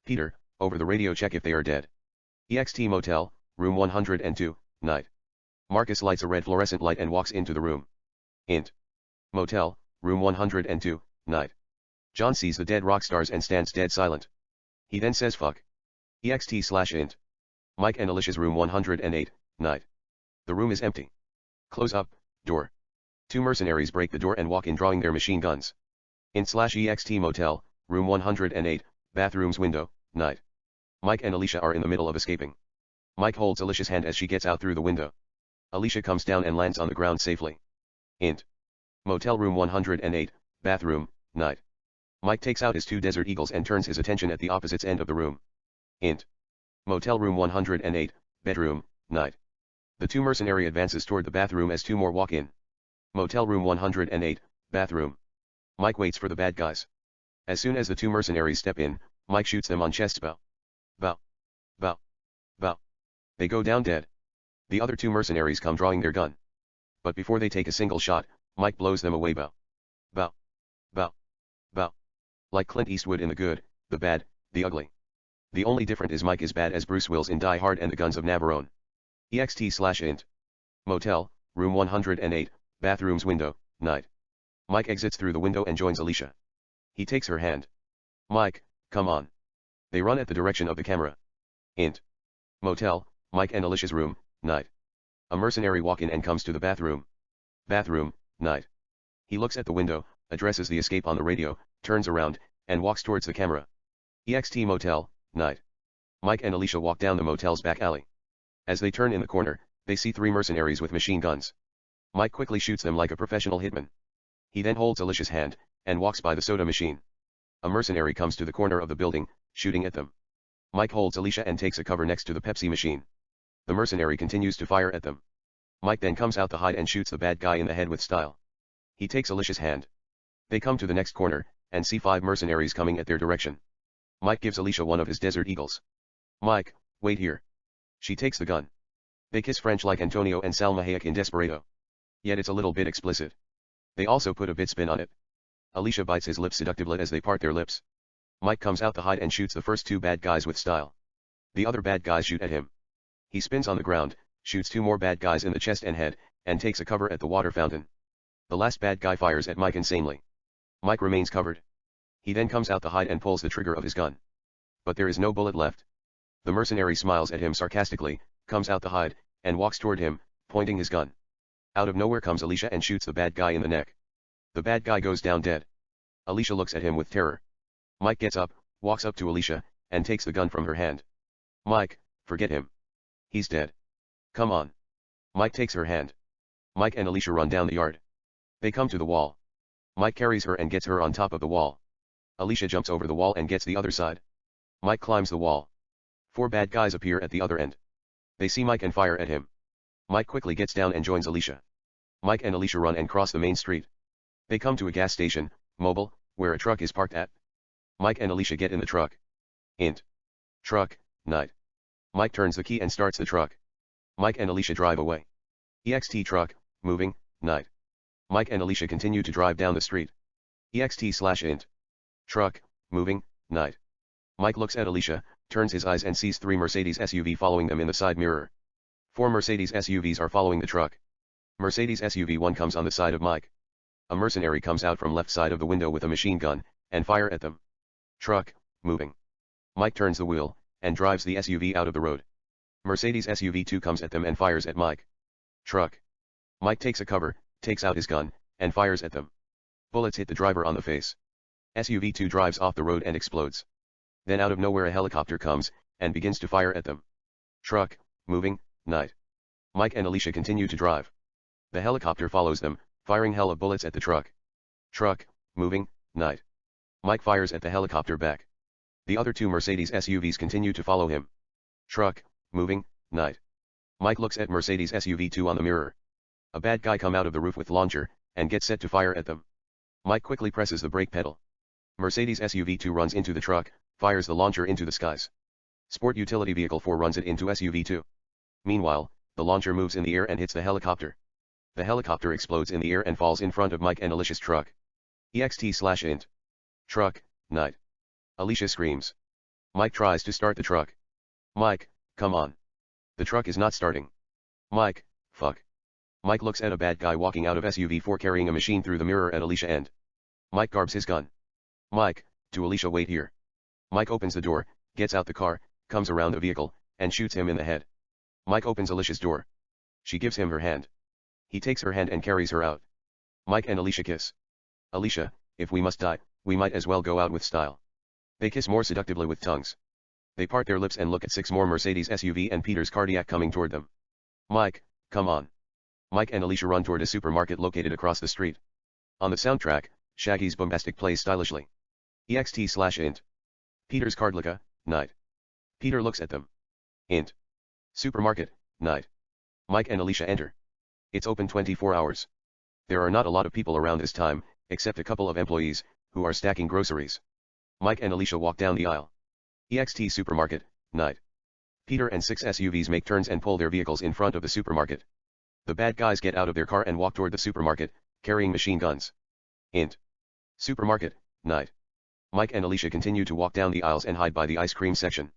S1: Peter, over the radio check if they are dead. EXT Motel, room 102, night. Marcus lights a red fluorescent light and walks into the room. Int. Motel, room 102, night. John sees the dead rock stars and stands dead silent. He then says fuck. EXT/int. Mike and Alicia's room 108, night. The room is empty. Close up, door. Two mercenaries break the door and walk in drawing their machine guns. Int/EXT Motel, room 108, bathrooms window, night. Mike and Alicia are in the middle of escaping. Mike holds Alicia's hand as she gets out through the window. Alicia comes down and lands on the ground safely. Int. Motel room 108, bathroom, night. Mike takes out his two Desert Eagles and turns his attention at the opposite end of the room. Int. Motel room 108, bedroom, night. The two mercenary advances toward the bathroom as two more walk in. Motel room 108, bathroom. Mike waits for the bad guys. As soon as the two mercenaries step in, Mike shoots them on chest bow. Bow. Bow. Bow. They go down dead. The other two mercenaries come drawing their gun. But before they take a single shot, Mike blows them away bow. Bow. Bow. Bow. Like Clint Eastwood in The Good, The Bad, The Ugly. The only difference is Mike is bad as Bruce Willis in Die Hard and The Guns of Navarone. EXT/int. Motel, room 108, bathrooms window, night. Mike exits through the window and joins Alicia. He takes her hand. Mike, come on. They run at the direction of the camera. Int. Motel, Mike and Alicia's room, night. A mercenary walk in and comes to the bathroom. Bathroom, night. He looks at the window, addresses the escape on the radio, turns around, and walks towards the camera. EXT Motel, night. Mike and Alicia walk down the motel's back alley. As they turn in the corner, they see three mercenaries with machine guns. Mike quickly shoots them like a professional hitman. He then holds Alicia's hand, and walks by the soda machine. A mercenary comes to the corner of the building, shooting at them. Mike holds Alicia and takes a cover next to the Pepsi machine. The mercenary continues to fire at them. Mike then comes out the hide and shoots the bad guy in the head with style. He takes Alicia's hand. They come to the next corner, and see five mercenaries coming at their direction. Mike gives Alicia one of his Desert Eagles. Mike, wait here. She takes the gun. They kiss French like Antonio and Salma Hayek in Desperado. Yet it's a little bit explicit. They also put a bit spin on it. Alicia bites his lips seductively as they part their lips. Mike comes out the hide and shoots the first two bad guys with style. The other bad guys shoot at him. He spins on the ground, shoots two more bad guys in the chest and head, and takes a cover at the water fountain. The last bad guy fires at Mike insanely. Mike remains covered. He then comes out the hide and pulls the trigger of his gun. But there is no bullet left. The mercenary smiles at him sarcastically, comes out the hide, and walks toward him, pointing his gun. Out of nowhere comes Alicia and shoots the bad guy in the neck. The bad guy goes down dead. Alicia looks at him with terror. Mike gets up, walks up to Alicia, and takes the gun from her hand. Mike, forget him. He's dead. Come on. Mike takes her hand. Mike and Alicia run down the yard. They come to the wall. Mike carries her and gets her on top of the wall. Alicia jumps over the wall and gets the other side. Mike climbs the wall. Four bad guys appear at the other end. They see Mike and fire at him. Mike quickly gets down and joins Alicia. Mike and Alicia run and cross the main street. They come to a gas station, Mobile, where a truck is parked at. Mike and Alicia get in the truck. Int. Truck, night. Mike turns the key and starts the truck. Mike and Alicia drive away. EXT truck, moving, night. Mike and Alicia continue to drive down the street. EXT/int. Truck, moving, night. Mike looks at Alicia, turns his eyes and sees three Mercedes SUV following them in the side mirror. Four Mercedes SUVs are following the truck. Mercedes SUV 1 comes on the side of Mike. A mercenary comes out from left side of the window with a machine gun, and fire at them. Truck, moving. Mike turns the wheel, and drives the SUV out of the road. Mercedes SUV 2 comes at them and fires at Mike. Truck. Mike takes a cover, takes out his gun, and fires at them. Bullets hit the driver on the face. SUV 2 drives off the road and explodes. Then out of nowhere a helicopter comes, and begins to fire at them. Truck, moving, night. Mike and Alicia continue to drive. The helicopter follows them, firing hell of bullets at the truck. Truck, moving, night. Mike fires at the helicopter back. The other two Mercedes SUVs continue to follow him. Truck, moving, night. Mike looks at Mercedes SUV 2 on the mirror. A bad guy come out of the roof with launcher, and gets set to fire at them. Mike quickly presses the brake pedal. Mercedes SUV2 runs into the truck, fires the launcher into the skies. Sport Utility Vehicle 4 runs it into SUV2. Meanwhile, the launcher moves in the air and hits the helicopter. The helicopter explodes in the air and falls in front of Mike and Alicia's truck. EXT/int. Truck, night. Alicia screams. Mike tries to start the truck. Mike, come on. The truck is not starting. Mike, fuck. Mike looks at a bad guy walking out of SUV4 carrying a machine through the mirror at Alicia and Mike garbs his gun. Mike, to Alicia, wait here. Mike opens the door, gets out the car, comes around the vehicle, and shoots him in the head. Mike opens Alicia's door. She gives him her hand. He takes her hand and carries her out. Mike and Alicia kiss. Alicia, if we must die, we might as well go out with style. They kiss more seductively with tongues. They part their lips and look at 6 more Mercedes SUV and Peter's Cardiac coming toward them. Mike, come on. Mike and Alicia run toward a supermarket located across the street. On the soundtrack, Shaggy's Bombastic plays stylishly. EXT/int. Peter's Cardlica, night. Peter looks at them. Int. Supermarket, night. Mike and Alicia enter. It's open 24 hours. There are not a lot of people around this time, except a couple of employees, who are stacking groceries. Mike and Alicia walk down the aisle. EXT Supermarket, night. Peter and 6 SUVs make turns and pull their vehicles in front of the supermarket. The bad guys get out of their car and walk toward the supermarket, carrying machine guns. Int. Supermarket, night. Mike and Alicia continue to walk down the aisles and hide by the ice cream section.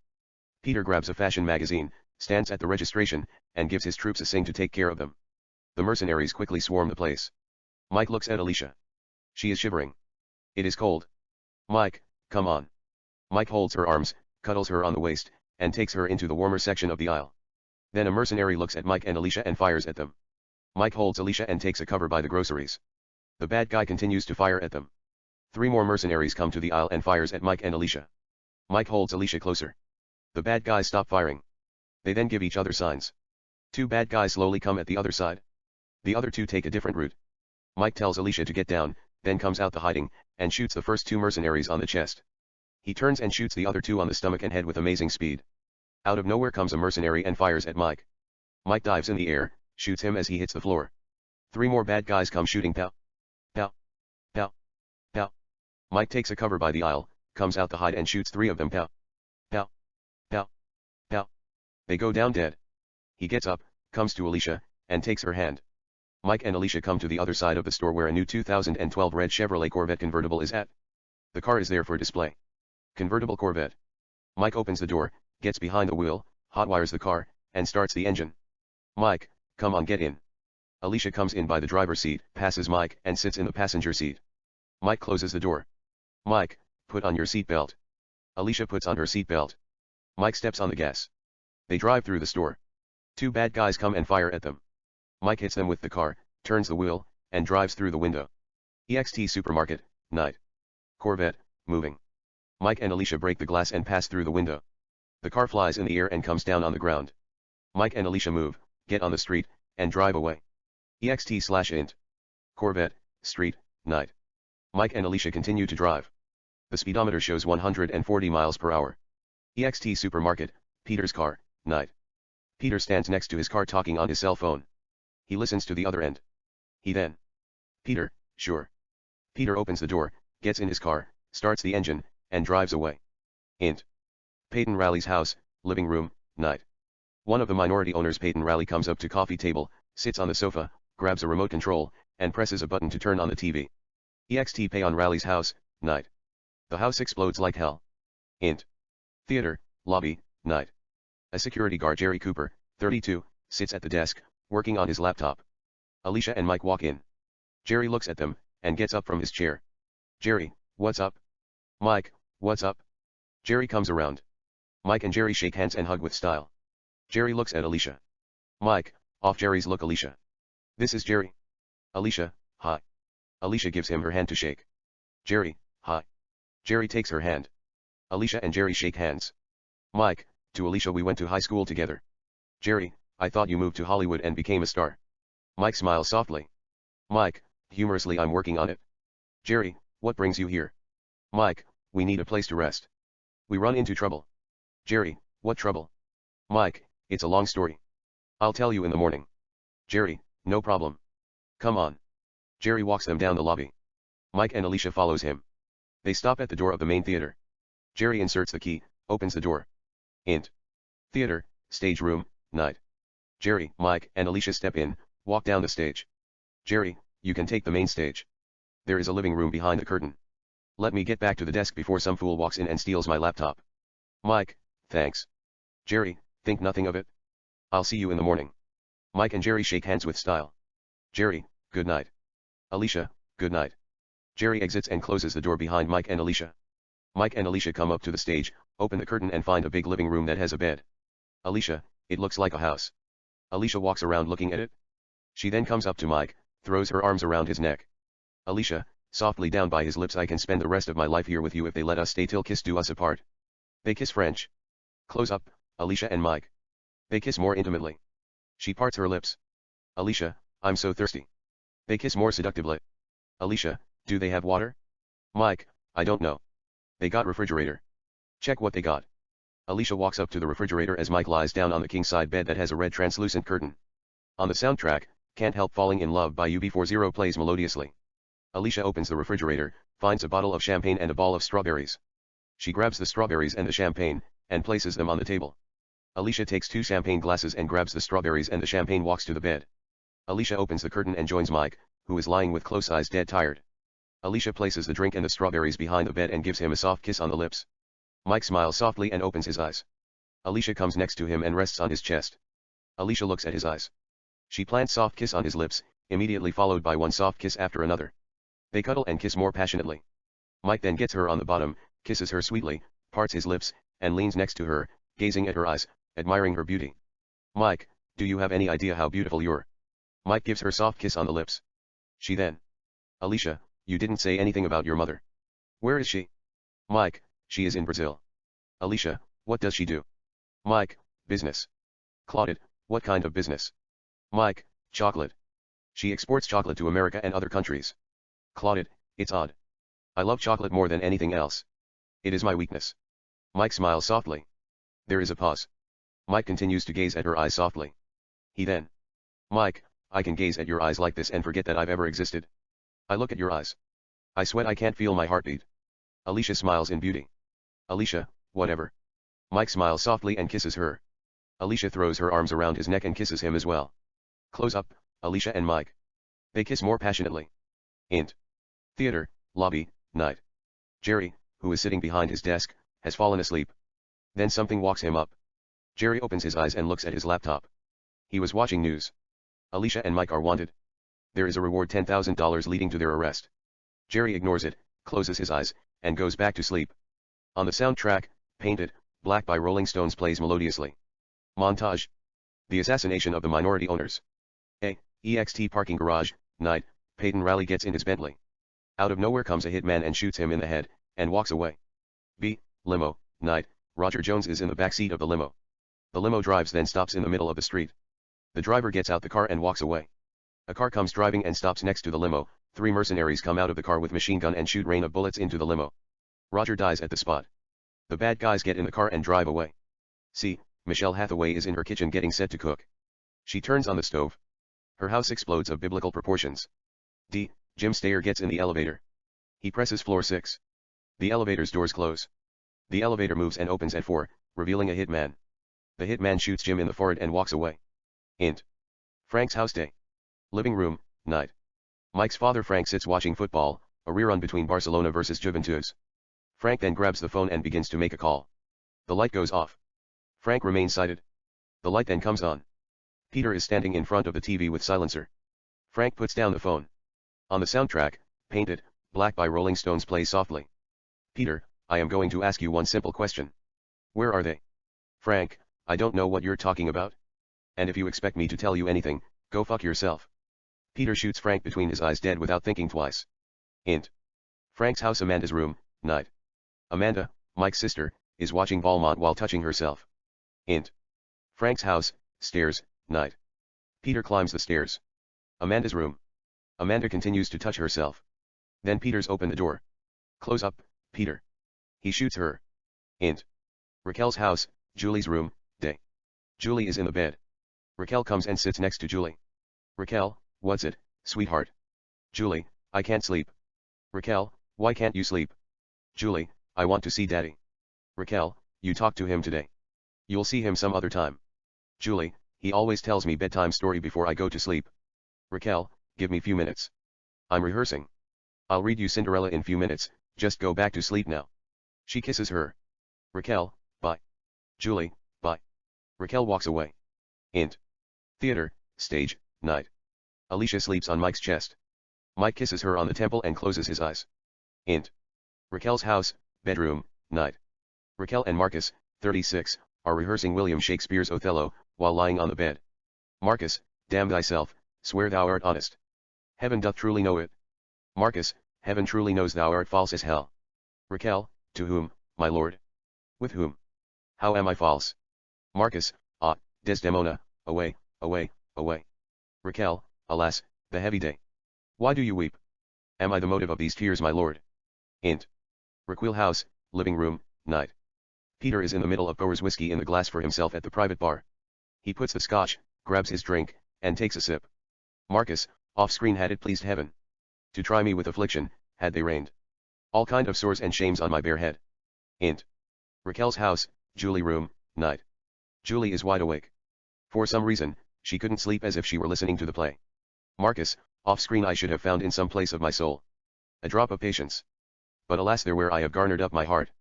S1: Peter grabs a fashion magazine, stands at the registration, and gives his troops a sing to take care of them. The mercenaries quickly swarm the place. Mike looks at Alicia. She is shivering. It is cold. Mike, come on. Mike holds her arms, cuddles her on the waist, and takes her into the warmer section of the aisle. Then a mercenary looks at Mike and Alicia and fires at them. Mike holds Alicia and takes a cover by the groceries. The bad guy continues to fire at them. 3 more mercenaries come to the aisle and fires at Mike and Alicia. Mike holds Alicia closer. The bad guys stop firing. They then give each other signs. 2 bad guys slowly come at the other side. The other 2 take a different route. Mike tells Alicia to get down, then comes out the hiding, and shoots the first 2 mercenaries on the chest. He turns and shoots the other 2 on the stomach and head with amazing speed. Out of nowhere comes a mercenary and fires at Mike. Mike dives in the air, shoots him as he hits the floor. 3 more bad guys come shooting pow. Pow. Pow. Pow. Mike takes a cover by the aisle, comes out the hide and shoots 3 of them pow. Pow. Pow. Pow. They go down dead. He gets up, comes to Alicia, and takes her hand. Mike and Alicia come to the other side of the store where a new 2012 red Chevrolet Corvette convertible is at. The car is there for display. Convertible Corvette. Mike opens the door, gets behind the wheel, hotwires the car, and starts the engine. Mike, come on, get in. Alicia comes in by the driver's seat, passes Mike, and sits in the passenger seat. Mike closes the door. Mike, put on your seatbelt. Alicia puts on her seatbelt. Mike steps on the gas. They drive through the store. 2 bad guys come and fire at them. Mike hits them with the car, turns the wheel, and drives through the window. EXT Supermarket, night. Corvette, moving. Mike and Alicia break the glass and pass through the window. The car flies in the air and comes down on the ground. Mike and Alicia move, get on the street, and drive away. EXT/int. Corvette, street, night. Mike and Alicia continue to drive. The speedometer shows 140 miles per hour. EXT Supermarket, Peter's car, night. Peter stands next to his car talking on his cell phone. He listens to the other end. He then. Peter, sure. Peter opens the door, gets in his car, starts the engine, and drives away. Int. Peyton Raleig's house, living room, night. One of the minority owners, Peyton Raleigh, comes up to coffee table, sits on the sofa, grabs a remote control, and presses a button to turn on the TV. EXT Peyton Raleig's house, night. The house explodes like hell. Int. Theater, lobby, night. A security guard, Jerry Cooper, 32, sits at the desk, working on his laptop. Alicia and Mike walk in. Jerry looks at them, and gets up from his chair. Jerry, what's up? Mike, what's up? Jerry comes around. Mike and Jerry shake hands and hug with style. Jerry looks at Alicia. Mike, off Jerry's look. Alicia. This is Jerry. Alicia, hi. Alicia gives him her hand to shake. Jerry, hi. Jerry takes her hand. Alicia and Jerry shake hands. Mike, to Alicia, we went to high school together. Jerry, I thought you moved to Hollywood and became a star. Mike smiles softly. Mike, humorously, I'm working on it. Jerry, what brings you here? Mike, we need a place to rest. We run into trouble. Jerry, what trouble? Mike, it's a long story. I'll tell you in the morning. Jerry, no problem. Come on. Jerry walks them down the lobby. Mike and Alicia follows him. They stop at the door of the main theater. Jerry inserts the key, opens the door. Int. Theater, stage room, night. Jerry, Mike, and Alicia step in, walk down the stage. Jerry, you can take the main stage. There is a living room behind the curtain. Let me get back to the desk before some fool walks in and steals my laptop. Mike, thanks. Jerry, think nothing of it. I'll see you in the morning. Mike and Jerry shake hands with style. Jerry, good night. Alicia, good night. Jerry exits and closes the door behind Mike and Alicia. Mike and Alicia come up to the stage, open the curtain and find a big living room that has a bed. Alicia, it looks like a house. Alicia walks around looking at it. She then comes up to Mike, throws her arms around his neck. Alicia, softly down by his lips, I can spend the rest of my life here with you if they let us stay till kiss do us apart. They kiss French. Close up, Alicia and Mike. They kiss more intimately. She parts her lips. Alicia, I'm so thirsty. They kiss more seductively. Alicia, do they have water? Mike, I don't know. They got refrigerator. Check what they got. Alicia walks up to the refrigerator as Mike lies down on the king-side bed that has a red translucent curtain. On the soundtrack, Can't Help Falling in Love by UB40 plays melodiously. Alicia opens the refrigerator, finds a bottle of champagne and a ball of strawberries. She grabs the strawberries and the champagne, and places them on the table. Alicia takes 2 champagne glasses and grabs the strawberries and the champagne, walks to the bed. Alicia opens the curtain and joins Mike, who is lying with closed eyes, dead tired. Alicia places the drink and the strawberries behind the bed and gives him a soft kiss on the lips. Mike smiles softly and opens his eyes. Alicia comes next to him and rests on his chest. Alicia looks at his eyes. She plants soft kiss on his lips, immediately followed by one soft kiss after another. They cuddle and kiss more passionately. Mike then gets her on the bottom, kisses her sweetly, parts his lips, and leans next to her, gazing at her eyes, admiring her beauty. Mike, do you have any idea how beautiful you're? Mike gives her soft kiss on the lips. She then. Alicia, you didn't say anything about your mother. Where is she? Mike, she is in Brazil. Alicia, what does she do? Mike, business. Claudette, what kind of business? Mike, chocolate. She exports chocolate to America and other countries. Claudette, it's odd. I love chocolate more than anything else. It is my weakness. Mike smiles softly. There is a pause. Mike continues to gaze at her eyes softly. He then. Mike, I can gaze at your eyes like this and forget that I've ever existed. I look at your eyes. I sweat, I can't feel my heartbeat. Alicia smiles in beauty. Alicia, whatever. Mike smiles softly and kisses her. Alicia throws her arms around his neck and kisses him as well. Close up, Alicia and Mike. They kiss more passionately. Int. Theater, lobby, night. Jerry, who is sitting behind his desk, has fallen asleep. Then something walks him up. Jerry opens his eyes and looks at his laptop. He was watching news. Alicia and Mike are wanted. There is a reward $10,000 leading to their arrest. Jerry ignores it, closes his eyes, and goes back to sleep. On the soundtrack, Painted, Black by Rolling Stones plays melodiously. Montage. The assassination of the minority owners. A. EXT parking garage, night, Peyton Raleigh gets in his Bentley. Out of nowhere comes a hitman and shoots him in the head, and walks away. B. Limo, night, Roger Jones is in the back seat of the limo. The limo drives then stops in the middle of the street. The driver gets out the car and walks away. A car comes driving and stops next to the limo. 3 mercenaries come out of the car with machine gun and shoot rain of bullets into the limo. Roger dies at the spot. The bad guys get in the car and drive away. C. Michelle Hathaway is in her kitchen getting set to cook. She turns on the stove. Her house explodes of biblical proportions. D. Jim Stayer gets in the elevator. He presses floor 6. The elevator's doors close. The elevator moves and opens at 4, revealing a hitman. The hitman shoots Jim in the forehead and walks away. Int. Frank's house day. Living room, night. Mike's father Frank sits watching football, a rerun between Barcelona versus Juventus. Frank then grabs the phone and begins to make a call. The light goes off. Frank remains sighted. The light then comes on. Peter is standing in front of the TV with silencer. Frank puts down the phone. On the soundtrack, Painted, Black by Rolling Stones plays softly. Peter, I am going to ask you one simple question. Where are they? Frank, I don't know what you're talking about. And if you expect me to tell you anything, go fuck yourself. Peter shoots Frank between his eyes dead without thinking twice. Int. Frank's house, Amanda's room, night. Amanda, Mike's sister, is watching Valmont while touching herself. Int. Frank's house, stairs, night. Peter climbs the stairs. Amanda's room. Amanda continues to touch herself. Then Peter's open the door. Close up, Peter. He shoots her. Int. Raquel's house, Julie's room, day. Julie is in the bed. Raquel comes and sits next to Julie. Raquel, what's it, sweetheart? Julie, I can't sleep. Raquel, why can't you sleep? Julie, I want to see Daddy. Raquel, you talk to him today. You'll see him some other time. Julie, he always tells me bedtime story before I go to sleep. Raquel, give me few minutes. I'm rehearsing. I'll read you Cinderella in few minutes, just go back to sleep now. She kisses her. Raquel, bye. Julie, bye. Raquel walks away. Int. Theater, stage, night. Alicia sleeps on Mike's chest. Mike kisses her on the temple and closes his eyes. Int. Raquel's house, bedroom, night. Raquel and Marcus, 36, are rehearsing William Shakespeare's Othello, while lying on the bed. Marcus, damn thyself, swear thou art honest. Heaven doth truly know it. Marcus, heaven truly knows thou art false as hell. Raquel, to whom, my lord? With whom? How am I false? Marcus, ah, Desdemona, away, away, away. Raquel, alas, the heavy day. Why do you weep? Am I the motive of these tears, my lord? Int. Raquel house, living room, night. Peter is in the middle of pours whiskey in the glass for himself at the private bar. He puts the scotch, grabs his drink, and takes a sip. Marcus, off-screen had it pleased heaven to try me with affliction, had they reigned. All kind of sores and shames on my bare head. Int. Raquel's house, Julie room, night. Julie is wide awake. For some reason, she couldn't sleep as if she were listening to the play. Marcus, off-screen I should have found in some place of my soul a drop of patience. But alas, there where I have garnered up my heart,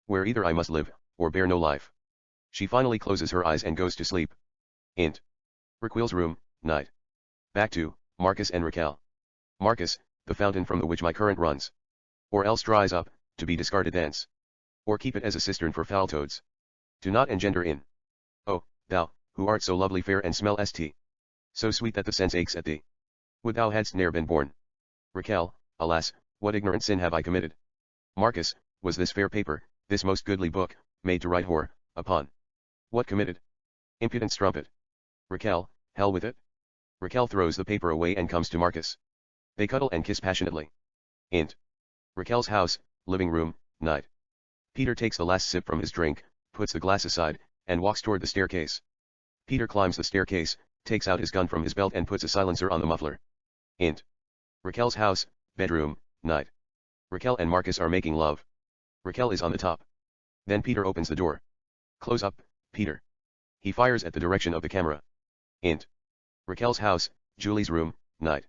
S1: where either I must live, or bear no life. She finally closes her eyes and goes to sleep. Int. Raquel's room, night. Back to Marcus and Raquel. Marcus, the fountain from the which my current runs. Or else dries up, to be discarded thence. Or keep it as a cistern for foul toads. Do not engender in. Oh, thou, who art so lovely fair and smell st. So sweet that the sense aches at thee. Would thou hadst ne'er been born. Raquel, alas, what ignorant sin have I committed? Marcus, was this fair paper, this most goodly book, made to write whore, upon? What committed? Impudent strumpet. Raquel, hell with it. Raquel throws the paper away and comes to Marcus. They cuddle and kiss passionately. Int. Raquel's house, living room, night. Peter takes the last sip from his drink, puts the glass aside, and walks toward the staircase. Peter climbs the staircase, takes out his gun from his belt and puts a silencer on the muffler. Int. Raquel's house, bedroom, night. Raquel and Marcus are making love. Raquel is on the top. Then Peter opens the door. Close up, Peter. He fires at the direction of the camera. Int. Raquel's house, Julie's room, night.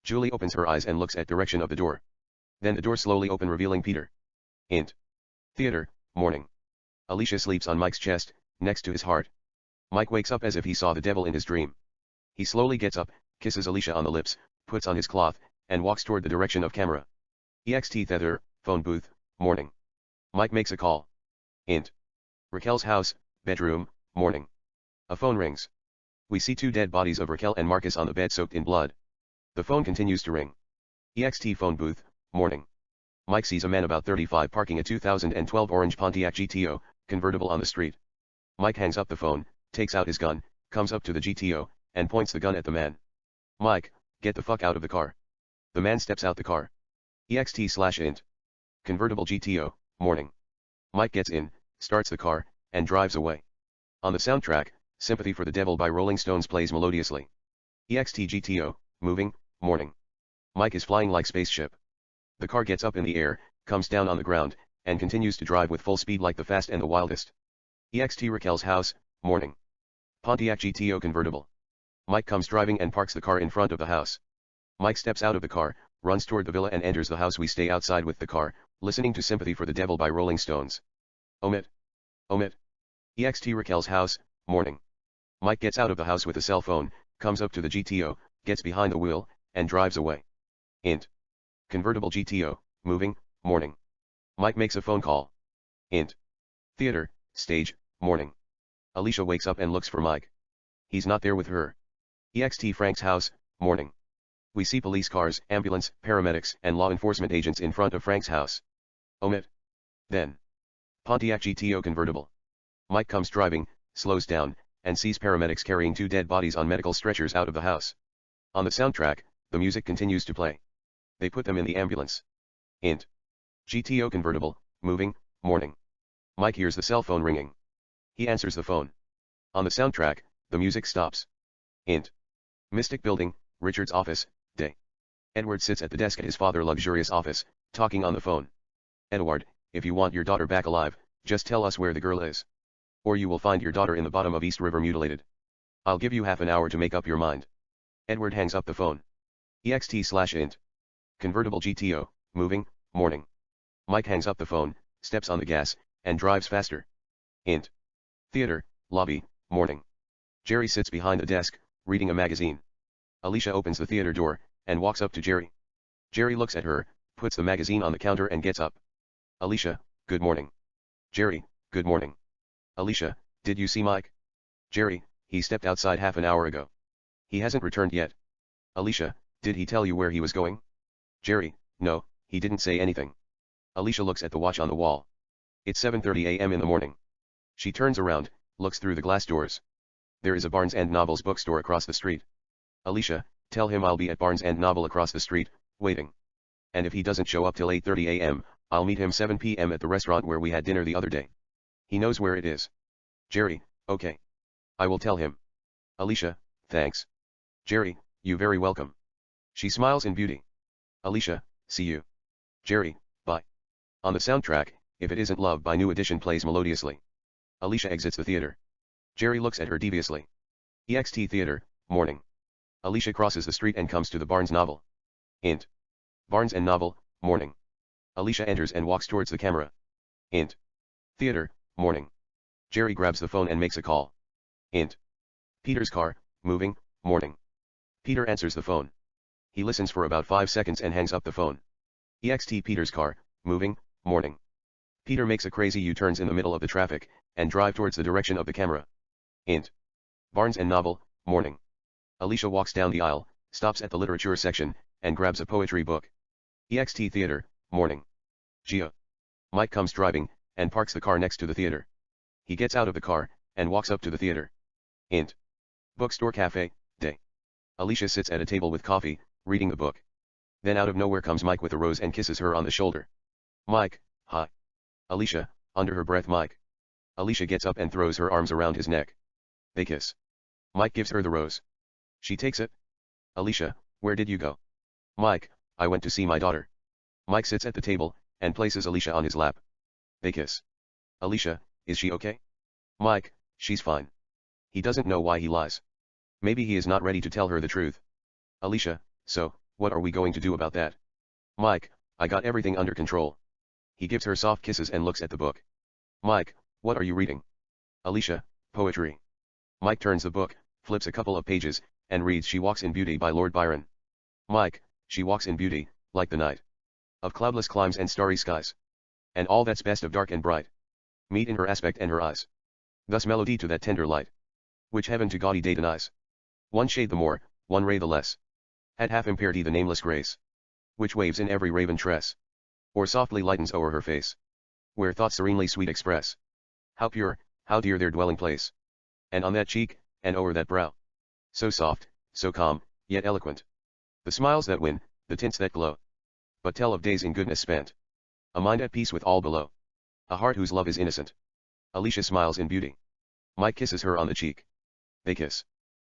S1: Julie opens her eyes and looks at direction of the door. Then the door slowly open revealing Peter. Int. Theater, morning. Alicia sleeps on Mike's chest, next to his heart. Mike wakes up as if he saw the devil in his dream. He slowly gets up, kisses Alicia on the lips, puts on his cloth, and walks toward the direction of camera. Ext Theater, phone booth, morning. Mike makes a call. Int. Raquel's house, bedroom, morning. A phone rings. We see two dead bodies of Raquel and Marcus on the bed soaked in blood. The phone continues to ring. Ext phone booth, morning. Mike sees a man about 35 parking a 2012 orange Pontiac GTO, convertible on the street. Mike hangs up the phone, takes out his gun, comes up to the GTO, and points the gun at the man. Mike, get the fuck out of the car. The man steps out the car. Ext/int. Convertible GTO, morning. Mike gets in, starts the car, and drives away. On the soundtrack, Sympathy for the Devil by Rolling Stones plays melodiously. Ext GTO, moving, morning. Mike is flying like spaceship. The car gets up in the air, comes down on the ground, and continues to drive with full speed like the fast and the wildest. Ext Raquel's house, morning. Pontiac GTO convertible. Mike comes driving and parks the car in front of the house. Mike steps out of the car, runs toward the villa and enters the house. We stay outside with the car, listening to Sympathy for the Devil by Rolling Stones. Omit. Omit. Ext Raquel's house, morning. Mike gets out of the house with a cell phone, comes up to the GTO, gets behind the wheel, and drives away. Int. Convertible GTO, moving, morning. Mike makes a phone call. Int. Theater, stage, morning. Alicia wakes up and looks for Mike. He's not there with her. Ext Frank's house, morning. We see police cars, ambulance, paramedics, and law enforcement agents in front of Frank's house. Omit. Then. Pontiac GTO convertible. Mike comes driving, slows down, and sees paramedics carrying two dead bodies on medical stretchers out of the house. On the soundtrack, the music continues to play. They put them in the ambulance. Int. GTO convertible, moving, morning. Mike hears the cell phone ringing. He answers the phone. On the soundtrack, the music stops. Int. Mystic building, Richard's office, day. Edward sits at the desk at his father's luxurious office, talking on the phone. Edward, if you want your daughter back alive, just tell us where the girl is. Or you will find your daughter in the bottom of East River mutilated. I'll give you half an hour to make up your mind. Edward hangs up the phone. EXT/int. Convertible GTO, moving, morning. Mike hangs up the phone, steps on the gas, and drives faster. Int. Theater, lobby, morning. Jerry sits behind a desk, reading a magazine. Alicia opens the theater door, and walks up to Jerry. Jerry looks at her, puts the magazine on the counter and gets up. Alicia, good morning. Jerry, good morning. Alicia, did you see Mike? Jerry, he stepped outside half an hour ago. He hasn't returned yet. Alicia, did he tell you where he was going? Jerry, no, he didn't say anything. Alicia looks at the watch on the wall. It's 7:30 a.m. in the morning. She turns around, looks through the glass doors. There is a Barnes & Noble's bookstore across the street. Alicia, tell him I'll be at Barnes & Noble across the street, waiting. And if he doesn't show up till 8:30 a.m., I'll meet him 7 p.m. at the restaurant where we had dinner the other day. He knows where it is. Jerry, okay. I will tell him. Alicia, thanks. Jerry, you very welcome. She smiles in beauty. Alicia, see you. Jerry, bye. On the soundtrack, If It Isn't Love by New Edition plays melodiously. Alicia exits the theater. Jerry looks at her deviously. EXT Theater, morning. Alicia crosses the street and comes to the Barnes Noble. Int. Barnes & Noble, morning. Alicia enters and walks towards the camera. Int. Theater, morning. Jerry grabs the phone and makes a call. Int. Peter's car, moving, morning. Peter answers the phone. He listens for about 5 seconds and hangs up the phone. EXT Peter's car, moving, morning. Peter makes a crazy U-turns in the middle of the traffic, and drive towards the direction of the camera. Int. Barnes & Noble, morning. Alicia walks down the aisle, stops at the literature section, and grabs a poetry book. EXT Theater, morning. Gia. Mike comes driving, and parks the car next to the theater. He gets out of the car, and walks up to the theater. Int. Bookstore Cafe, day. Alicia sits at a table with coffee, reading the book. Then out of nowhere comes Mike with a rose and kisses her on the shoulder. Mike, hi. Alicia, under her breath Mike. Alicia gets up and throws her arms around his neck. They kiss. Mike gives her the rose. She takes it. Alicia, where did you go? Mike, I went to see my daughter. Mike sits at the table, and places Alicia on his lap. They kiss. Alicia, is she okay? Mike, she's fine. He doesn't know why he lies. Maybe he is not ready to tell her the truth. Alicia, so, what are we going to do about that? Mike, I got everything under control. He gives her soft kisses and looks at the book. Mike, what are you reading? Alicia, poetry. Mike turns the book, flips a couple of pages, and reads She Walks in Beauty by Lord Byron. Mike, she walks in beauty, like the night. Of cloudless climes and starry skies. And all that's best of dark and bright. Meet in her aspect and her eyes. Thus melody to that tender light. Which heaven to gaudy day denies. One shade the more, one ray the less. Had half impaired he the nameless grace. Which waves in every raven tress. Or softly lightens o'er her face. Where thoughts serenely sweet express. How pure, how dear their dwelling place. And on that cheek, and o'er that brow. So soft, so calm, yet eloquent. The smiles that win, the tints that glow. But tell of days in goodness spent. A mind at peace with all below. A heart whose love is innocent. Alicia smiles in beauty. Mike kisses her on the cheek. They kiss.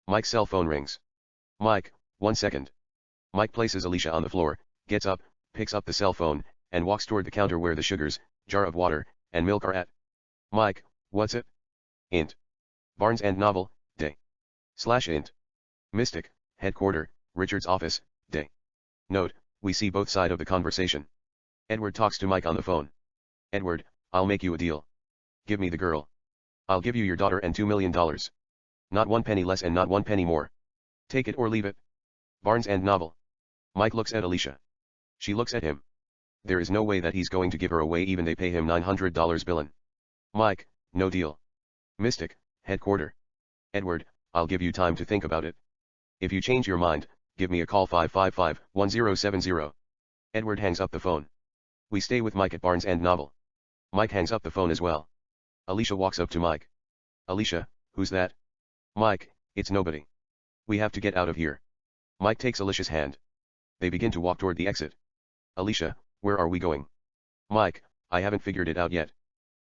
S1: Mike's cell phone rings. Mike, 1 second. Mike places Alicia on the floor, gets up, picks up the cell phone, and walks toward the counter where the sugars, jar of water, and milk are at. Mike, what's it? Int. Barnes & Noble, day. /int. Mystic, headquarter, Richard's office, day. Note, we see both sides of the conversation. Edward talks to Mike on the phone. Edward, I'll make you a deal. Give me the girl. I'll give you your daughter and $2 million. Not 1 penny less and not 1 penny more. Take it or leave it. Barnes & Noble. Mike looks at Alicia. She looks at him. There is no way that he's going to give her away even they pay him $900 billin'. Mike, no deal. Mystic, headquarter. Edward, I'll give you time to think about it. If you change your mind, give me a call 555-1070. Edward hangs up the phone. We stay with Mike at Barnes & Noble. Mike hangs up the phone as well. Alicia walks up to Mike. Alicia, who's that? Mike, it's nobody. We have to get out of here. Mike takes Alicia's hand. They begin to walk toward the exit. Alicia, where are we going? Mike, I haven't figured it out yet.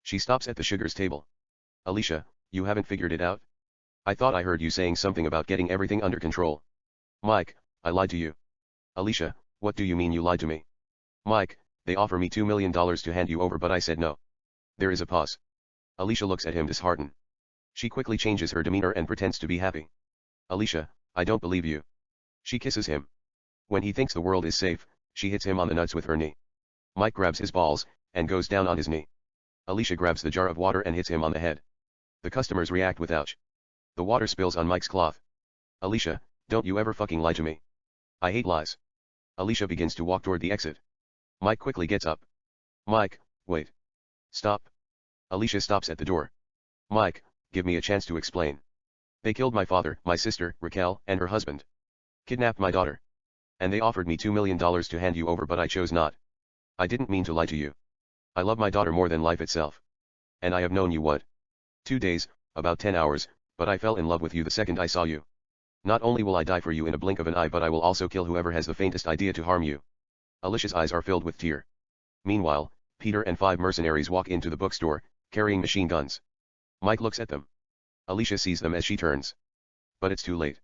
S1: She stops at the sugars table. Alicia, you haven't figured it out? I thought I heard you saying something about getting everything under control. Mike, I lied to you. Alicia, what do you mean you lied to me? Mike, They offer me $2 million to hand you over but I said no. There is a pause. Alicia looks at him disheartened. She quickly changes her demeanor and pretends to be happy. Alicia, I don't believe you. She kisses him. When he thinks the world is safe, she hits him on the nuts with her knee. Mike grabs his balls, and goes down on his knee. Alicia grabs the jar of water and hits him on the head. The customers react with ouch. The water spills on Mike's cloth. Alicia, don't you ever fucking lie to me. I hate lies. Alicia begins to walk toward the exit. Mike quickly gets up. Mike, wait. Stop. Alicia stops at the door. Mike, give me a chance to explain. They killed my father, my sister, Raquel, and her husband. Kidnapped my daughter. And they offered me $2 million to hand you over but I chose not. I didn't mean to lie to you. I love my daughter more than life itself. And I have known you what? 2 days, about 10 hours, but I fell in love with you the second I saw you. Not only will I die for you in a blink of an eye but I will also kill whoever has the faintest idea to harm you. Alicia's eyes are filled with tear. Meanwhile, Peter and 5 mercenaries walk into the bookstore, carrying machine guns. Mike looks at them. Alicia sees them as she turns. But it's too late.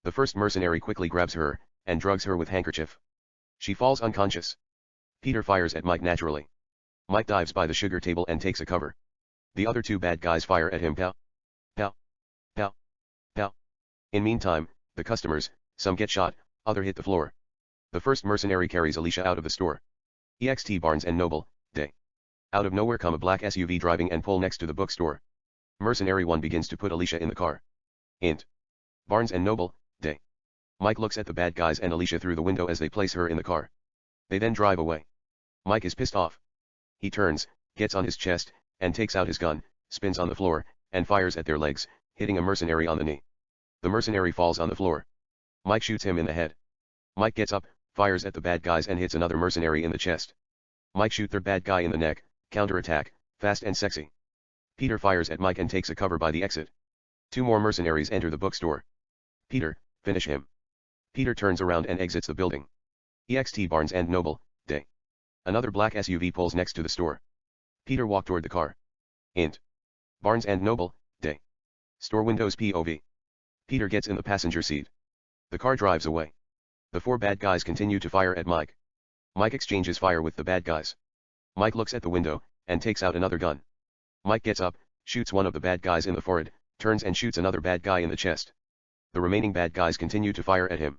S1: The first mercenary quickly grabs her, and drugs her with handkerchief. She falls unconscious. Peter fires at Mike naturally. Mike dives by the sugar table and takes a cover. The other 2 bad guys fire at him pow, pow, pow, pow. In meantime, the customers, some get shot, other hit the floor. The first mercenary carries Alicia out of the store. EXT Barnes and Noble, day. Out of nowhere come a black SUV driving and pull next to the bookstore. Mercenary 1 begins to put Alicia in the car. Int. Barnes and Noble, day. Mike looks at the bad guys and Alicia through the window as they place her in the car. They then drive away. Mike is pissed off. He turns, gets on his chest, and takes out his gun, spins on the floor, and fires at their legs, hitting a mercenary on the knee. The mercenary falls on the floor. Mike shoots him in the head. Mike gets up, fires at the bad guys and hits another mercenary in the chest. Mike shoots the bad guy in the neck, counterattack, fast and sexy. Peter fires at Mike and takes a cover by the exit. 2 more mercenaries enter the bookstore. Peter, finish him. Peter turns around and exits the building. EXT Barnes and Noble, day. Another black SUV pulls next to the store. Peter walks toward the car. Int. Barnes and Noble, day. Store windows POV. Peter gets in the passenger seat. The car drives away. The 4 bad guys continue to fire at Mike. Mike exchanges fire with the bad guys. Mike looks at the window, and takes out another gun. Mike gets up, shoots one of the bad guys in the forehead, turns and shoots another bad guy in the chest. The remaining bad guys continue to fire at him.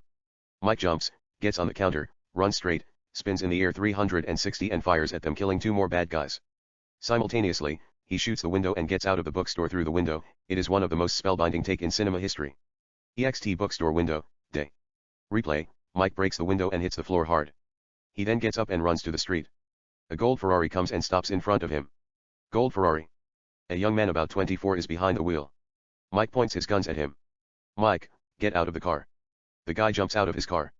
S1: Mike jumps, gets on the counter, runs straight, spins in the air 360 and fires at them, killing 2 more bad guys. Simultaneously, he shoots the window and gets out of the bookstore through the window. It is one of the most spellbinding take in cinema history. EXT bookstore window, day. Replay, Mike breaks the window and hits the floor hard. He then gets up and runs to the street. A gold Ferrari comes and stops in front of him. Gold Ferrari. A young man about 24 is behind the wheel. Mike points his guns at him. Mike, get out of the car. The guy jumps out of his car.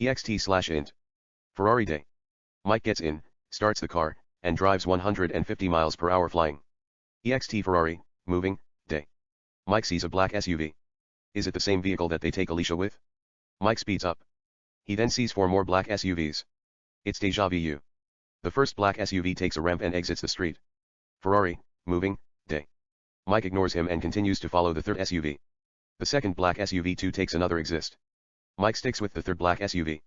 S1: EXT/int. Ferrari day. Mike gets in, starts the car, and drives 150 miles per hour flying. EXT Ferrari, moving, day. Mike sees a black SUV. Is it the same vehicle that they take Alicia with? Mike speeds up. He then sees 4 more black SUVs. It's déjà vu. The first black SUV takes a ramp and exits the street. Ferrari, moving, day. Mike ignores him and continues to follow the third SUV. The second black SUV 2 takes another exit. Mike sticks with the third black SUV.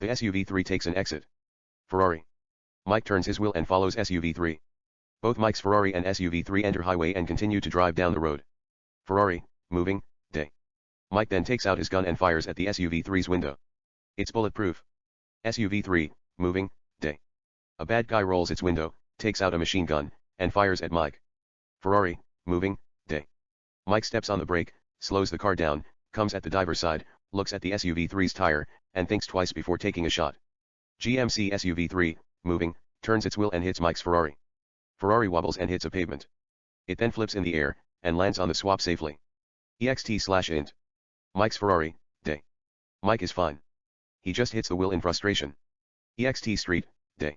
S1: The SUV 3 takes an exit. Ferrari. Mike turns his wheel and follows SUV 3. Both Mike's Ferrari and SUV 3 enter highway and continue to drive down the road. Ferrari, moving, day. Mike then takes out his gun and fires at the SUV 3's window. It's bulletproof. SUV 3, moving, day. A bad guy rolls its window, takes out a machine gun, and fires at Mike. Ferrari, moving, day. Mike steps on the brake, slows the car down, comes at the driver's side, looks at the SUV 3's tire, and thinks twice before taking a shot. GMC SUV 3, moving, turns its wheel and hits Mike's Ferrari. Ferrari wobbles and hits a pavement. It then flips in the air, and lands on the swap safely. EXT/int. Mike's Ferrari, day. Mike is fine. He just hits the wheel in frustration. EXT Street, day.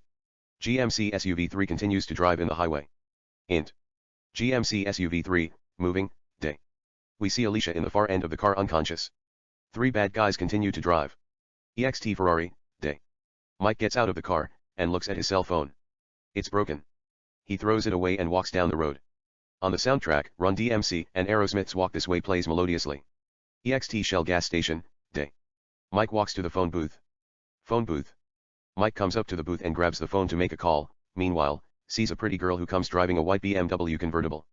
S1: GMC SUV 3 continues to drive in the highway. Int. GMC SUV 3, moving, day. We see Alicia in the far end of the car unconscious. 3 bad guys continue to drive. EXT Ferrari, day. Mike gets out of the car, and looks at his cell phone. It's broken. He throws it away and walks down the road. On the soundtrack, Run DMC and Aerosmith's Walk This Way plays melodiously. EXT Shell gas station, day. Mike walks to the phone booth. Phone booth. Mike comes up to the booth and grabs the phone to make a call, meanwhile, sees a pretty girl who comes driving a white BMW convertible.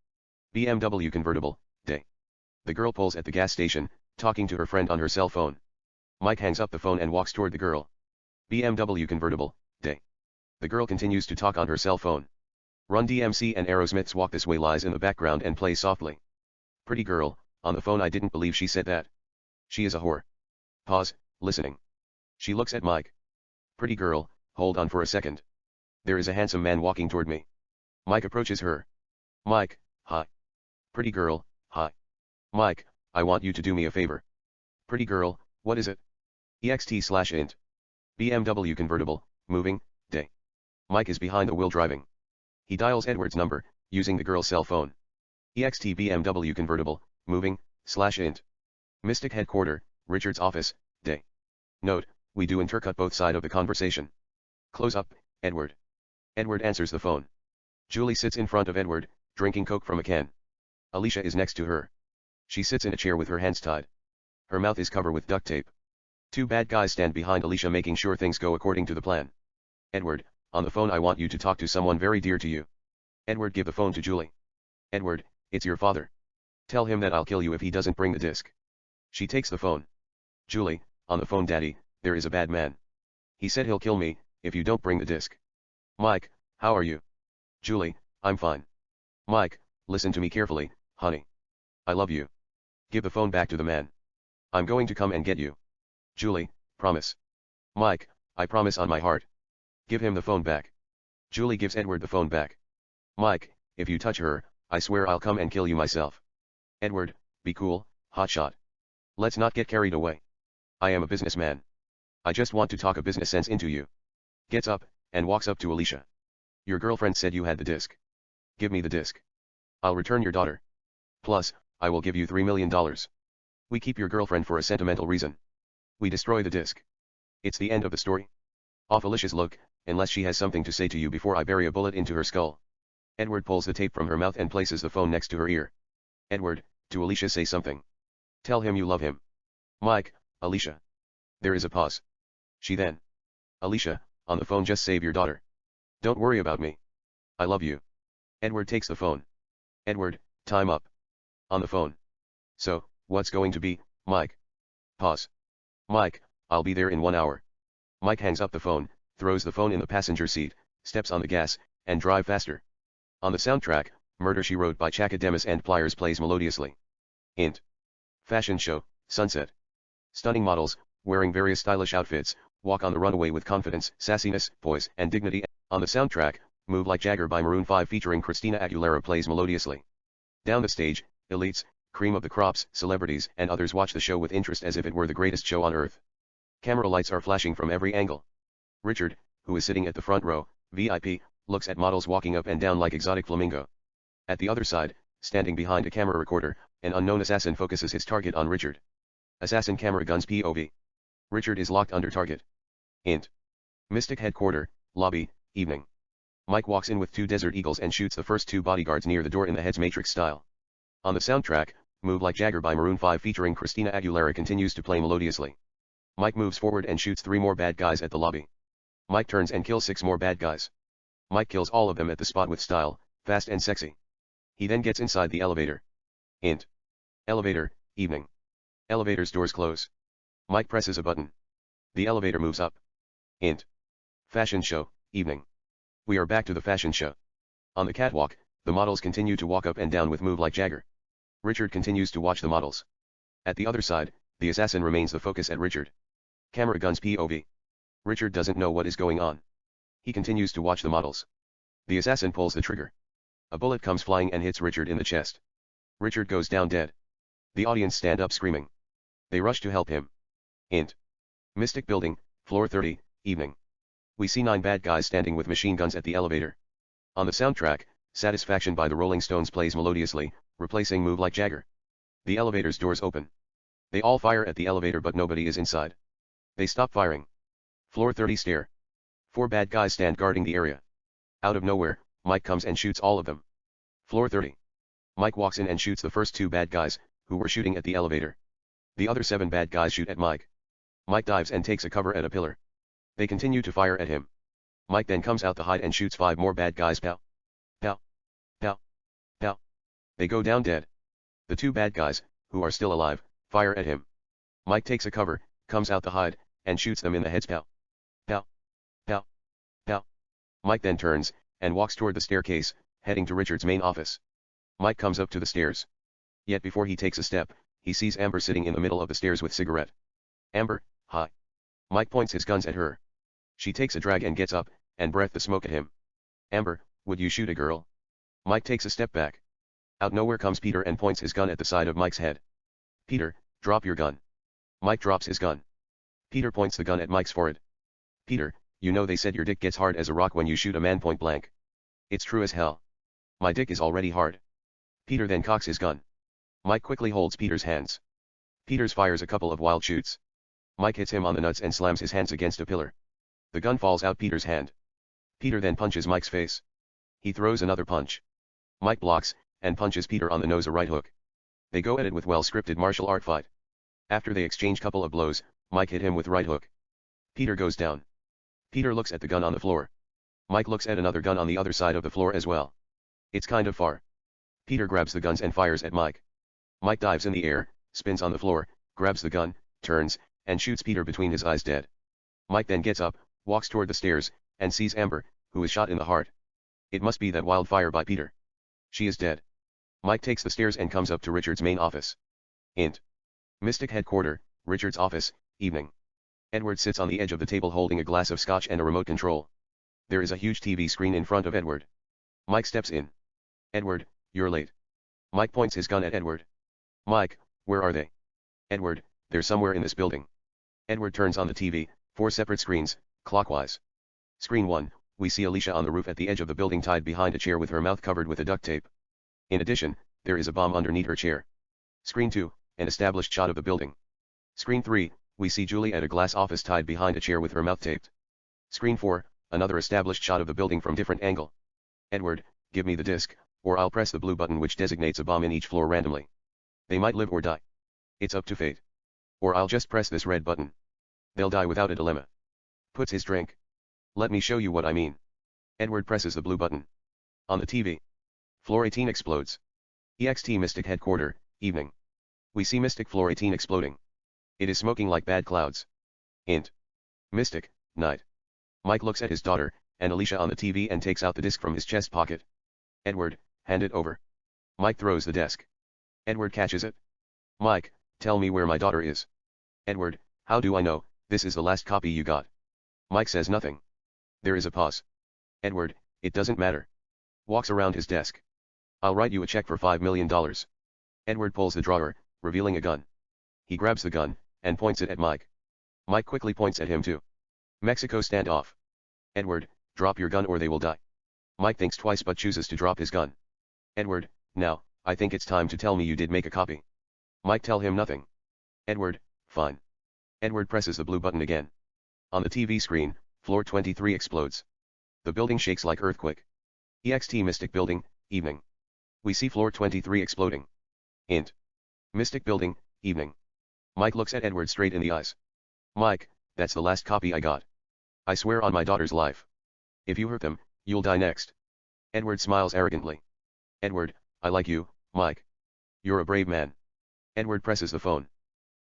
S1: BMW convertible, day. The girl pulls at the gas station, talking to her friend on her cell phone. Mike hangs up the phone and walks toward the girl. BMW convertible, day. The girl continues to talk on her cell phone. Run DMC and Aerosmith's Walk This Way lies in the background and plays softly. Pretty girl, on the phone. I didn't believe she said that. She is a whore. Pause, listening. She looks at Mike. Pretty girl, hold on for a second. There is a handsome man walking toward me. Mike approaches her. Mike, hi. Pretty girl, hi. Mike, I want you to do me a favor. Pretty girl, what is it? EXT/int. BMW convertible, moving, day. Mike is behind the wheel driving. He dials Edward's number, using the girl's cell phone. EXT BMW convertible, moving/int. Mystic headquarter, Richard's office, day. Note, we do intercut both sides of the conversation. Close up, Edward. Edward answers the phone. Julie sits in front of Edward, drinking Coke from a can. Alicia is next to her. She sits in a chair with her hands tied. Her mouth is covered with duct tape. Two bad guys stand behind Alicia making sure things go according to the plan. Edward, on the phone. I want you to talk to someone very dear to you. Edward, give the phone to Julie. Edward, it's your father. Tell him that I'll kill you if he doesn't bring the disc. She takes the phone. Julie, on the phone. Daddy, there is a bad man. He said he'll kill me, if you don't bring the disc. Mike, how are you? Julie, I'm fine. Mike, listen to me carefully, honey. I love you. Give the phone back to the man. I'm going to come and get you. Julie, promise. Mike, I promise on my heart. Give him the phone back. Julie gives Edward the phone back. Mike, if you touch her, I swear I'll come and kill you myself. Edward, be cool, hotshot. Let's not get carried away. I am a businessman. I just want to talk a business sense into you. Gets up, and walks up to Alicia. Your girlfriend said you had the disc. Give me the disc. I'll return your daughter. Plus, I will give you $3 million. We keep your girlfriend for a sentimental reason. We destroy the disc. It's the end of the story. Off Alicia's look, unless she has something to say to you before I bury a bullet into her skull. Edward pulls the tape from her mouth and places the phone next to her ear. Edward, to Alicia, say something. Tell him you love him. Mike, Alicia. There is a pause. She then. Alicia, on the phone, just save your daughter. Don't worry about me. I love you. Edward takes the phone. Edward, time up. On the phone. So, what's going to be, Mike? Pause. Mike, I'll be there in 1 hour. Mike hangs up the phone, throws the phone in the passenger seat, steps on the gas, and drive faster. On the soundtrack, Murder, She Wrote by Chaka Demus and Pliers plays melodiously. Int. Fashion show, sunset. Stunning models, wearing various stylish outfits, walk on the runway with confidence, sassiness, poise, and dignity. On the soundtrack, Move Like Jagger by Maroon 5 featuring Christina Aguilera plays melodiously. Down the stage, elites, cream of the crops, celebrities, and others watch the show with interest as if it were the greatest show on earth. Camera lights are flashing from every angle. Richard, who is sitting at the front row, VIP, looks at models walking up and down like exotic flamingo. At the other side, standing behind a camera recorder, an unknown assassin focuses his target on Richard. Assassin camera guns POV. Richard is locked under target. Int. Mystic headquarter, lobby, evening. Mike walks in with 2 Desert Eagles and shoots the first 2 bodyguards near the door in the Heads Matrix style. On the soundtrack, Move Like Jagger by Maroon 5 featuring Christina Aguilera continues to play melodiously. Mike moves forward and shoots 3 more bad guys at the lobby. Mike turns and kills 6 more bad guys. Mike kills all of them at the spot with style, fast and sexy. He then gets inside the elevator. Int. Elevator, evening. Elevator's doors close. Mike presses a button. The elevator moves up. Int. Fashion show, evening. We are back to the fashion show. On the catwalk, the models continue to walk up and down with Move Like Jagger. Richard continues to watch the models. At the other side, the assassin remains the focus at Richard. Camera guns POV. Richard doesn't know what is going on. He continues to watch the models. The assassin pulls the trigger. A bullet comes flying and hits Richard in the chest. Richard goes down dead. The audience stand up screaming. They rush to help him. Int. Mystic building, floor 30, evening. We see 9 bad guys standing with machine guns at the elevator. On the soundtrack, Satisfaction by the Rolling Stones plays melodiously, replacing Move Like Jagger. The elevator's doors open. They all fire at the elevator but nobody is inside. They stop firing. Floor 30 stair. 4 bad guys stand guarding the area. Out of nowhere, Mike comes and shoots all of them. Floor 30. Mike walks in and shoots the first 2 bad guys, who were shooting at the elevator. The other 7 bad guys shoot at Mike. Mike dives and takes a cover at a pillar. They continue to fire at him. Mike then comes out the hide and shoots 5 more bad guys. Pow. Pow. Pow. Pow. They go down dead. The 2 bad guys, who are still alive, fire at him. Mike takes a cover, comes out the hide, and shoots them in the heads. Pow. Pow. Pow. Pow. Mike then turns, and walks toward the staircase, heading to Richard's main office. Mike comes up to the stairs. Yet before he takes a step, he sees Amber sitting in the middle of the stairs with cigarette. Amber, hi. Mike points his guns at her. She takes a drag and gets up, and breath the smoke at him. Amber, would you shoot a girl? Mike takes a step back. Out nowhere comes Peter and points his gun at the side of Mike's head. Peter, drop your gun. Mike drops his gun. Peter points the gun at Mike's forehead. Peter, you know they said your dick gets hard as a rock when you shoot a man point blank. It's true as hell. My dick is already hard. Peter then cocks his gun. Mike quickly holds Peter's hands. Peter fires a couple of wild shoots. Mike hits him on the nuts and slams his hands against a pillar. The gun falls out Peter's hand. Peter then punches Mike's face. He throws another punch. Mike blocks, and punches Peter on the nose a right hook. They go at it with well-scripted martial art fight. After they exchange couple of blows, Mike hit him with right hook. Peter goes down. Peter looks at the gun on the floor. Mike looks at another gun on the other side of the floor as well. It's kind of far. Peter grabs the guns and fires at Mike. Mike dives in the air, spins on the floor, grabs the gun, turns, and shoots Peter between his eyes dead. Mike then gets up, walks toward the stairs, and sees Amber, who is shot in the heart. It must be that wildfire by Peter. She is dead. Mike takes the stairs and comes up to Richard's main office. Int. Mystic Headquarter, Richard's office, evening. Edward sits on the edge of the table holding a glass of scotch and a remote control. There is a huge TV screen in front of Edward. Mike steps in. Edward, you're late. Mike points his gun at Edward. Mike, where are they? Edward, they're somewhere in this building. Edward turns on the TV, 4 separate screens, clockwise. Screen 1, we see Alicia on the roof at the edge of the building tied behind a chair with her mouth covered with a duct tape. In addition, there is a bomb underneath her chair. Screen 2, an established shot of the building. Screen 3, we see Julie at a glass office tied behind a chair with her mouth taped. Screen 4, another established shot of the building from different angle. Edward, give me the disc, or I'll press the blue button which designates a bomb in each floor randomly. They might live or die. It's up to fate. Or I'll just press this red button. They'll die without a dilemma. Puts his drink. Let me show you what I mean. Edward presses the blue button. On the TV. Floor 18 explodes. EXT Mystic Headquarter, evening. We see Mystic Floor 18 exploding. It is smoking like bad clouds. Int. Mystic, night. Mike looks at his daughter, and Alicia on the TV and takes out the disc from his chest pocket. Edward, hand it over. Mike throws the desk. Edward catches it. Mike, tell me where my daughter is. Edward, how do I know, this is the last copy you got. Mike says nothing. There is a pause. Edward, it doesn't matter. Walks around his desk. I'll write you a check for $5 million. Edward pulls the drawer, revealing a gun. He grabs the gun, and points it at Mike. Mike quickly points at him too. Mexico standoff. Edward, drop your gun or they will die. Mike thinks twice but chooses to drop his gun. Edward, now, I think it's time to tell me you did make a copy. Mike tell him nothing. Edward, fine. Edward presses the blue button again. On the TV screen, floor 23 explodes. The building shakes like earthquake. EXT Mystic Building, evening. We see floor 23 exploding. Int. Mystic Building, evening. Mike looks at Edward straight in the eyes. Mike, that's the last copy I got. I swear on my daughter's life. If you hurt them, you'll die next. Edward smiles arrogantly. Edward, I like you, Mike. You're a brave man. Edward presses the phone.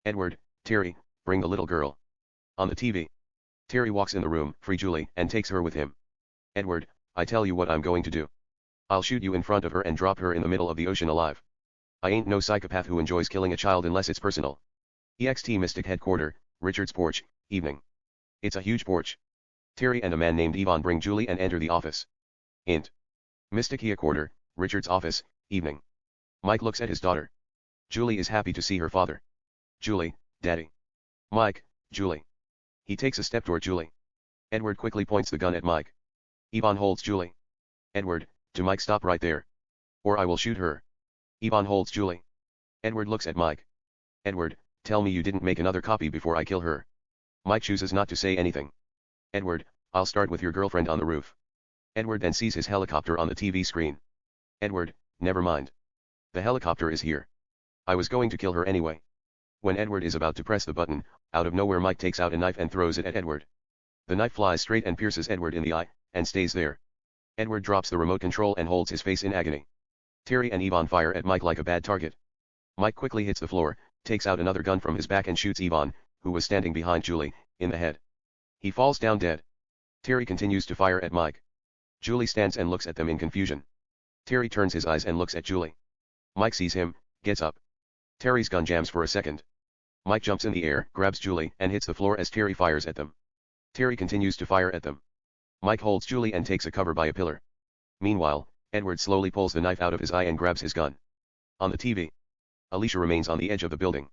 S1: Edward, Terry, bring the little girl. On the TV. Terry walks in the room, free Julie, and takes her with him. Edward, I tell you what I'm going to do. I'll shoot you in front of her and drop her in the middle of the ocean alive. I ain't no psychopath who enjoys killing a child unless it's personal. EXT Mystic Headquarter, Richard's porch, evening. It's a huge porch. Terry and a man named Yvonne bring Julie and enter the office. Int. Mystic Headquarter, Richard's office, evening. Mike looks at his daughter. Julie is happy to see her father. Julie, Daddy. Mike, Julie. He takes a step toward Julie. Edward quickly points the gun at Mike. Yvonne holds Julie. Edward, to Mike, stop right there. Or I will shoot her. Yvonne holds Julie. Edward looks at Mike. Edward, tell me you didn't make another copy before I kill her. Mike chooses not to say anything. Edward, I'll start with your girlfriend on the roof. Edward then sees his helicopter on the TV screen. Edward, never mind. The helicopter is here. I was going to kill her anyway. When Edward is about to press the button, out of nowhere Mike takes out a knife and throws it at Edward. The knife flies straight and pierces Edward in the eye, and stays there. Edward drops the remote control and holds his face in agony. Terry and Yvonne fire at Mike like a bad target. Mike quickly hits the floor, takes out another gun from his back and shoots Yvonne, who was standing behind Julie, in the head. He falls down dead. Terry continues to fire at Mike. Julie stands and looks at them in confusion. Terry turns his eyes and looks at Julie. Mike sees him, gets up. Terry's gun jams for a second. Mike jumps in the air, grabs Julie, and hits the floor as Terry fires at them. Terry continues to fire at them. Mike holds Julie and takes a cover by a pillar. Meanwhile, Edward slowly pulls the knife out of his eye and grabs his gun. On the TV, Alicia remains on the edge of the building.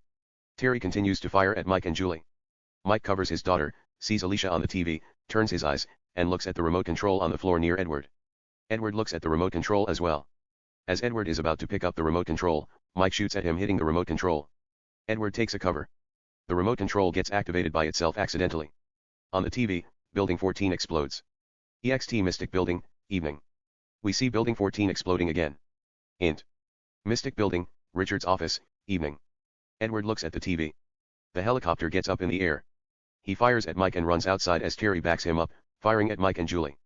S1: Terry continues to fire at Mike and Julie. Mike covers his daughter, sees Alicia on the TV, turns his eyes, and looks at the remote control on the floor near Edward. Edward looks at the remote control as well. As Edward is about to pick up the remote control, Mike shoots at him, hitting the remote control. Edward takes a cover. The remote control gets activated by itself accidentally. On the TV, Building 14 explodes. EXT Mystic Building, evening. We see Building 14 exploding again. Int. Mystic Building, Richard's office, evening. Edward looks at the TV. The helicopter gets up in the air. He fires at Mike and runs outside as Terry backs him up, firing at Mike and Julie.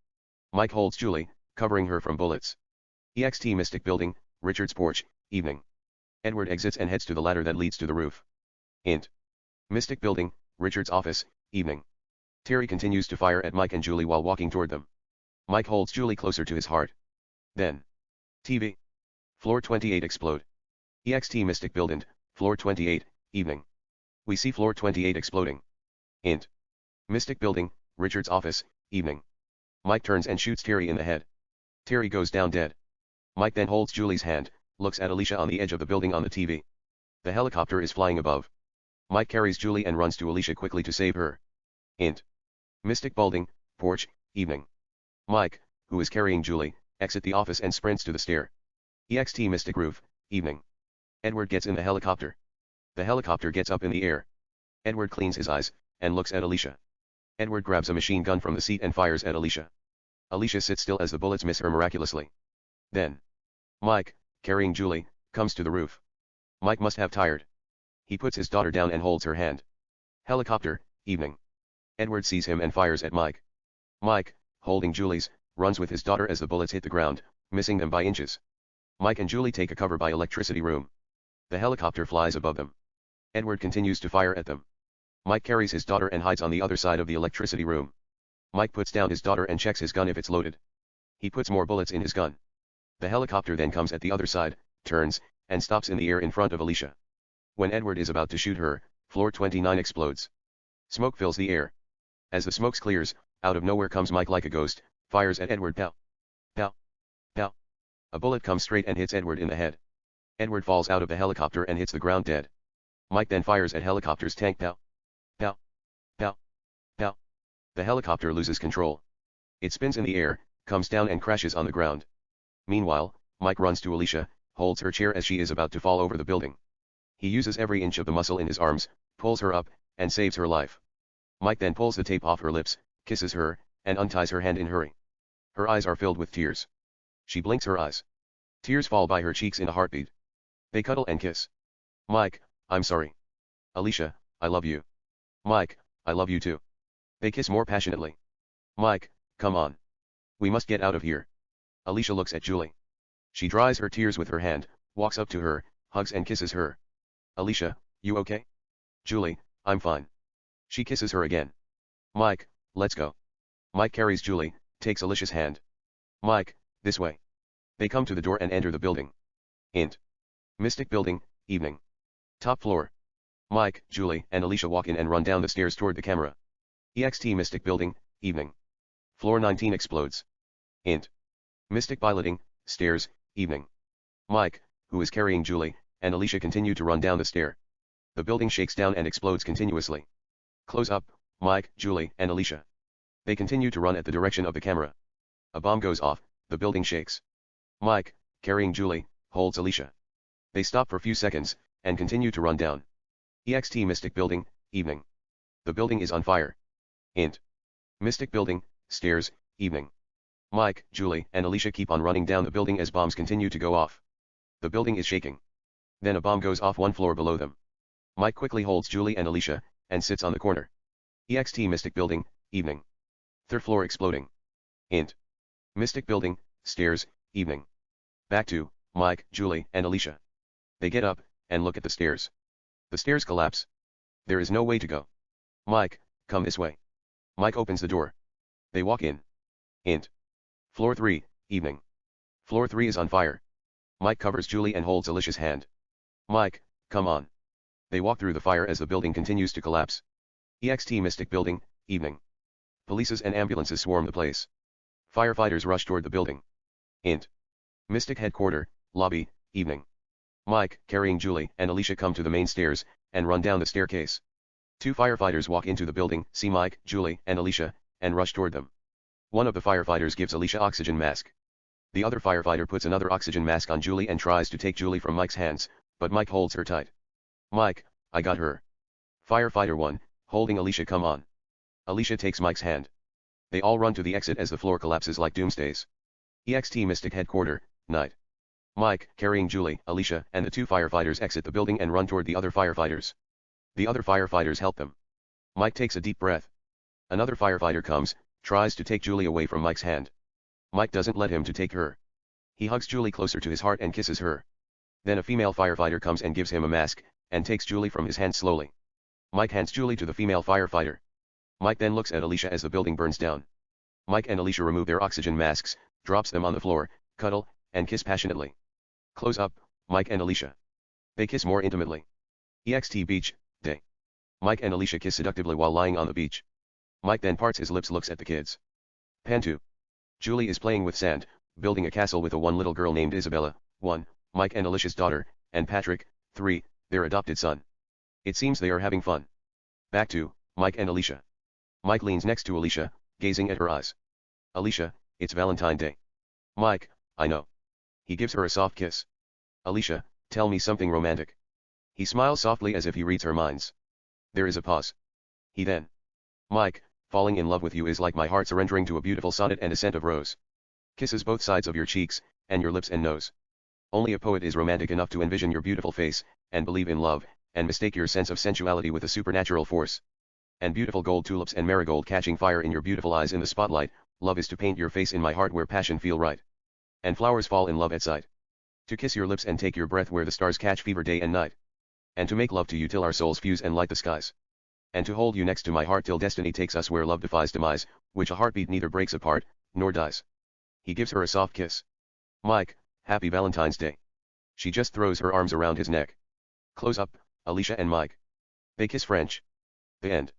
S1: Mike holds Julie, covering her from bullets. EXT Mystic Building, Richard's porch, evening. Edward exits and heads to the ladder that leads to the roof. Int. Mystic Building, Richard's office, evening. Terry continues to fire at Mike and Julie while walking toward them. Mike holds Julie closer to his heart. Then. TV. Floor 28 explode. EXT Mystic Building, Floor 28, evening. We see Floor 28 exploding. Int. Mystic Building, Richard's office, evening. Mike turns and shoots Terry in the head. Terry goes down dead. Mike then holds Julie's hand, looks at Alicia on the edge of the building on the TV. The helicopter is flying above. Mike carries Julie and runs to Alicia quickly to save her. Int. Mystic Building, porch, evening. Mike, who is carrying Julie, exits the office and sprints to the stair. EXT Mystic Roof, evening. Edward gets in the helicopter. The helicopter gets up in the air. Edward cleans his eyes, and looks at Alicia. Edward grabs a machine gun from the seat and fires at Alicia. Alicia sits still as the bullets miss her miraculously. Then. Mike, carrying Julie, comes to the roof. Mike must have tired. He puts his daughter down and holds her hand. Helicopter, evening. Edward sees him and fires at Mike. Mike, holding Julie's, runs with his daughter as the bullets hit the ground, missing them by inches. Mike and Julie take a cover by electricity room. The helicopter flies above them. Edward continues to fire at them. Mike carries his daughter and hides on the other side of the electricity room. Mike puts down his daughter and checks his gun if it's loaded. He puts more bullets in his gun. The helicopter then comes at the other side, turns, and stops in the air in front of Alicia. When Edward is about to shoot her, Floor 29 explodes. Smoke fills the air. As the smoke clears, out of nowhere comes Mike like a ghost, fires at Edward. Pow! Pow! Pow! A bullet comes straight and hits Edward in the head. Edward falls out of the helicopter and hits the ground dead. Mike then fires at helicopter's tank. Pow! Pow! Pow! Pow! The helicopter loses control. It spins in the air, comes down and crashes on the ground. Meanwhile, Mike runs to Alicia, holds her chair as she is about to fall over the building. He uses every inch of the muscle in his arms, pulls her up, and saves her life. Mike then pulls the tape off her lips, kisses her, and unties her hand in a hurry. Her eyes are filled with tears. She blinks her eyes. Tears fall by her cheeks in a heartbeat. They cuddle and kiss. Mike, I'm sorry. Alicia, I love you. Mike, I love you too. They kiss more passionately. Mike, come on. We must get out of here. Alicia looks at Julie. She dries her tears with her hand, walks up to her, hugs and kisses her. Alicia, you okay? Julie, I'm fine. She kisses her again. Mike, let's go. Mike carries Julie, takes Alicia's hand. Mike, this way. They come to the door and enter the building. Int. Mystic Building, evening. Top floor. Mike, Julie, and Alicia walk in and run down the stairs toward the camera. EXT Mystic Building, evening. Floor 19 explodes. Int. Mystic Piloting, stairs, evening. Mike, who is carrying Julie, and Alicia continue to run down the stair. The building shakes down and explodes continuously. Close up, Mike, Julie, and Alicia. They continue to run at the direction of the camera. A bomb goes off, the building shakes. Mike, carrying Julie, holds Alicia. They stop for a few seconds, and continue to run down. EXT Mystic Building, evening. The building is on fire. Int. Mystic Building, stairs, evening. Mike, Julie, and Alicia keep on running down the building as bombs continue to go off. The building is shaking. Then a bomb goes off one floor below them. Mike quickly holds Julie and Alicia, and sits on the corner. EXT Mystic Building, evening. Third floor exploding. Int. Mystic building, stairs, evening. Back to Mike, Julie, and Alicia. They get up and look at the stairs. The stairs collapse. There is no way to go. Mike, come this way. Mike opens the door. They walk in. Int. Floor 3, evening. Floor 3 is on fire. Mike covers Julie and holds Alicia's hand. Mike, come on. They walk through the fire as the building continues to collapse. EXT Mystic building, evening. Polices and ambulances swarm the place. Firefighters rush toward the building. Int. Mystic headquarters, lobby, evening. Mike, carrying Julie and Alicia come to the main stairs, and run down the staircase. Two firefighters walk into the building, see Mike, Julie, and Alicia, and rush toward them. One of the firefighters gives Alicia oxygen mask. The other firefighter puts another oxygen mask on Julie and tries to take Julie from Mike's hands, but Mike holds her tight. Mike, I got her. Firefighter 1, holding Alicia, come on. Alicia takes Mike's hand. They all run to the exit as the floor collapses like doomsdays. EXT Mystic headquarters, night. Mike, carrying Julie, Alicia, and the two firefighters exit the building and run toward the other firefighters. The other firefighters help them. Mike takes a deep breath. Another firefighter comes, tries to take Julie away from Mike's hand. Mike doesn't let him to take her. He hugs Julie closer to his heart and kisses her. Then a female firefighter comes and gives him a mask, and takes Julie from his hand slowly. Mike hands Julie to the female firefighter. Mike then looks at Alicia as the building burns down. Mike and Alicia remove their oxygen masks, drops them on the floor, cuddle, and kiss passionately. Close up, Mike and Alicia. They kiss more intimately. EXT Beach, day. Mike and Alicia kiss seductively while lying on the beach. Mike then parts his lips, looks at the kids. Pan 2. Julie is playing with sand, building a castle with a one little girl named Isabella, 1, Mike and Alicia's daughter, and Patrick, 3, their adopted son. It seems they are having fun. Back to Mike and Alicia. Mike leans next to Alicia, gazing at her eyes. Alicia, it's Valentine's Day. Mike, I know. He gives her a soft kiss. Alicia, tell me something romantic. He smiles softly as if he reads her minds. There is a pause. He then. Mike, falling in love with you is like my heart surrendering to a beautiful sonnet and a scent of rose. Kisses both sides of your cheeks, and your lips and nose. Only a poet is romantic enough to envision your beautiful face, and believe in love, and mistake your sense of sensuality with a supernatural force. And beautiful gold tulips and marigold catching fire in your beautiful eyes in the spotlight, love is to paint your face in my heart where passion feel right. And flowers fall in love at sight. To kiss your lips and take your breath where the stars catch fever day and night. And to make love to you till our souls fuse and light the skies. And to hold you next to my heart till destiny takes us where love defies demise, which a heartbeat neither breaks apart, nor dies. He gives her a soft kiss. Mike, happy Valentine's Day. She just throws her arms around his neck. Close up, Alicia and Mike. They kiss French. The end.